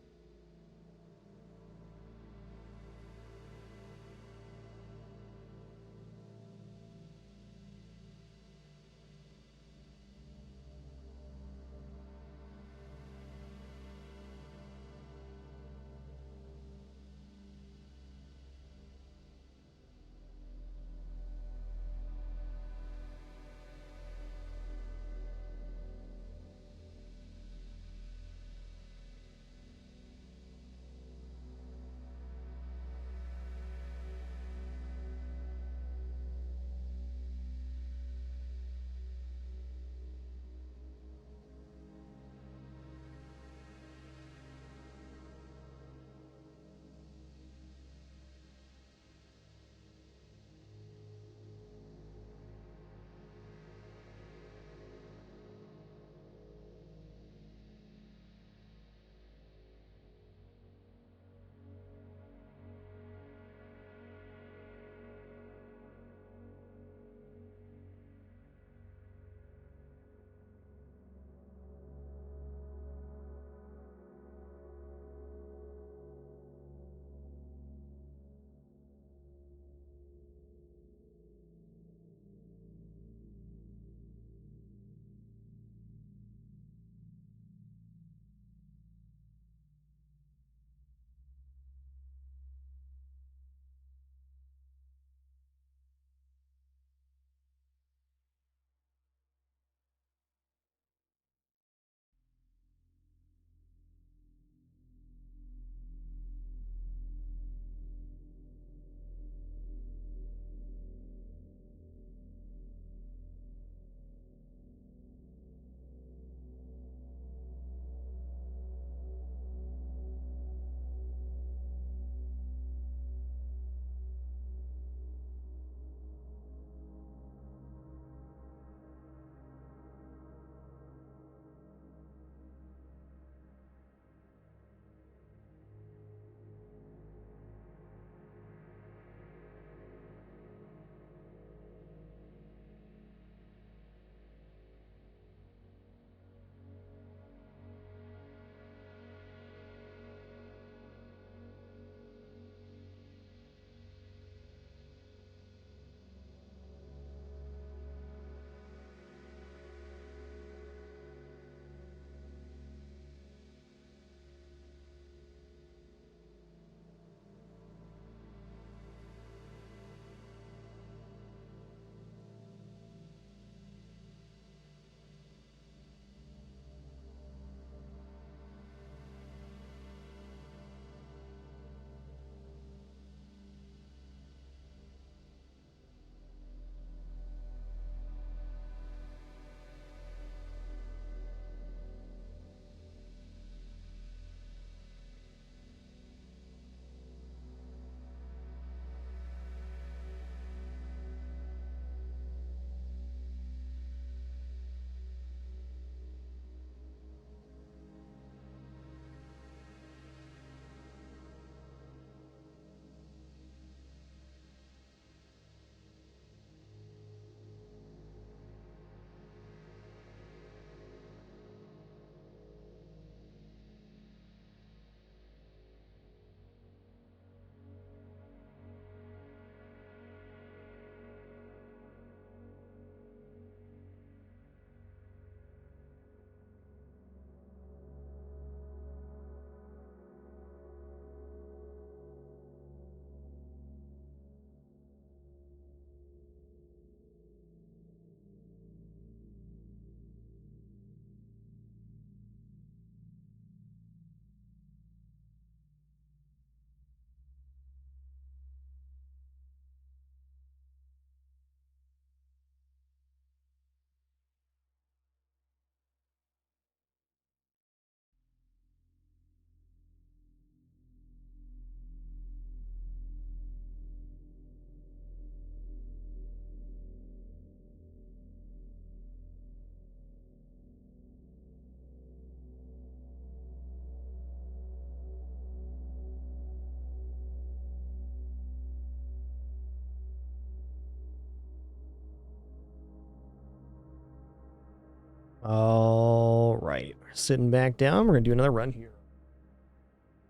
All right, sitting back down. We're gonna do another run here.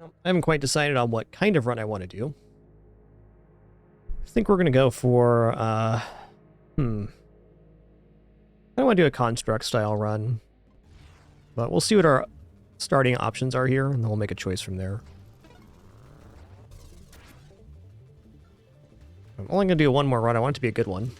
I haven't quite decided on what kind of run I want to do. I think we're gonna go for I want to do a construct style run, but we'll see what our starting options are here, and then we'll make a choice from there. I'm only gonna do one more run. I want it to be a good one.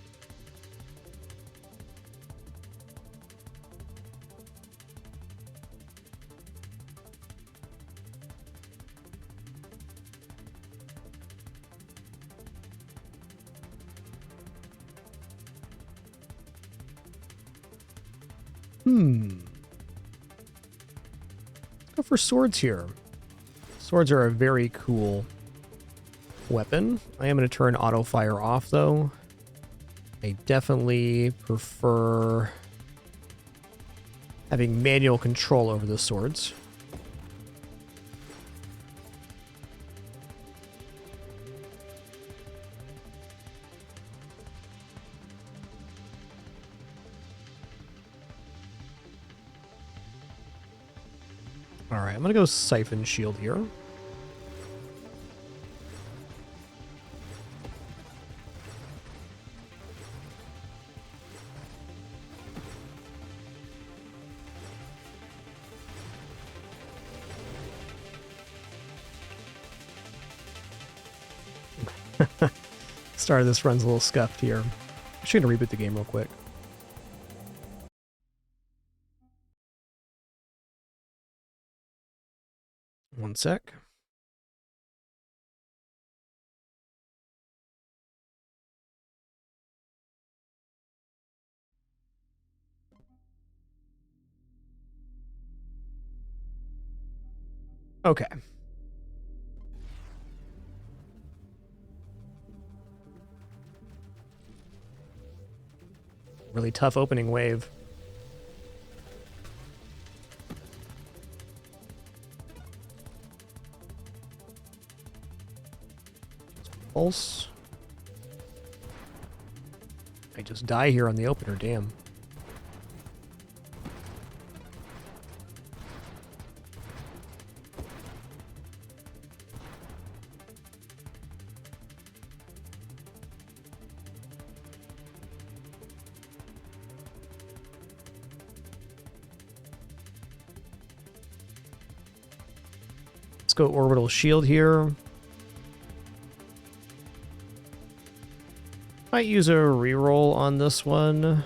Go for swords here. Swords are a very cool weapon. I am going to turn auto fire off though. I definitely prefer having manual control over the swords. Alright, I'm going to go Siphon Shield here. Start of this run's a little scuffed here. I'm just going to reboot the game real quick. One sec. Okay. Really tough opening wave. Pulse. I just die here on the opener, damn. Let's go orbital shield here. Might use a reroll on this one.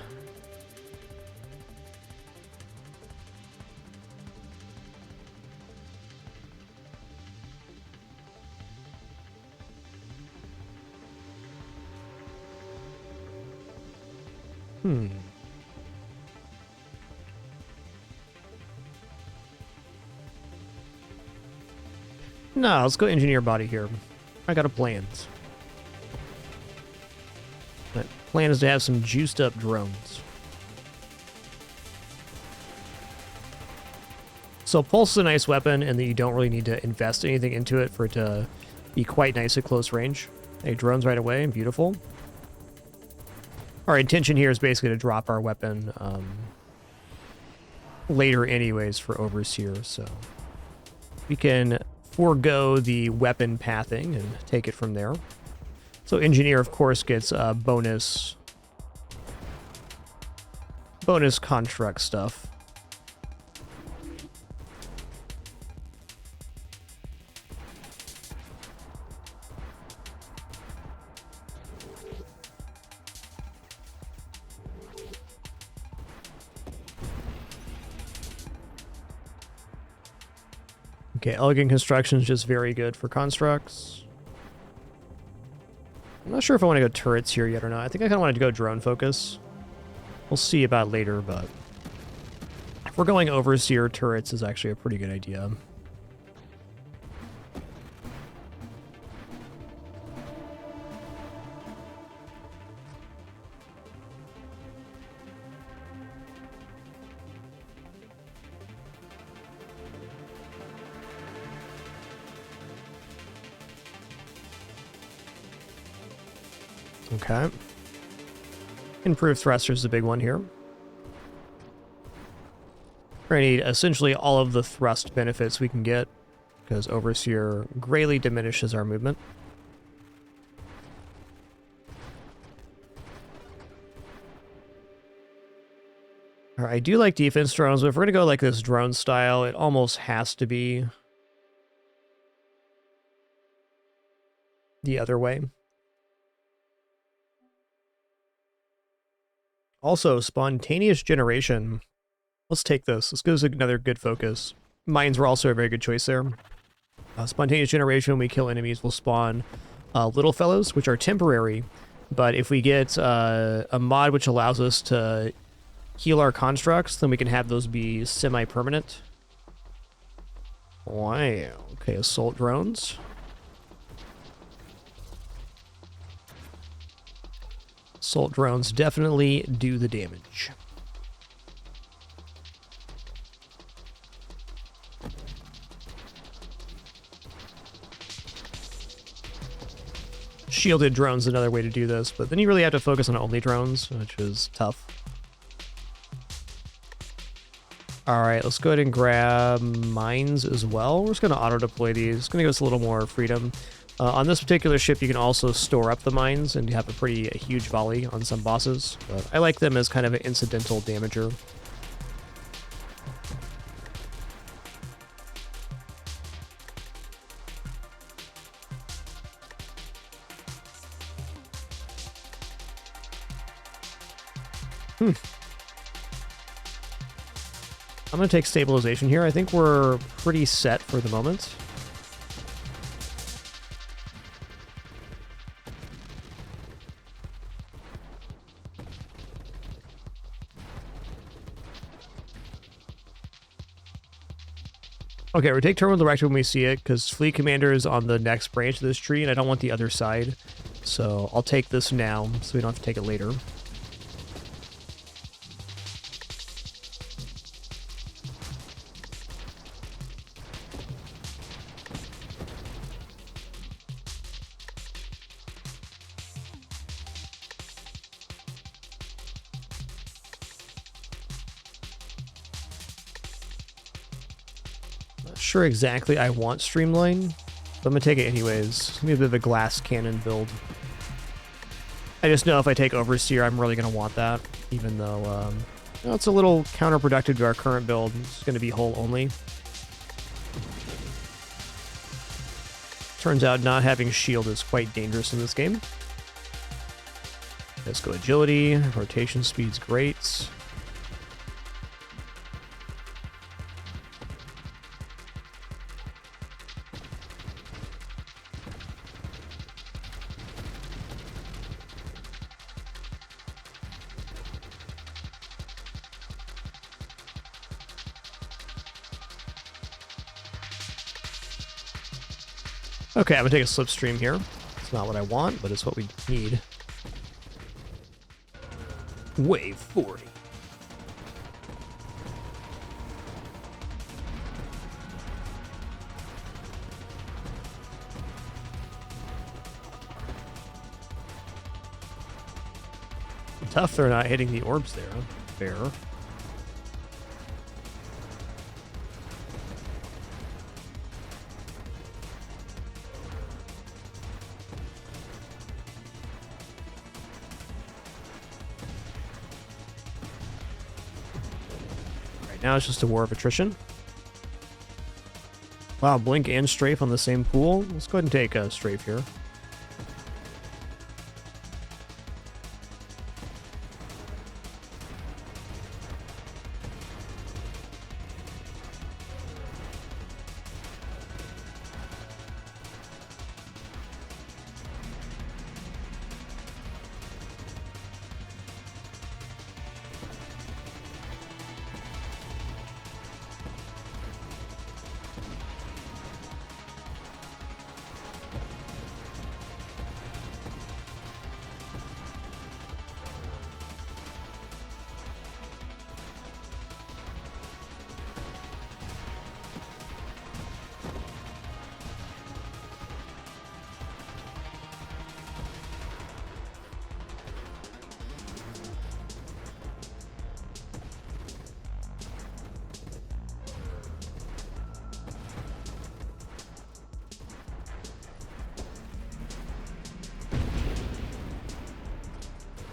No, let's go engineer body here. I got a plan. That plan is to have some juiced up drones. So Pulse is a nice weapon, and that you don't really need to invest anything into it for it to be quite nice at close range. Hey, drones right away, beautiful. Our intention here is basically to drop our weapon later anyways for Overseer, so we can forego the weapon pathing and take it from there. So Engineer, of course, gets bonus construct stuff. Okay, Elegant Construction is just very good for constructs. I'm not sure if I want to go turrets here yet or not. I think I kind of wanted to go drone focus. We'll see about later, but if we're going Overseer, turrets is actually a pretty good idea. Okay. Improved thrusters is a big one here. We're going to need essentially all of the thrust benefits we can get, because Overseer greatly diminishes our movement. All right, I do like defense drones, but if we're going to go like this drone style, it almost has to be the other way. Also, spontaneous generation. Let's take this. This gives another good focus. Mines were also a very good choice there. Spontaneous generation, when we kill enemies, will spawn little fellows, which are temporary. But if we get a mod which allows us to heal our constructs, then we can have those be semi-permanent. Wow. Okay, assault drones. Assault drones definitely do the damage. Shielded drones is another way to do this, but then you really have to focus on only drones, which is tough. Alright, let's go ahead and grab mines as well. We're just going to auto-deploy these. It's going to give us a little more freedom. On this particular ship, you can also store up the mines, and you have a huge volley on some bosses. But I like them as kind of an incidental damager. I'm going to take stabilization here. I think we're pretty set for the moment. Okay, we take terminal directive when we see it, because fleet commander is on the next branch of this tree, and I don't want the other side. So I'll take this now, so we don't have to take it later. Sure exactly I want streamline, but I'm gonna take it anyways. It's gonna be a bit of a glass cannon build. I just know if I take Overseer, I'm really gonna want that, even though it's a little counterproductive to our current build. It's gonna be hull only. Turns out not having shield is quite dangerous in this game. Let's go agility, rotation speed's great. Okay, I'm gonna take a slipstream here. It's not what I want, but it's what we need. Wave 40. Tough they're not hitting the orbs there. Fair. Now it's just a war of attrition. Wow, Blink and Strafe on the same pool. Let's go ahead and take a Strafe here.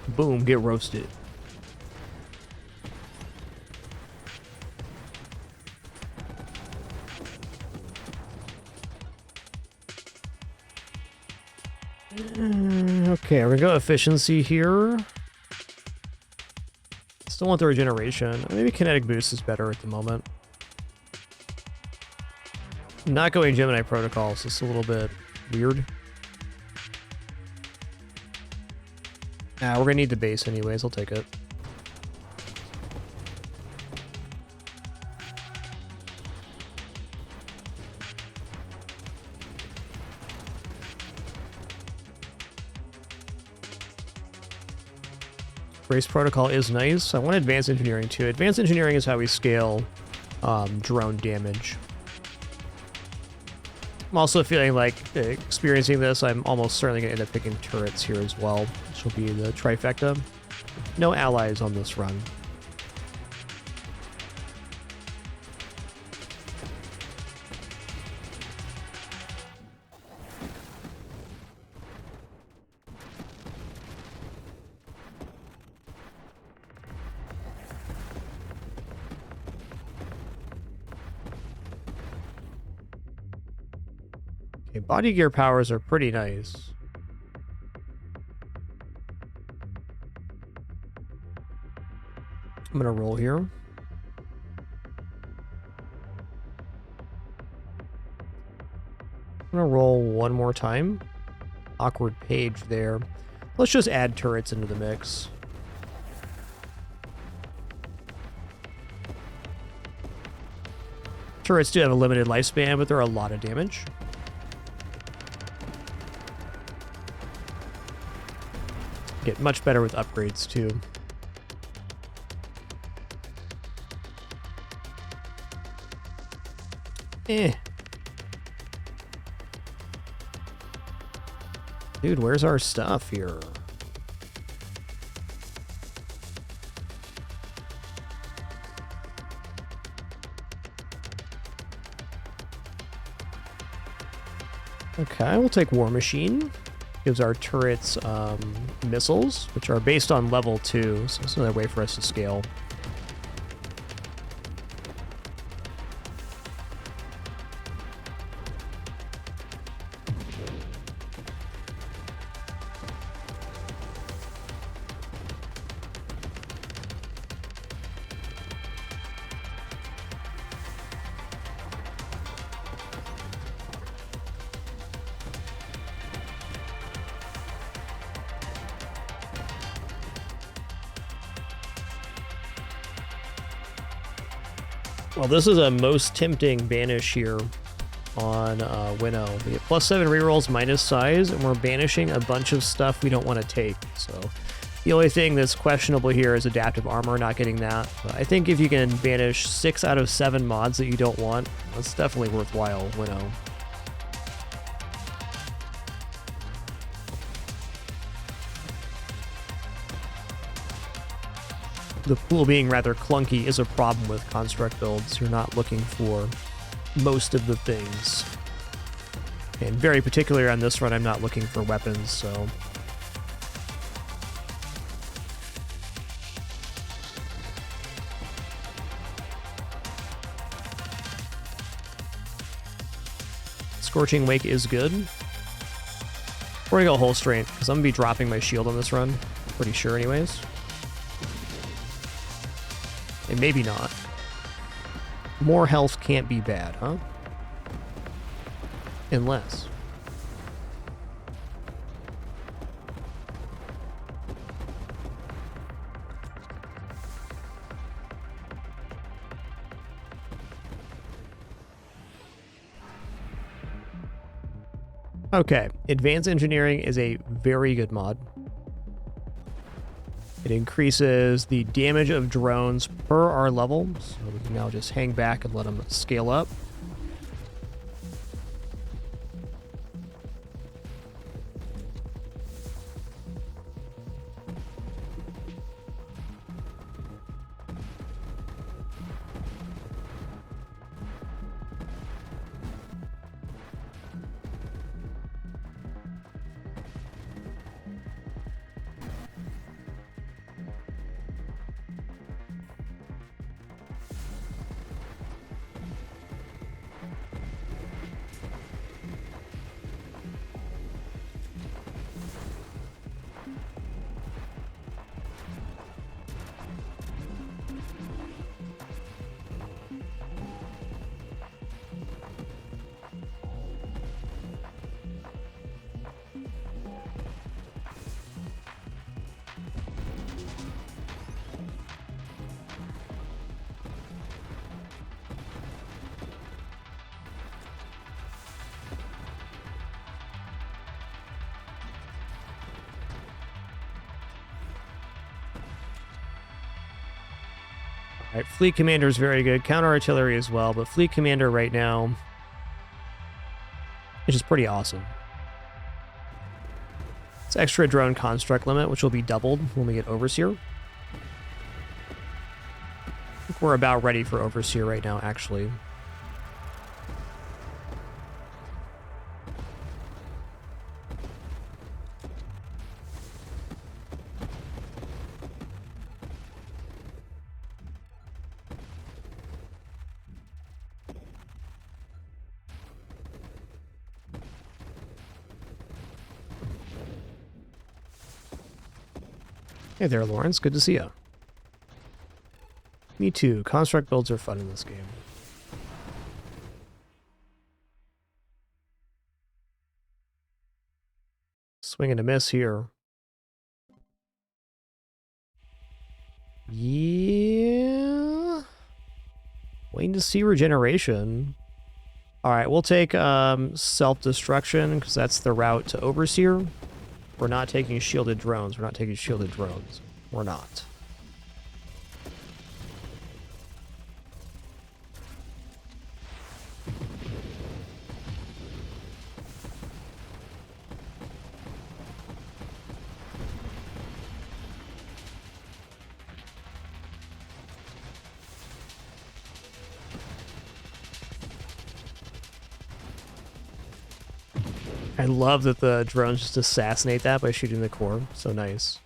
Boom, get roasted. Okay, we're gonna go efficiency here. Still want the regeneration. Maybe kinetic boost is better at the moment. Not going Gemini protocols, it's a little bit weird. Nah, we're gonna need the base anyways, I'll take it. Race protocol is nice. I want advanced engineering too. Advanced engineering is how we scale drone damage. I'm also feeling like experiencing this, I'm almost certainly going to end up picking turrets here as well, which will be the trifecta. No allies on this run. Okay, body gear powers are pretty nice. I'm gonna roll here. I'm gonna roll one more time. Awkward page there. Let's just add turrets into the mix. Turrets do have a limited lifespan, but they're a lot of damage. Get much better with upgrades too. Dude, where's our stuff here? Okay, we'll take War Machine. Gives our turrets missiles, which are based on level 2, so it's another way for us to scale. Well, this is a most tempting banish here on Winnow. We get +7 rerolls minus size, and we're banishing a bunch of stuff we don't want to take. So the only thing that's questionable here is adaptive armor, not getting that. But I think if you can banish 6 out of 7 mods that you don't want, that's definitely worthwhile, Winnow. The pool being rather clunky is a problem with construct builds. You're not looking for most of the things. And very particularly on this run, I'm not looking for weapons, so... Scorching Wake is good. We're gonna go whole strength, because I'm gonna be dropping my shield on this run. Pretty sure anyways. And maybe not. More health can't be bad, huh? Unless. Okay, Advanced Engineering is a very good mod. It increases the damage of drones per our level, so we can now just hang back and let them scale up. All right, Fleet Commander is very good. Counter Artillery as well, but Fleet Commander right now is just pretty awesome. It's extra drone construct limit, which will be doubled when we get Overseer. I think we're about ready for Overseer right now, actually. Hey there, Lawrence. Good to see you. Me too. Construct builds are fun in this game. Swing and a miss here. Yeah. Waiting to see regeneration. Alright, we'll take self-destruction, because that's the route to Overseer. We're not taking shielded drones. We're not taking shielded drones. We're not. I love that the drones just assassinate that by shooting the core. So nice.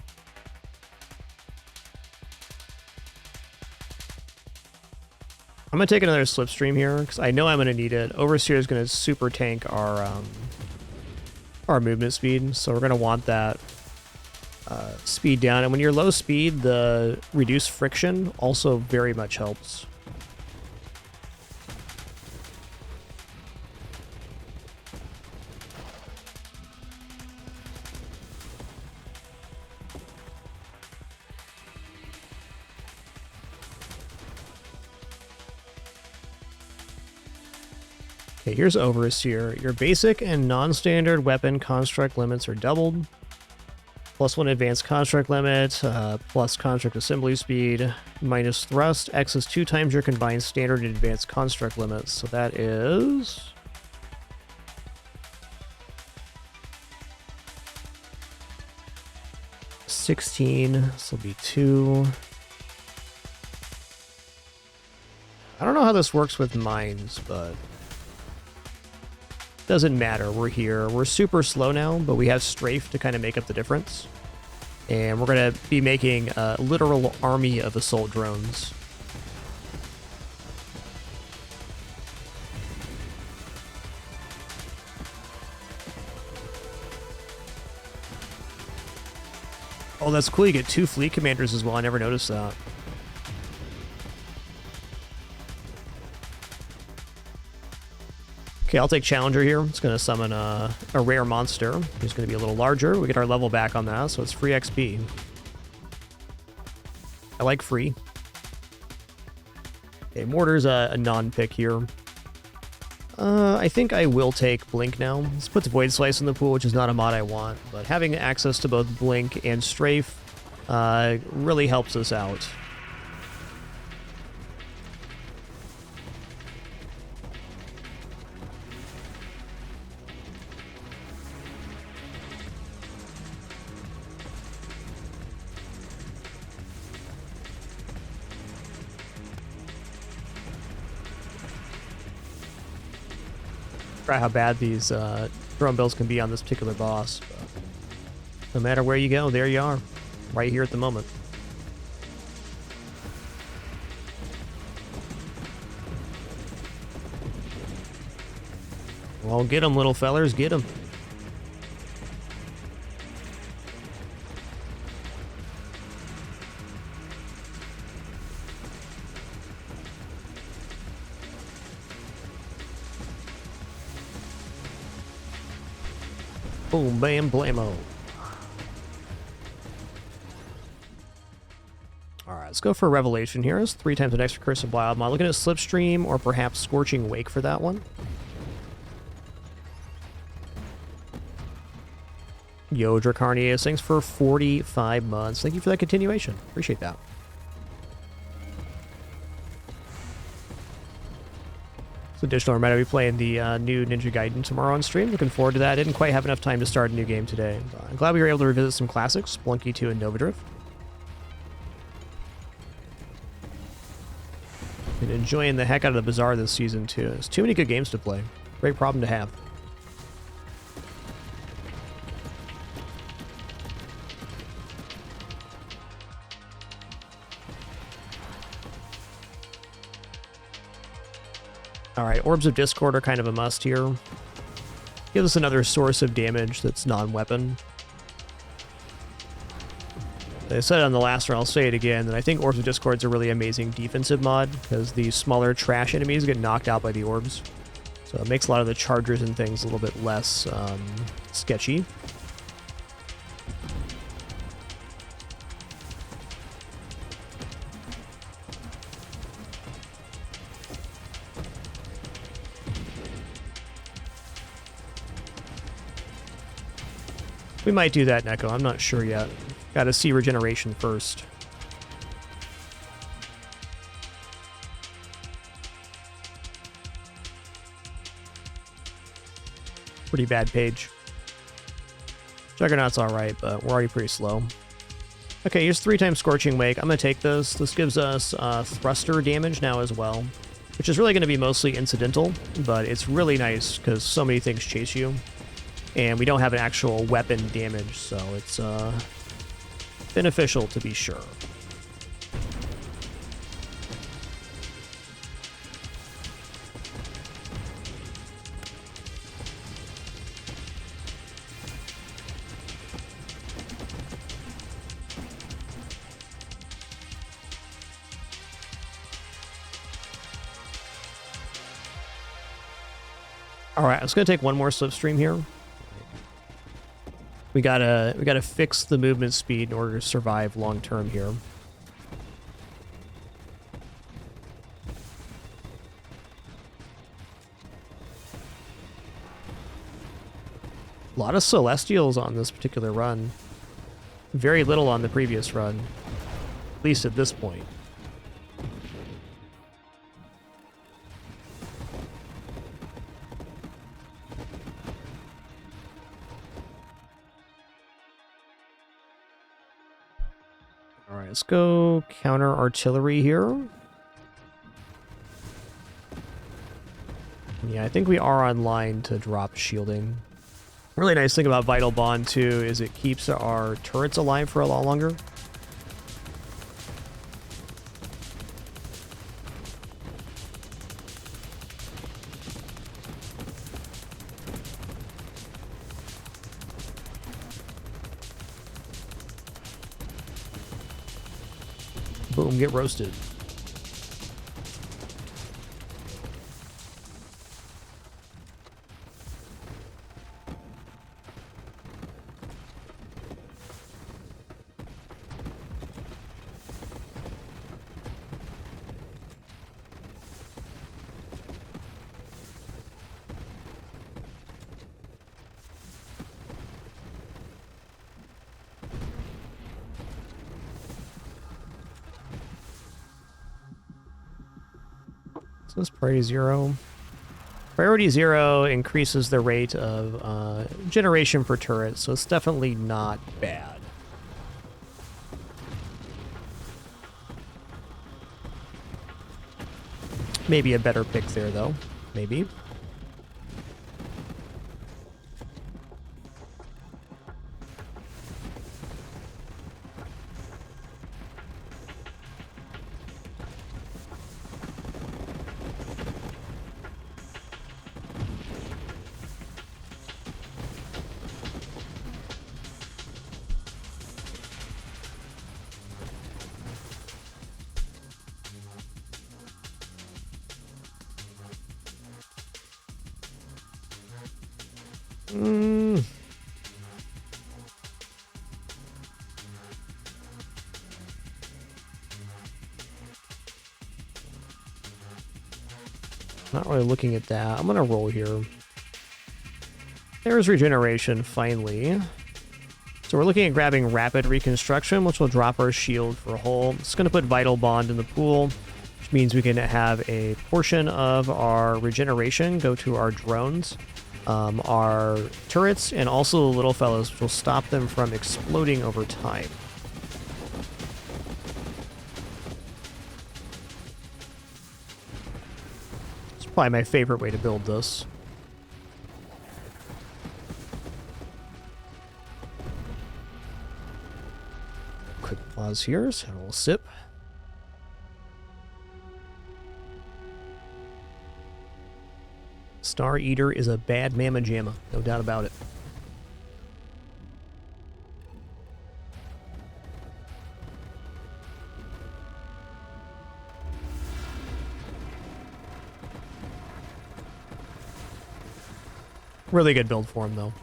I'm going to take another slipstream here, because I know I'm going to need it. Overseer is going to super tank our movement speed, so we're going to want that speed down. And when you're low speed, the reduced friction also very much helps. Okay, here's Overseer. Your basic and non-standard weapon construct limits are doubled. +1 advanced construct limit, plus construct assembly speed, minus thrust. X is 2 times your combined standard and advanced construct limits. So that is... $16. This will be 2. I don't know how this works with mines, but... doesn't matter, we're here. We're super slow now, but we have strafe to kind of make up the difference. And we're going to be making a literal army of assault drones. Oh, that's cool. You get 2 fleet commanders as well. I never noticed that. Okay, I'll take Challenger here. It's going to summon a rare monster. It's going to be a little larger. We get our level back on that, so it's free XP. I like free. Okay, Mortar's a non-pick here. I think I will take Blink now. This puts Void Slice in the pool, which is not a mod I want, but having access to both Blink and Strafe really helps us out. Try how bad these drone builds can be on this particular boss. But no matter where you go, there you are. Right here at the moment. Well, get them, little fellers, get them. Boom, bam, blammo. Alright, let's go for a Revelation here. It's 3 times an extra Curse of Wild mod. Looking at Slipstream or perhaps Scorching Wake for that one. Yo, Dracarnius, thanks for 45 months. Thank you for that continuation. Appreciate that. Additional reminder, I'll be playing the new Ninja Gaiden tomorrow on stream. Looking forward to that. Didn't quite have enough time to start a new game today. But I'm glad we were able to revisit some classics, Spelunky 2 and Nova Drift. Been enjoying the heck out of the Bazaar this season too. There's too many good games to play. Great problem to have. Alright, Orbs of Discord are kind of a must here. Give us another source of damage that's non-weapon. I said it on the last run, I'll say it again, and I think Orbs of Discord's a really amazing defensive mod, because the smaller trash enemies get knocked out by the orbs. So it makes a lot of the chargers and things a little bit less sketchy. We might do that, Neko. I'm not sure yet. Gotta see regeneration first. Pretty bad page. Juggernaut's alright, but we're already pretty slow. Okay, here's 3 times Scorching Wake. I'm gonna take this. This gives us thruster damage now as well, which is really gonna be mostly incidental, but it's really nice because so many things chase you. And we don't have an actual weapon damage, so it's beneficial to be sure. All right, I was gonna take one more slipstream here. We gotta fix the movement speed in order to survive long term here. A lot of Celestials on this particular run. Very little on the previous run, at least at this point. Alright, let's go counter artillery here. Yeah, I think we are on line to drop shielding. Really nice thing about Vital Bond too is it keeps our turrets alive for a lot longer. Boom, get roasted. So this priority 0. Priority 0 increases the rate of generation per turret, so it's definitely not bad. Maybe a better pick there, though. Maybe. Not really looking at that. I'm gonna roll here. There's regeneration, finally. So we're looking at grabbing Rapid Reconstruction, which will drop our shield for a hole. It's gonna put Vital Bond in the pool. which means we can have a portion of our regeneration go to our drones, our turrets, and also the little fellows, which will stop them from exploding over time. It's probably my favorite way to build this. Quick pause here, so we'll sip. Star Eater is a bad mamma jamma, no doubt about it. Really good build for him, though.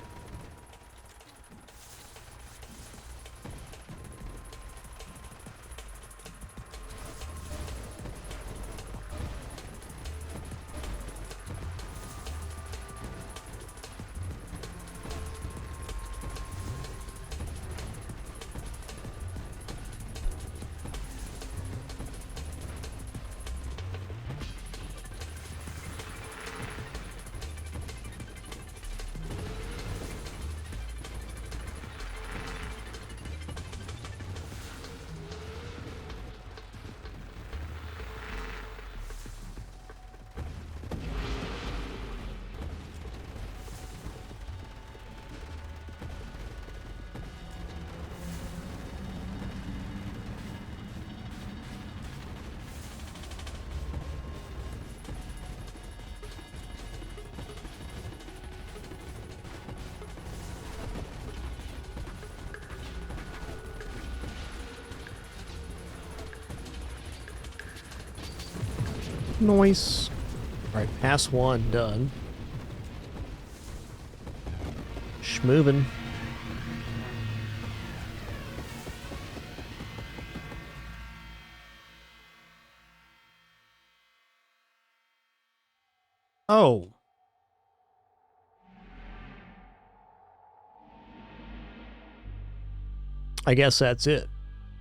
Nice. Alright, pass one done. Schmovin'. Oh. I guess that's it.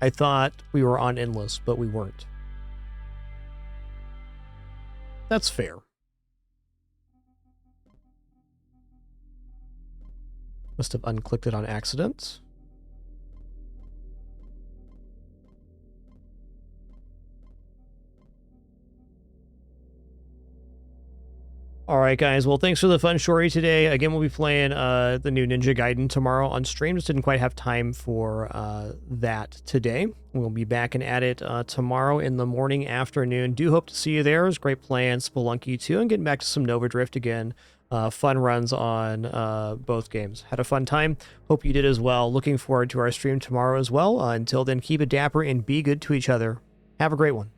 I thought we were on Endless, but we weren't. That's fair. Must have unclicked it on accident. Alright guys, well thanks for the fun story today. Again, we'll be playing the new Ninja Gaiden tomorrow on stream. Just didn't quite have time for that today. We'll be back and at it tomorrow in the morning, afternoon. Do hope to see you there. It was great playing Spelunky 2 and getting back to some Nova Drift again. Fun runs on both games. Had a fun time. Hope you did as well. Looking forward to our stream tomorrow as well. Until then, keep it dapper and be good to each other. Have a great one.